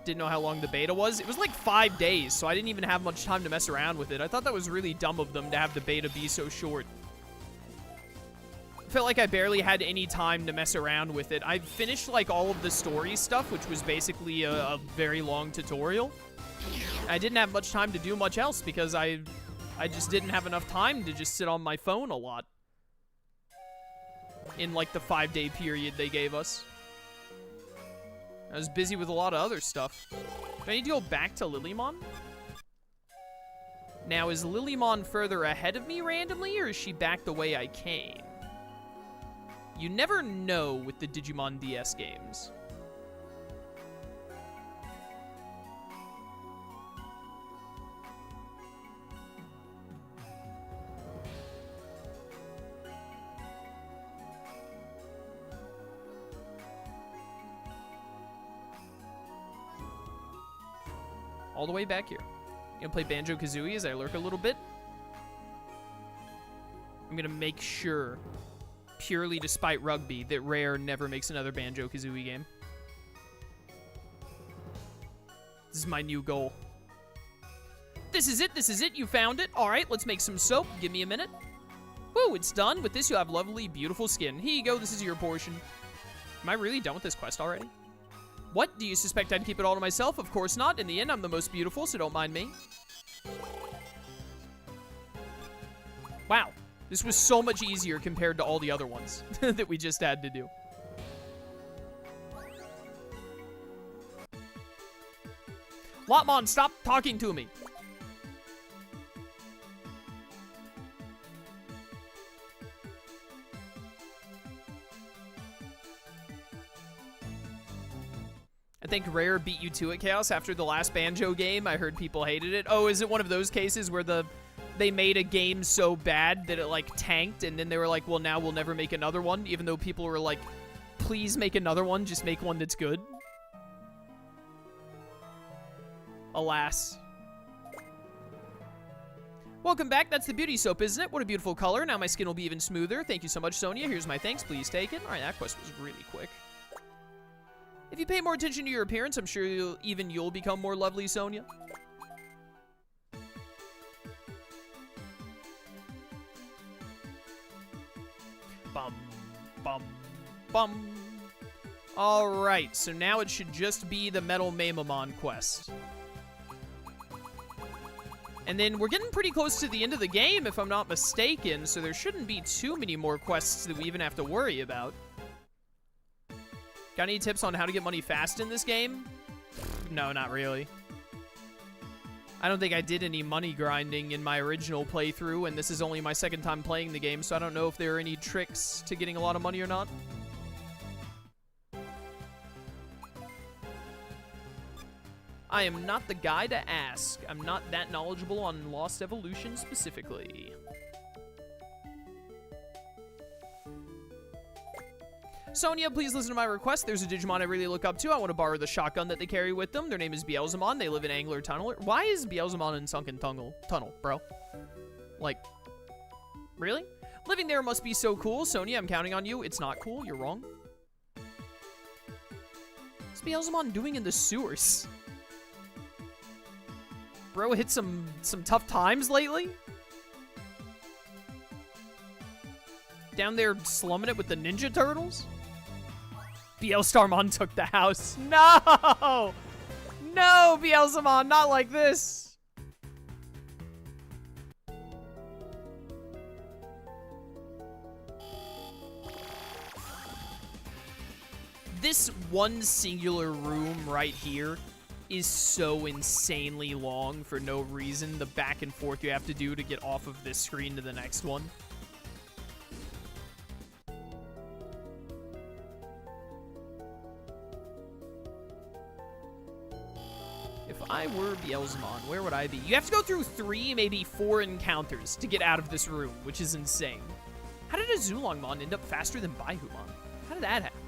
Didn't know how long the beta was. It was like 5 days, so I didn't even have much time to mess around with it. I thought that was really dumb of them to have the beta be so short. I felt like I barely had any time to mess around with it. I finished like all of the story stuff, which was basically a very long tutorial. I didn't have much time to do much else because I just didn't have enough time to just sit on my phone a lot. In like the 5-day period they gave us. I was busy with a lot of other stuff. Do I need to go back to Lilymon? Now, is Lilymon further ahead of me randomly, or is she back the way I came? You never know with the Digimon DS games. All the way back here. Gonna play Banjo-Kazooie as I lurk a little bit. I'm gonna make sure, purely despite rugby, that Rare never makes another Banjo-Kazooie game. This is my new goal. This is it, you found it. All right, let's make some soap. Give me a minute. Woo, it's done. With this, you'll have lovely, beautiful skin. Here you go, this is your portion. Am I really done with this quest already? What, do you suspect I'd keep it all to myself? Of course not. In the end, I'm the most beautiful, so don't mind me. Wow, this was so much easier compared to all the other ones that we just had to do. Lotmon, stop talking to me. I think Rare beat you to it, Chaos, after the last Banjo game. I heard people hated it. Oh, is it one of those cases where they made a game so bad that it, like, tanked, and then they were like, well, now we'll never make another one, even though people were like, please make another one, just make one that's good? Alas. Welcome back. That's the beauty soap, isn't it? What a beautiful color. Now my skin will be even smoother. Thank you so much, Sonia. Here's my thanks. Please take it. All right, that quest was really quick. If you pay more attention to your appearance, I'm sure you'll become more lovely, Sonia. Bum, bum, bum. All right, so now it should just be the Metal Baihumon quest. And then we're getting pretty close to the end of the game, if I'm not mistaken, so there shouldn't be too many more quests that we even have to worry about. Got any tips on how to get money fast in this game? No, not really. I don't think I did any money grinding in my original playthrough, and this is only my second time playing the game, so I don't know if there are any tricks to getting a lot of money or not. I am not the guy to ask. I'm not that knowledgeable on Lost Evolution specifically. Sonia, please listen to my request. There's a Digimon I really look up to. I want to borrow the shotgun that they carry with them. Their name is Beelzemon. They live in Angler Tunnel. Why is Beelzemon in Sunken Tunnel, bro? Like, really? Living there must be so cool. Sonia, I'm counting on you. It's not cool. You're wrong. What's Beelzemon doing in the sewers? Bro hit some tough times lately? Down there slumming it with the Ninja Turtles? Beelstarmon took the house. No! No, Beelzemon, not like this. This one singular room right here is so insanely long for no reason. The back and forth you have to do to get off of this screen to the next one. If I were Beelzemon, where would I be? You have to go through 3, maybe 4 encounters to get out of this room, which is insane. How did a Zulongmon end up faster than Baihumon? How did that happen?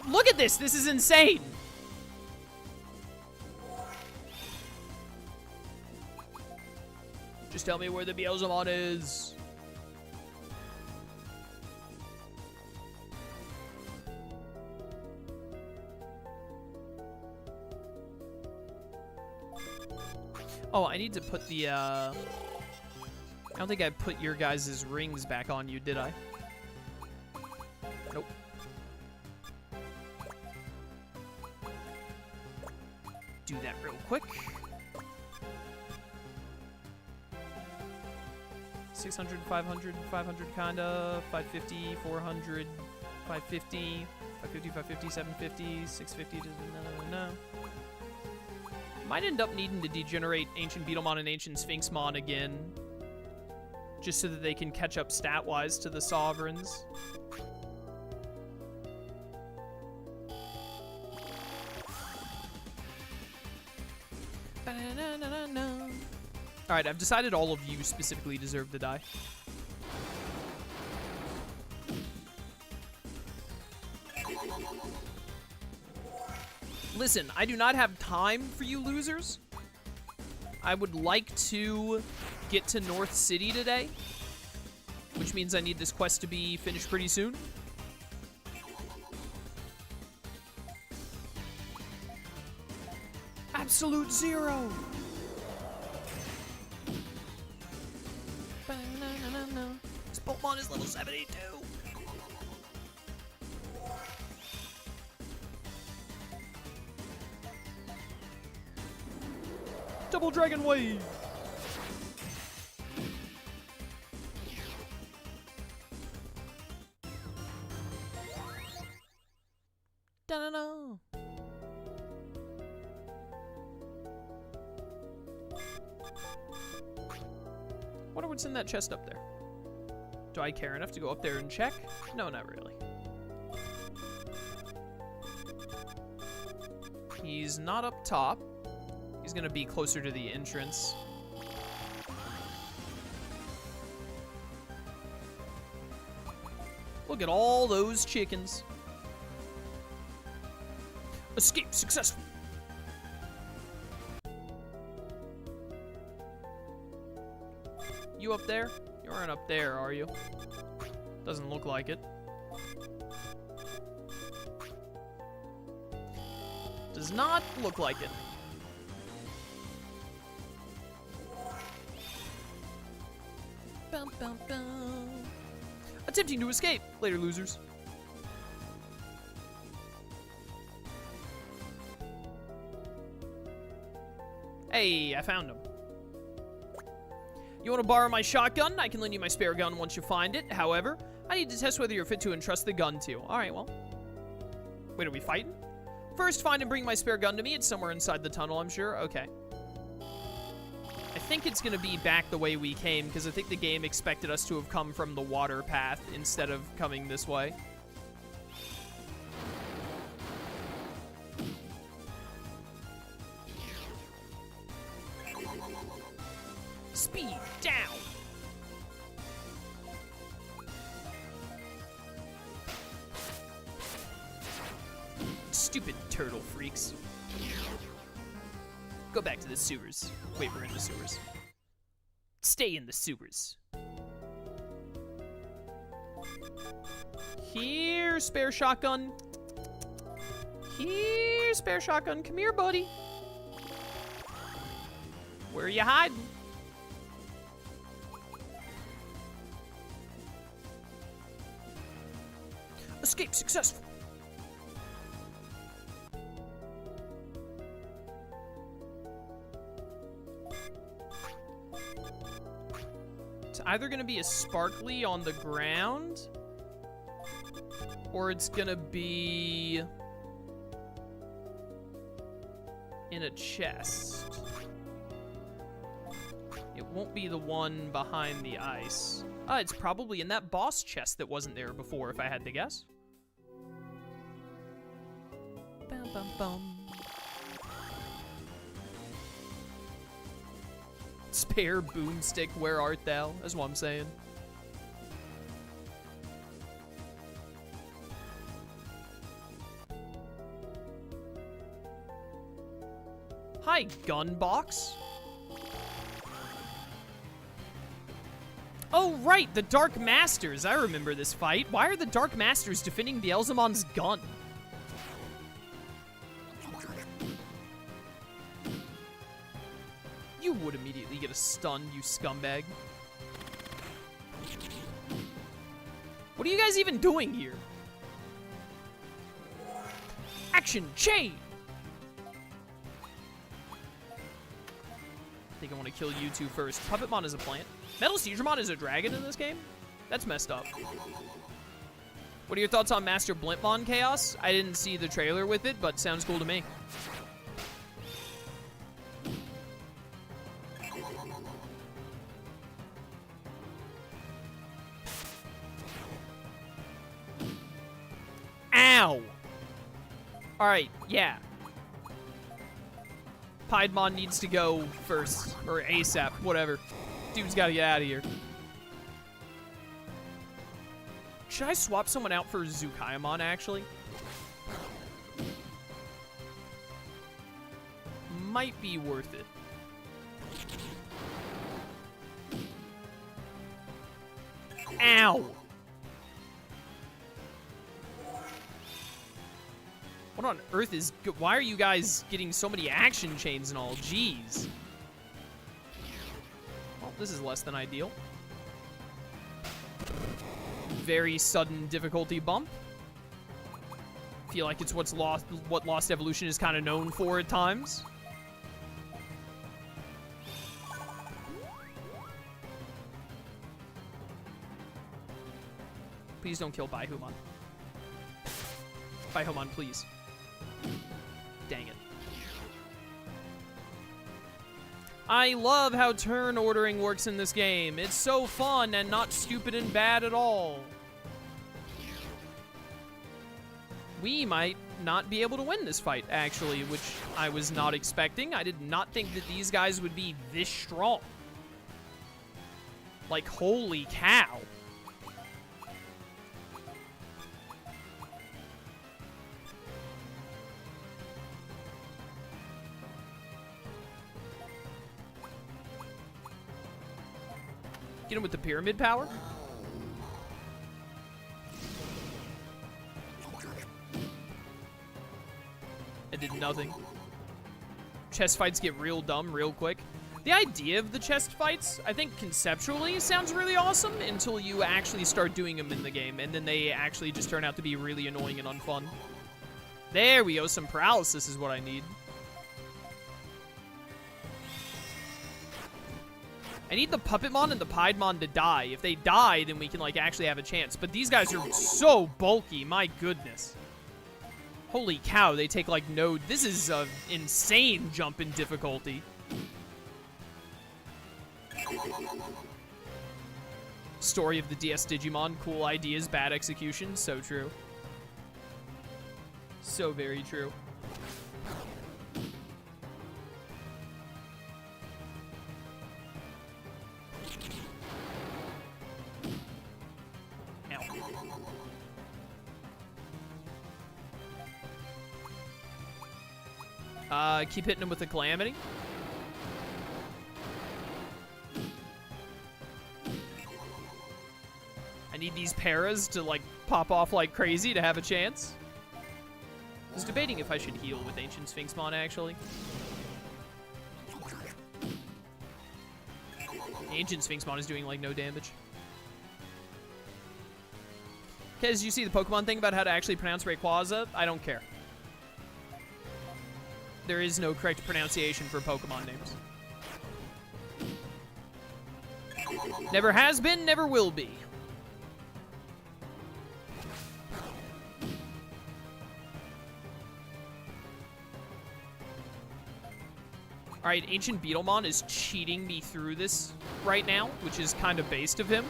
Look at this! This is insane! Just tell me where the Beelzemon is. Oh, I need to put the, I don't think I put your guys' rings back on you, did I? Nope. Do that real quick. 600, 500, 500 kinda, 550, 400, 550, 550, 550, 750, 650, no. Might end up needing to degenerate Ancient Beetlemon and Ancient Sphinxmon again, just so that they can catch up stat-wise to the Sovereigns. Alright, I've decided all of you specifically deserve to die. Listen, I do not have time for you losers. I would like to get to North City today, which means I need this quest to be finished pretty soon. Absolute zero. This Pokemon is level 72. Double Dragon Wave. Da-da-da. Wonder what's in that chest up there. Do I care enough to go up there and check? No, not really. He's not up top. He's gonna be closer to the entrance. Look at all those chickens. Escape successful. You up there? You aren't up there, are you? Doesn't look like it. Does not look like it. Bum, bum, bum. Attempting to escape. Later, losers. Hey, I found him. You want to borrow my shotgun? I can lend you my spare gun once you find it. However, I need to test whether you're fit to entrust the gun to. Alright, well. Wait, are we fighting? First, find and bring my spare gun to me. It's somewhere inside the tunnel, I'm sure. Okay. I think it's going to be back the way we came, because I think the game expected us to have come from the water path instead of coming this way. Speed down! Stupid turtle freaks. Go back to the sewers. Wait, we're in the sewers. Stay in the sewers. Here, spare shotgun. Here, spare shotgun. Come here, buddy. Where are you hiding? Escape successful. It's either going to be a sparkly on the ground, or it's going to be in a chest. It won't be the one behind the ice. It's probably in that boss chest that wasn't there before, if I had to guess. Bum, bum, bum. Spare boomstick, where art thou? That's what I'm saying. Hi, gun box. Oh, right, the Dark Masters. I remember this fight. Why are the Dark Masters defending Beelzemon's gun? You would immediately get a stun, you scumbag. What are you guys even doing here? Action chain! I think I want to kill you two first. Puppetmon is a plant. Metal Seedramon is a dragon in this game? That's messed up. What are your thoughts on Master Blintmon Chaos? I didn't see the trailer with it, but sounds cool to me. Ow! Alright, yeah. Piedmon needs to go first, or ASAP, whatever. Dude's gotta get out of here. Should I swap someone out for Zukaimon, actually? might be worth it. Ow! What on earth is... Why are you guys getting so many action chains and all? Jeez. Well, this is less than ideal. Very sudden difficulty bump. Feel like it's what Lost Evolution is kind of known for at times. Please don't kill Baihumon. Baihumon, please. Dang it. I love how turn ordering works in this game. It's so fun and not stupid and bad at all. We might not be able to win this fight, actually, which I was not expecting. I did not think that these guys would be this strong. Like, holy cow. Get him with the pyramid power. It did nothing. Chest fights get real dumb real quick. The idea of the chest fights, I think conceptually sounds really awesome until you actually start doing them in the game, and then they actually just turn out to be really annoying and unfun. There we go, some paralysis is what I need. I need the Puppetmon and the Piedmon to die. If they die, then we can, like, actually have a chance. But these guys are so bulky, my goodness. Holy cow, they take, like, no... This is an insane jump in difficulty. Story of the DS Digimon. Cool ideas, bad execution. So true. So very true. Keep hitting him with the Calamity. I need these paras to, like, pop off like crazy to have a chance. I was debating if I should heal with Ancient Sphinxmon, actually. Ancient Sphinxmon is doing, like, no damage. Kez, you see the Pokemon thing about how to actually pronounce Rayquaza? I don't care. There is no correct pronunciation for Pokemon names. Never has been, never will be. Alright, Ancient Beetlemon is cheating me through this right now, which is kind of based of him.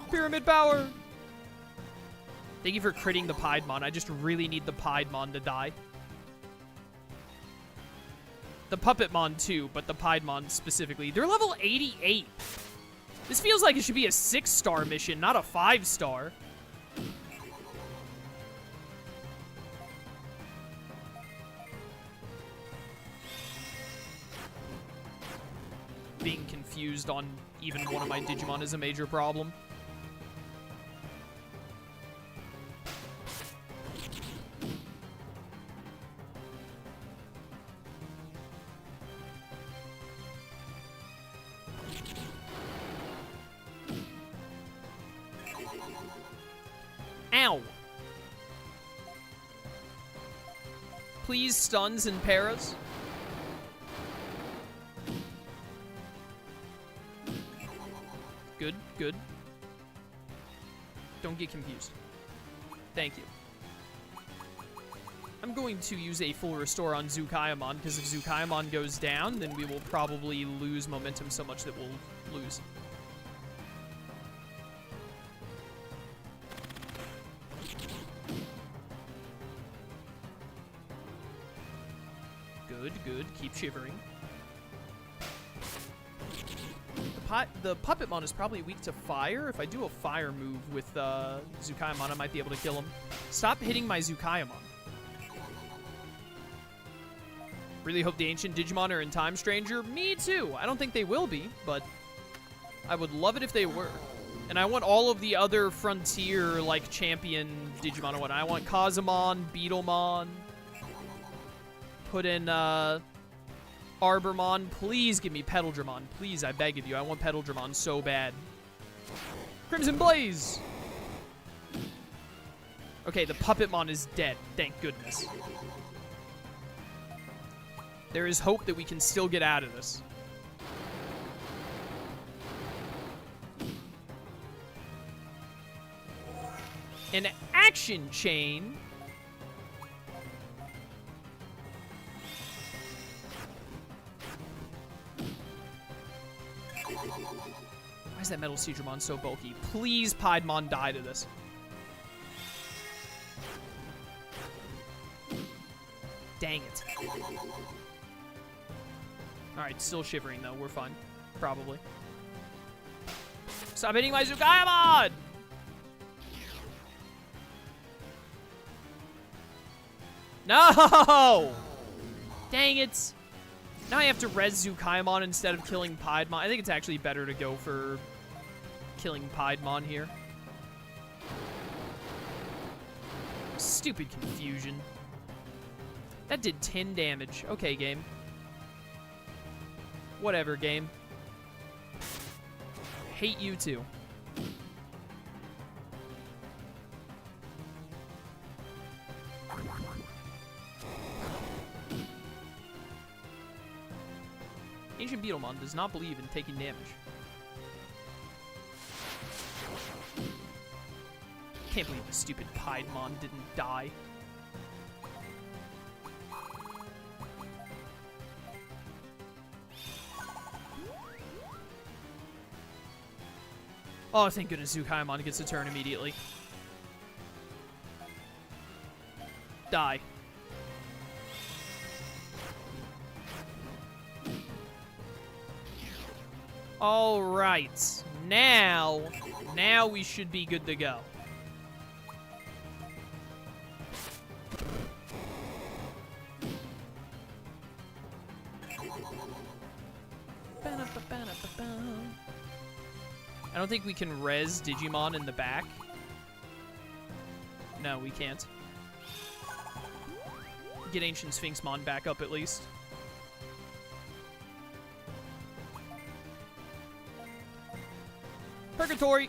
Pyramid power! Thank you for critting the Piedmon. I just really need the Piedmon to die. The Puppetmon too, but the Piedmon specifically. They're level 88. This feels like it should be a 6-star mission, not a 5-star. Being confused on even one of my Digimon is a major problem. Ow! Please, stuns and paras. Good, good. Don't get confused. Thank you. I'm going to use a full restore on Zukaimon, because if Zukaimon goes down, then we will probably lose momentum so much that we'll lose. Good, good. Keep shivering. the Puppetmon is probably weak to fire. If I do a fire move with Zukaimon, I might be able to kill him. Stop hitting my Zukaimon. Really hope the ancient Digimon are in Time Stranger. Me too. I don't think they will be, but I would love it if they were. And I want all of the other frontier, like, champion Digimon or whatnot. I want Kazumon, Beetlemon. Put in, Arbormon. Please give me Petaldragon. Please, I beg of you. I want Petaldragon so bad. Crimson Blaze! Okay, the Puppetmon is dead. Thank goodness. There is hope that we can still get out of this. An action chain. Why is that Metal Seadramon so bulky? Please, Piedmon, die to this. Dang it. Alright, still shivering, though. We're fine. Probably. Stop hitting my Zukaimon! No! Dang it. Now I have to res Zukaimon instead of killing Piedmon. I think it's actually better to go for killing Piedmon here. Stupid confusion. That did 10 damage. Okay, game. Whatever, game. Hate you too. Ancient Beetlemon does not believe in taking damage. Can't believe the stupid Piedmon didn't die. Oh, thank goodness Zukaimon gets a turn immediately. Die. All right. Now we should be good to go. I don't think we can res Digimon in the back. No, we can't. Get Ancient Sphinxmon back up at least. Purgatory!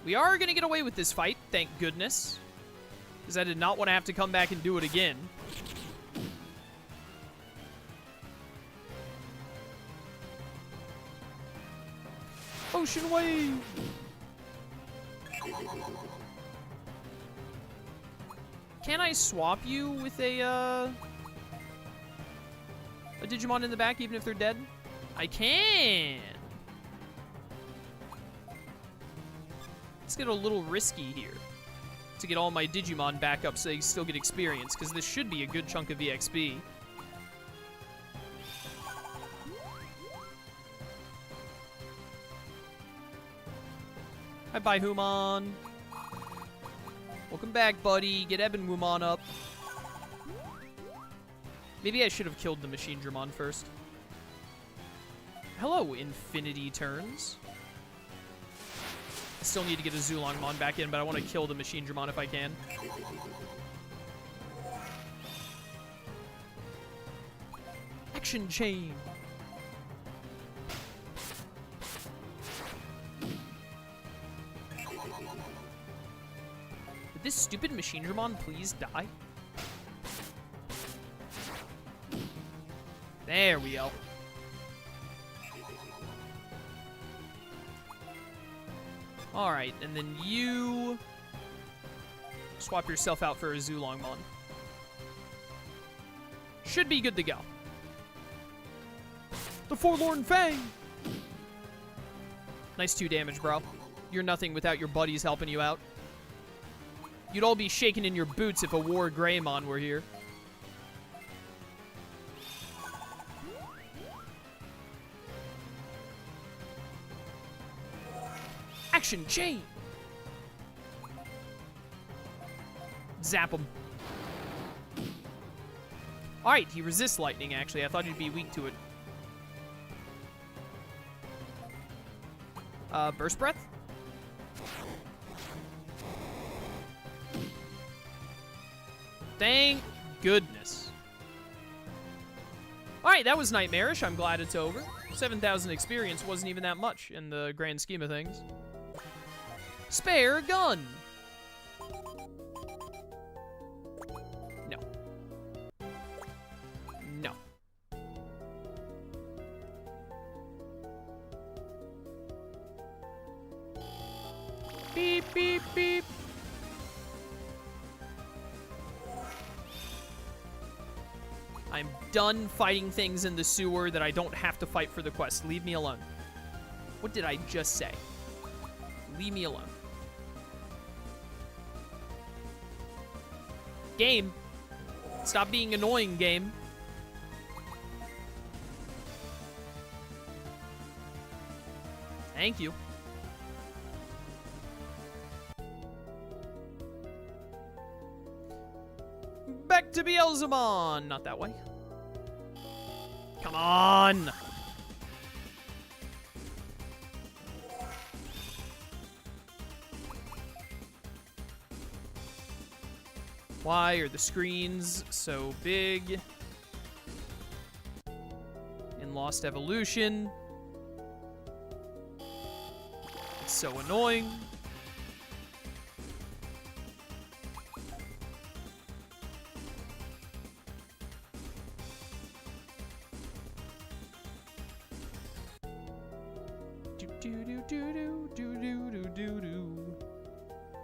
We are gonna get away with this fight, thank goodness. Because I did not want to have to come back and do it again. Ocean Wave! Can I swap you with a Digimon in the back, even if they're dead? I can! Let's get a little risky here to get all my Digimon back up so they still get experience, because this should be a good chunk of EXP. Hi, Baihumon. Welcome back, buddy. Get Ebenwumon up. Maybe I should have killed the Machine Dramon first. Hello, Infinity Turns. I still need to get a Zulongmon back in, but I want to kill the Machine Dramon if I can. Action Chain. Did this stupid Machine Dramon please die? There we go. Alright, and then you swap yourself out for a Zulongmon. Should be good to go. The Forlorn Fang! Nice 2 damage, bro. You're nothing without your buddies helping you out. You'd all be shaking in your boots if a War Greymon were here. Reaction chain. Zap him. Alright, he resists lightning, actually. I thought he'd be weak to it. Burst Breath? Thank goodness. Alright, that was nightmarish. I'm glad it's over. 7,000 experience wasn't even that much in the grand scheme of things. Spare gun. No. No. Beep, beep, beep. I'm done fighting things in the sewer that I don't have to fight for the quest. Leave me alone. What did I just say? Leave me alone. Game. Stop being annoying, game. Thank you. Back to Beelzemon. Not that way. Come on. Why are the screens so big? In Lost Evolution. It's so annoying.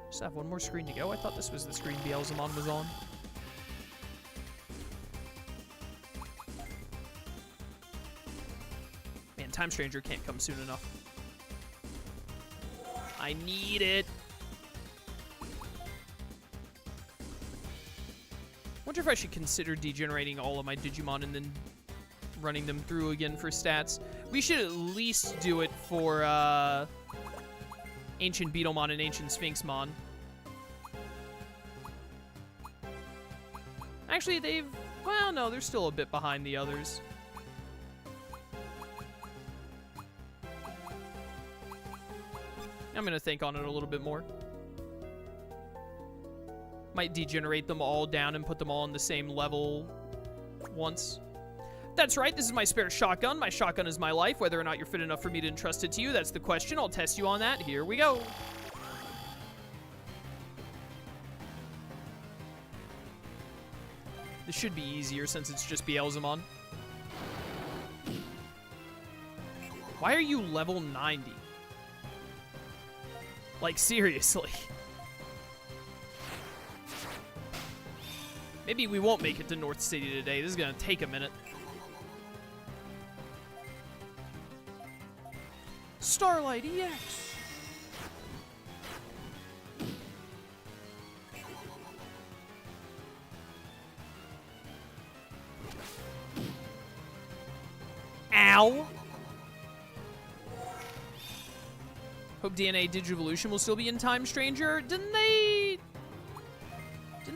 Just have one more screen to go. I thought this was the screen Beelzemon was on. Man, Time Stranger can't come soon enough. I need it. Wonder if I should consider degenerating all of my Digimon and then running them through again for stats. We should at least do it for Ancient Beetlemon and Ancient Sphinxmon. Actually, they've... Well, no, they're still a bit behind the others. I'm gonna think on it a little bit more. Might degenerate them all down and put them all on the same level once. That's right, this is my spare shotgun. My shotgun is my life. Whether or not you're fit enough for me to entrust it to you, that's the question. I'll test you on that. Here we go. This should be easier since it's just Beelzemon. Why are you level 90? Like, seriously. Maybe we won't make it to North City today. This is gonna take a minute. Starlight EX. Ow. Hope DNA Digivolution will still be in Time Stranger. Didn't they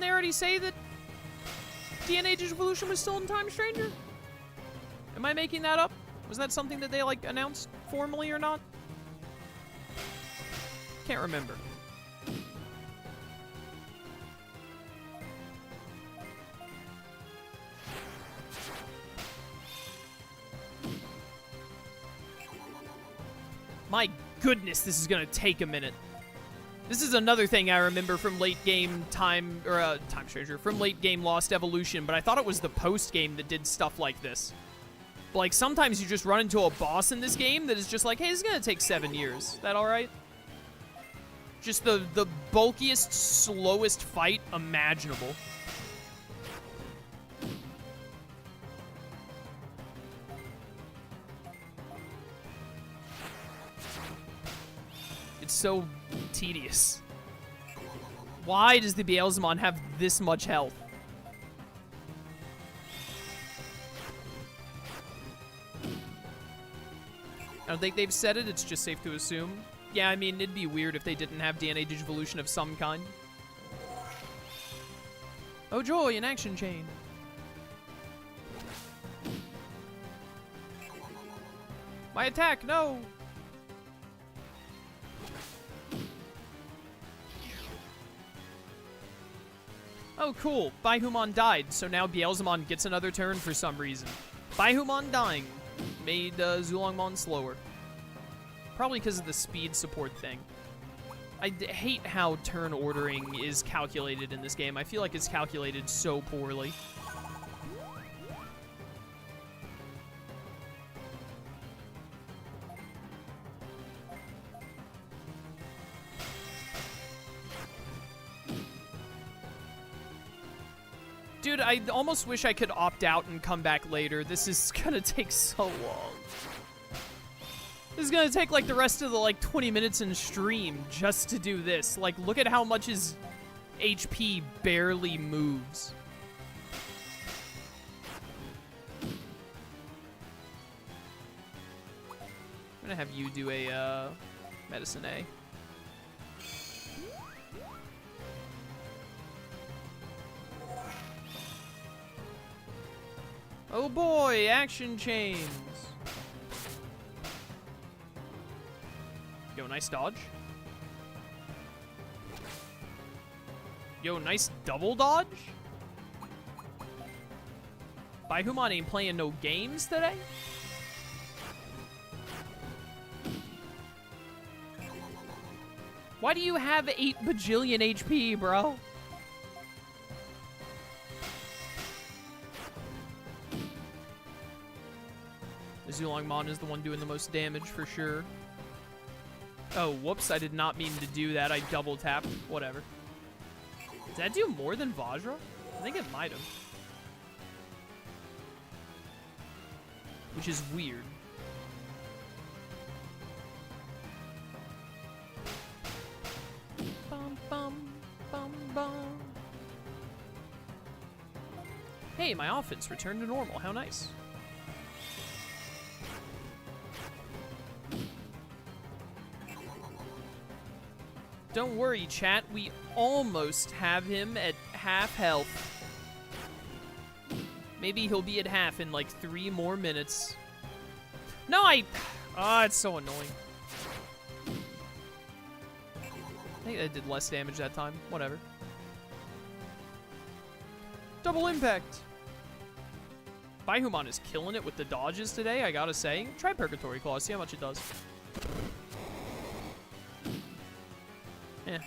already say that DNA Digivolution was still in Time Stranger? Am I making that up? Was that something that they, like, announced formally or not? Can't remember. My goodness, this is gonna take a minute. This is another thing I remember from late game Time Stranger, from late game Lost Evolution, but I thought it was the post game that did stuff like this. Like, sometimes you just run into a boss in this game that is just like, hey, this is gonna take 7 years. Is that alright? Just the bulkiest, slowest fight imaginable. It's so tedious. Why does the Beelzemon have this much health? I don't think they've said it, it's just safe to assume. Yeah, I mean, it'd be weird if they didn't have DNA Digivolution of some kind. Oh joy, an action chain. My attack, no! Oh, cool. Baihumon died, so now Beelzemon gets another turn for some reason. Baihumon dying made Zulongmon slower. Probably because of the speed support thing. I hate how turn ordering is calculated in this game. I feel like it's calculated so poorly. Dude, I almost wish I could opt out and come back later. This is gonna take so long. This is gonna take, like, the rest of the, like, 20 minutes in stream just to do this. Like, look at how much his HP barely moves. I'm gonna have you do a, Medicine A. Oh boy, action chains. Yo, nice dodge. Yo, nice double dodge. Baihumon ain't playing no games today. Why do you have 8 bajillion HP, bro? Zulongmon is the one doing the most damage for sure. Oh, whoops, I did not mean to do that. I double tapped. Whatever. Did that do more than Vajra? I think it might have. Which is weird. Bum, bum, bum, bum. Hey, my offense returned to normal. How nice. Don't worry, chat. We almost have him at half health. Maybe he'll be at half in like 3 more minutes. No, oh, it's so annoying. I think I did less damage that time. Whatever. Double impact. Baihumon is killing it with the dodges today, I gotta say. Try Purgatory Claw, see how much it does. Yeah.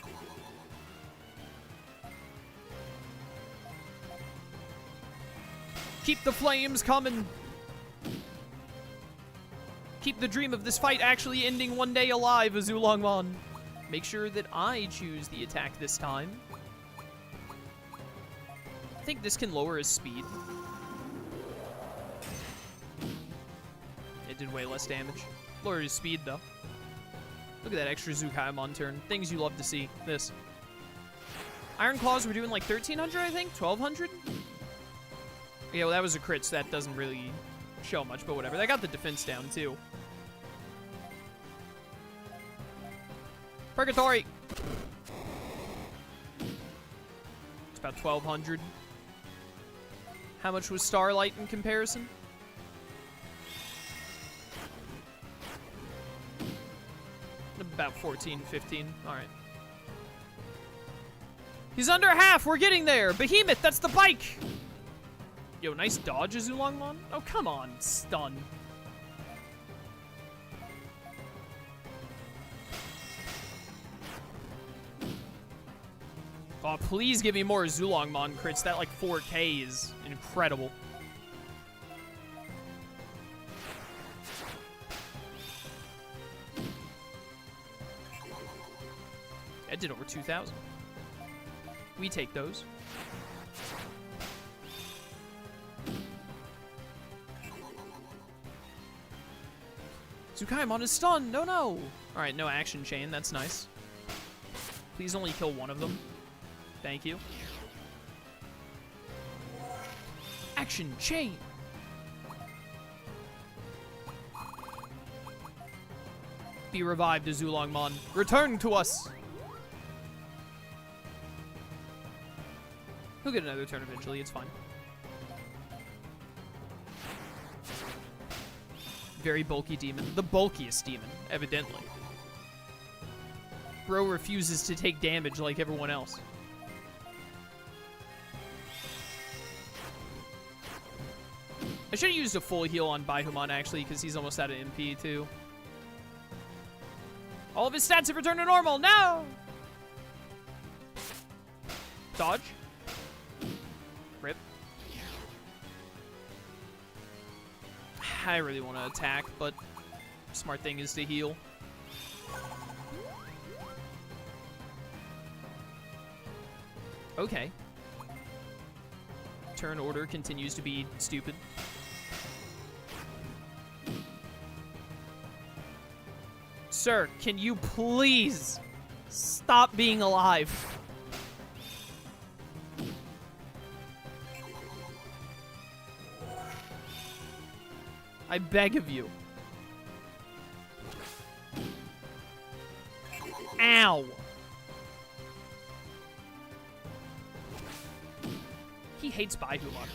Keep the flames coming. Keep the dream of this fight actually ending one day alive, Zulongmon. Make sure that I choose the attack this time. I think this can lower his speed. It did way less damage. Lower his speed, though. Look at that extra Zukaimon turn. Things you love to see. This. Iron Claws were doing like 1,300, I think? 1,200? Yeah, well, that was a crit, so that doesn't really show much, but whatever. That got the defense down, too. Purgatory! It's about 1,200. How much was Starlight in comparison? About 14, 15. All right. He's under half. We're getting there. Behemoth, that's the bike. Yo, nice dodge, Zulongmon. Oh, come on. Stun. Oh, please give me more Zulongmon crits. That, like, 4K is incredible. I did over 2,000. We take those. Zukaimon is stunned. No, no. All right, no action chain. That's nice. Please only kill one of them. Thank you. Action chain. Be revived, Azulongmon. Return to us! He'll get another turn eventually, it's fine. Very bulky demon. The bulkiest demon, evidently. Bro refuses to take damage like everyone else. I should have used a full heal on Baihumon, actually, because he's almost out of MP, too. All of his stats have returned to normal. No! Dodge. Rip. I really want to attack, but smart thing is to heal. Okay. Turn order continues to be stupid. Sir, can you please stop being alive? I beg of you. Ow. He hates Baihumon.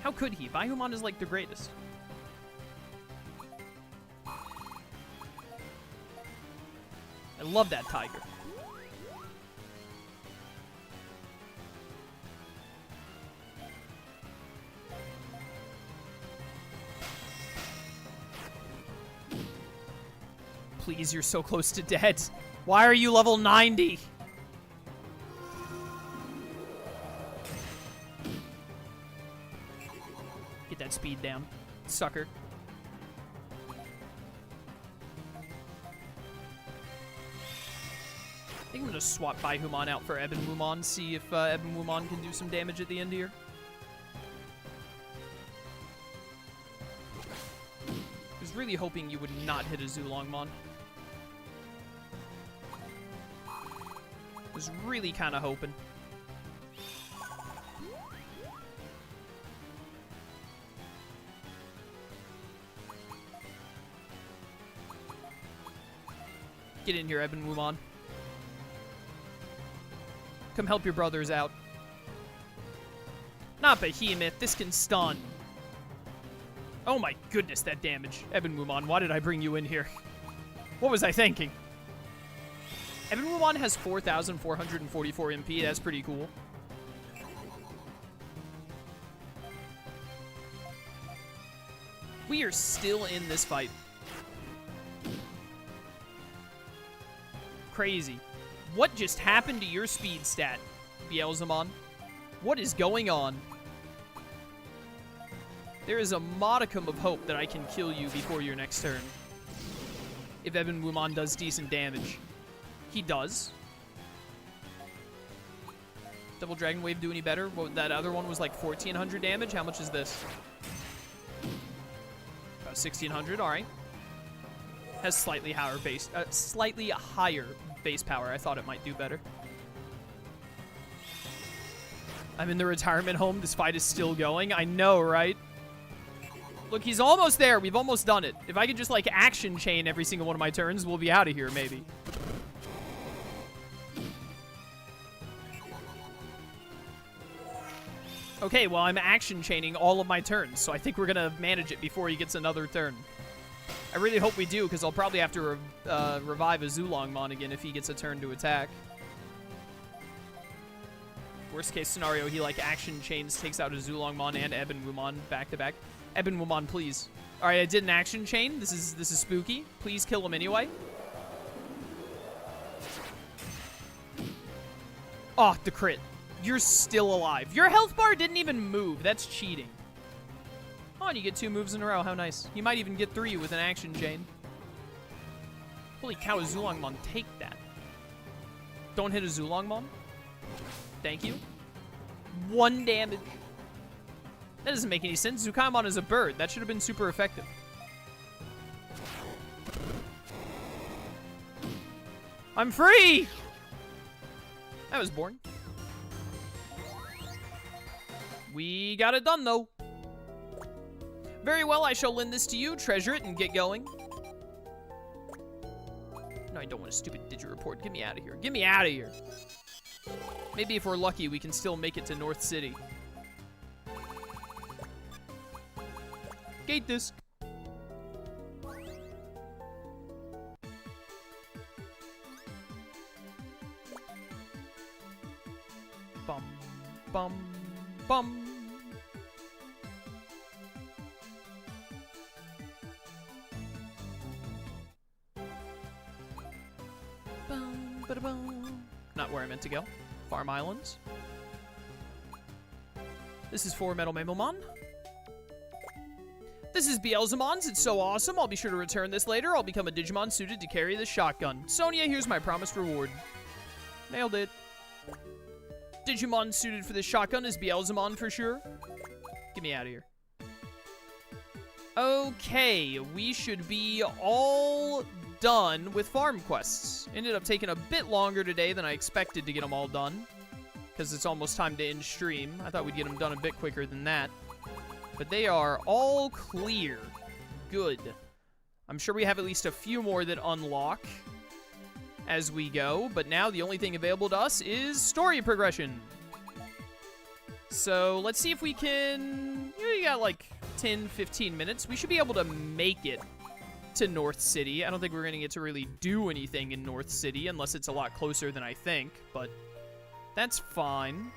How could he? Baihumon is like the greatest. I love that tiger. Please, you're so close to dead. Why are you level 90? Get that speed down, sucker. I think I'm gonna swap Baihumon out for Beelzemon, see if Beelzemon can do some damage at the end here. I was really hoping you would not hit a Azulongmon. Was really kind of hoping. Get in here, Beelzemon. Come help your brothers out. Not Behemoth, this can stun. Oh my goodness, that damage. Beelzemon, why did I bring you in here? What was I thinking? Beelzemon has 4,444 MP, that's pretty cool. We are still in this fight. Crazy. What just happened to your speed stat, Beelzemon? What is going on? There is a modicum of hope that I can kill you before your next turn. If Beelzemon does decent damage. He does. Double Dragon Wave do any better? Well, that other one was like 1,400 damage. How much is this? About 1,600, alright. Has slightly higher base power. I thought it might do better. I'm in the retirement home. This fight is still going. I know, right? Look, he's almost there. We've almost done it. If I could just, like, action chain every single one of my turns, we'll be out of here, maybe. Okay, well, I'm action chaining all of my turns, so I think we're gonna manage it before he gets another turn. I really hope we do, because I'll probably have to revive a Azulongmon again if he gets a turn to attack. Worst case scenario, he like action chains, takes out a Azulongmon and Beelzemon back to back. Beelzemon, please. All right, I did an action chain. This is spooky. Please kill him anyway. Oh, the crit. You're still alive. Your health bar didn't even move. That's cheating. Oh, and you get 2 moves in a row. How nice. You might even get 3 with an action chain. Holy cow, Azulongmon, take that. Don't hit a Azulongmon. Thank you. 1 damage. That doesn't make any sense. Zukaimon is a bird. That should have been super effective. I'm free! I was born. We got it done, though. Very well, I shall lend this to you, treasure it, and get going. No, I don't want a stupid Digi-report. Get me out of here. Get me out of here. Maybe if we're lucky, we can still make it to North City. Gate disc. Bum, bum, bum. Bum, ba-da-bum. Not where I meant to go. Farm Islands. This is for Metal Mamamon. This is Beelzemon's. It's so awesome. I'll be sure to return this later. I'll become a Digimon suited to carry this shotgun. Sonia, here's my promised reward. Nailed it. Digimon suited for this shotgun is Beelzemon for sure. Get me out of here. Okay, we should be all done with farm quests. Ended up taking a bit longer today than I expected to get them all done, because it's almost time to end stream. I thought we'd get them done a bit quicker than that. But they are all clear. Good. I'm sure we have at least a few more that unlock as we go, but now the only thing available to us is story progression. So let's see if we can... We got like 10, 15 minutes. We should be able to make it to North City. I don't think we're going to get to really do anything in North City unless it's a lot closer than I think, but that's fine.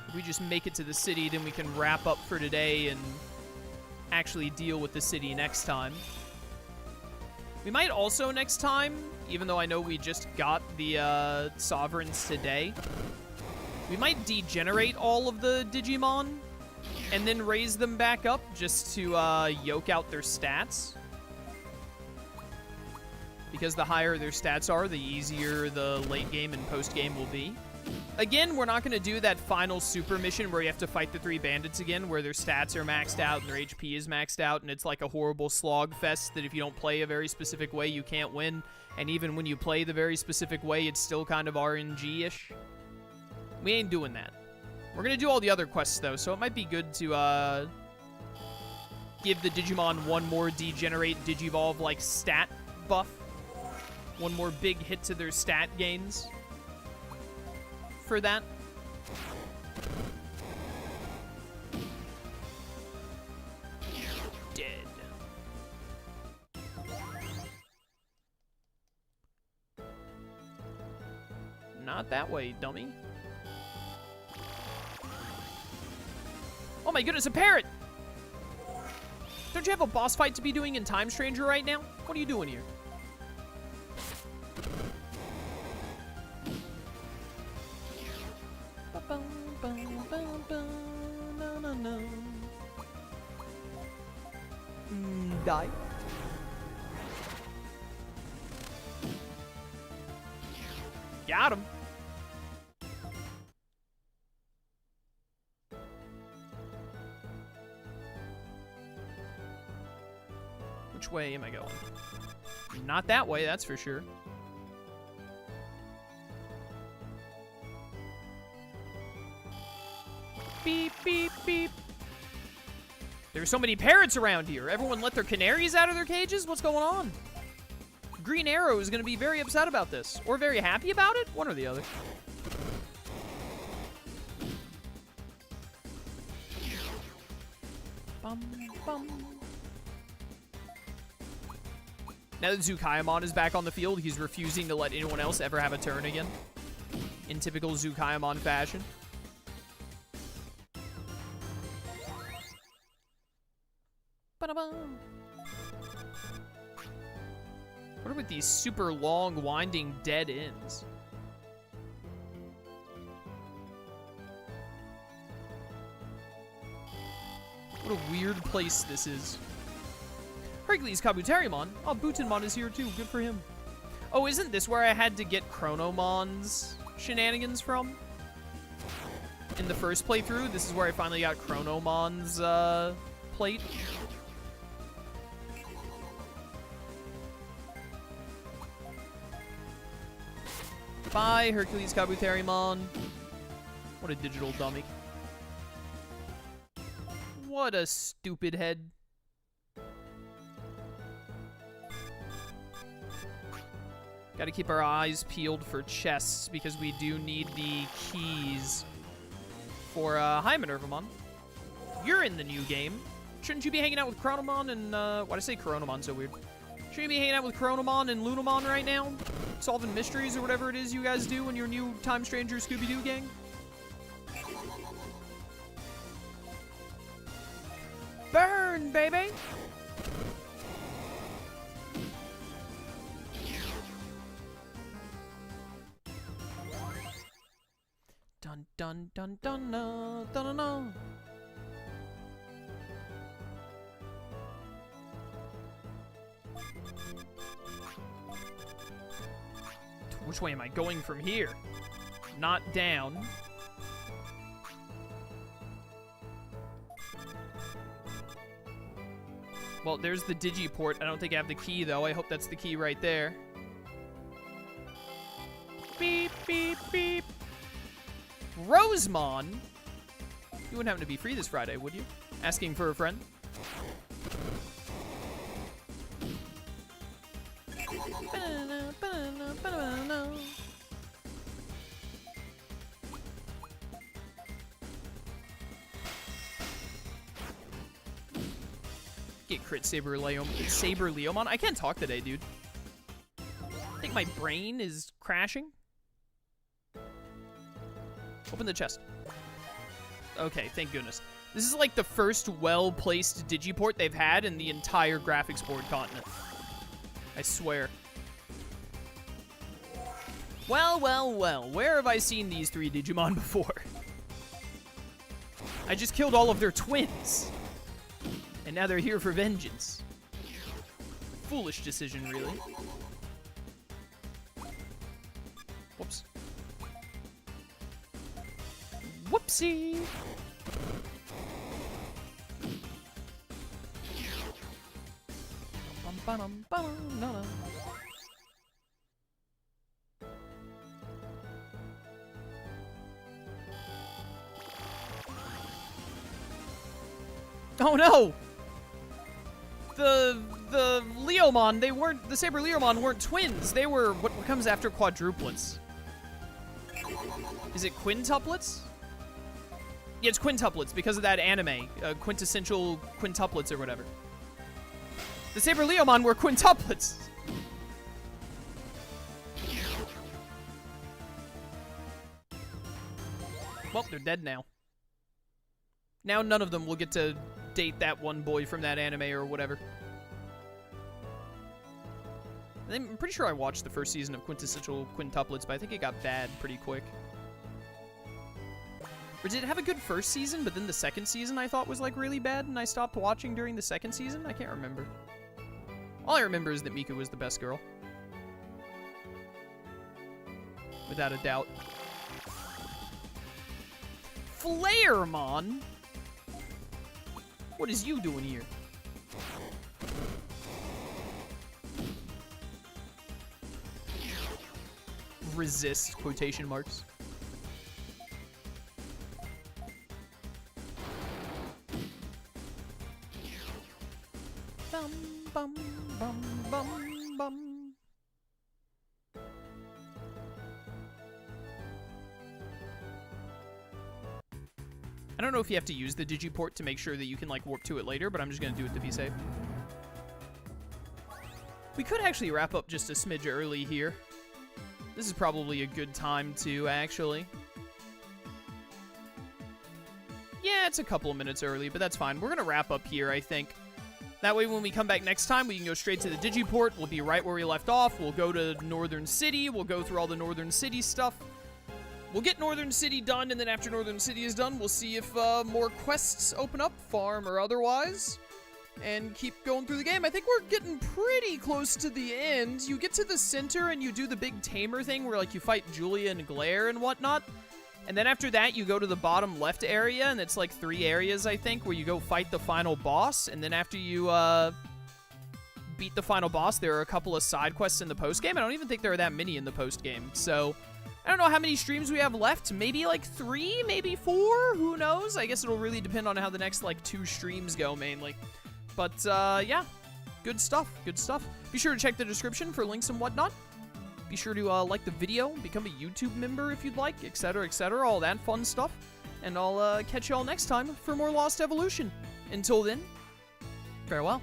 If we just make it to the city, then we can wrap up for today and actually deal with the city next time. We might also next time, even though I know we just got the Sovereigns today, we might degenerate all of the Digimon and then raise them back up just to yoke out their stats. Because the higher their stats are, the easier the late game and post game will be. Again, we're not going to do that final super mission where you have to fight the 3 bandits again, where their stats are maxed out and their HP is maxed out, and it's like a horrible slog fest that if you don't play a very specific way, you can't win. And even when you play the very specific way, it's still kind of RNG-ish. We ain't doing that. We're going to do all the other quests, though, so it might be good to give the Digimon one more Degenerate Digivolve-like stat buff. One more big hit to their stat gains for that. Dead. Not that way, dummy. Oh my goodness, a parrot! Don't you have a boss fight to be doing in Time Stranger right now? What are you doing here? Die. Got him. Which way am I going? Not that way, that's for sure. Beep, beep, beep. There's so many parrots around here. Everyone let their canaries out of their cages? What's going on? Green Arrow is going to be very upset about this. Or very happy about it? One or the other. Bum, bum. Now that Zukaimon is back on the field, he's refusing to let anyone else ever have a turn again. In typical Zukaimon fashion. What are with these super long, winding, dead ends? What a weird place this is. Hercules Kabuterimon. Oh, Butenmon is here too. Good for him. Oh, isn't this where I had to get Chronomon's shenanigans from? In the first playthrough, this is where I finally got Chronomon's plate. Bye, Hercules Kabuterimon. What a digital dummy. What a stupid head. Got to keep our eyes peeled for chests because we do need the keys for, hi, Minervamon. You're in the new game. Shouldn't you be hanging out with Chronomon and, why'd I say Chronomon so weird? Shouldn't you be hanging out with Chronomon and Lunamon right now? Solving mysteries or whatever it is you guys do in your new Time Stranger Scooby-Doo gang? Burn, baby! Dun dun dun dun dun dun dun. Which way am I going from here? Not down. Well, there's the Digiport. I don't think I have the key, though. I hope that's the key right there. Beep, beep, beep. Rosemon? You wouldn't happen to be free this Friday, would you? Asking for a friend? Get crit Saber Leomon. I can't talk today, dude. I think my brain is crashing. Open the chest. Okay, thank goodness. This is like the first well-placed Digiport they've had in the entire graphics board continent. I swear. Well, well, well. Where have I seen these three Digimon before? I just killed all of their twins. And now they're here for vengeance. Foolish decision, really. Whoops. Whoopsie! Oh no! The Leomon, the Saber Leomon weren't twins. They were what comes after quadruplets. Is it quintuplets? Yeah, it's quintuplets because of that anime, quintessential quintuplets or whatever. The Saber Leomon were quintuplets. Well, they're dead now. Now none of them will get to date that one boy from that anime or whatever. I'm pretty sure I watched the first season of Quintessential Quintuplets, but I think it got bad pretty quick. Or did it have a good first season, but then the second season I thought was like really bad and I stopped watching during the second season? I can't remember. All I remember is that Mika was the best girl. Without a doubt. Flairmon? What is you doing here? Resist, quotation marks. Bum, bum, bum, bum, bum. I don't know if you have to use the Digiport to make sure that you can, like, warp to it later, but I'm just gonna do it to be safe. We could actually wrap up just a smidge early here. This is probably a good time to, actually. Yeah, it's a couple of minutes early, but that's fine. We're gonna wrap up here, I think. That way, when we come back next time, we can go straight to the Digiport. We'll be right where we left off. We'll go to Northern City. We'll go through all the Northern City stuff. We'll get Northern City done, and then after Northern City is done, we'll see if more quests open up, farm or otherwise, and keep going through the game. I think we're getting pretty close to the end. You get to the center, and you do the big tamer thing where, like, you fight Julia and Glacier and whatnot. And then after that, you go to the bottom left area, and it's like 3 areas, I think, where you go fight the final boss. And then after you beat the final boss, there are a couple of side quests in the post-game. I don't even think there are that many in the post-game. So, I don't know how many streams we have left. Maybe like 3, maybe 4? Who knows? I guess it'll really depend on how the next, like, 2 streams go, mainly. But, yeah. Good stuff. Good stuff. Be sure to check the description for links and whatnot. Be sure to like the video, become a YouTube member if you'd like, etc., all that fun stuff. And I'll catch y'all next time for more Lost Evolution. Until then, farewell.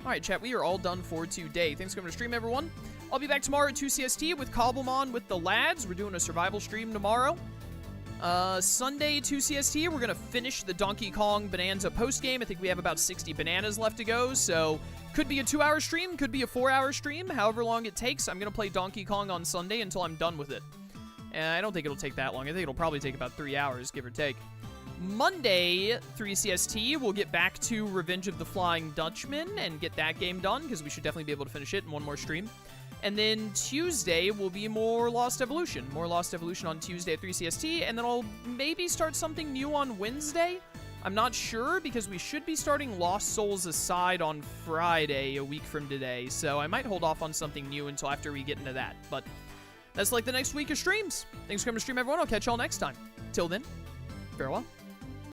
Alright, chat, we are all done for today. Thanks for coming to stream, everyone. I'll be back tomorrow at 2 CST with Cobblemon with the lads. We're doing a survival stream tomorrow. Sunday, 2 CST, we're going to finish the Donkey Kong Bonanza post-game. I think we have about 60 bananas left to go, so could be a 2-hour stream, could be a 4-hour stream, however long it takes. I'm going to play Donkey Kong on Sunday until I'm done with it. And I don't think it'll take that long. I think it'll probably take about 3 hours, give or take. Monday, 3 CST, we'll get back to Revenge of the Flying Dutchman and get that game done, because we should definitely be able to finish it in one more stream. And then Tuesday will be more Lost Evolution. More Lost Evolution on Tuesday at 3 CST, and then I'll maybe start something new on Wednesday. I'm not sure, because we should be starting Lost Souls Aside on Friday, a week from today, so I might hold off on something new until after we get into that. But that's like the next week of streams. Thanks for coming to stream, everyone. I'll catch y'all next time. Till then, farewell.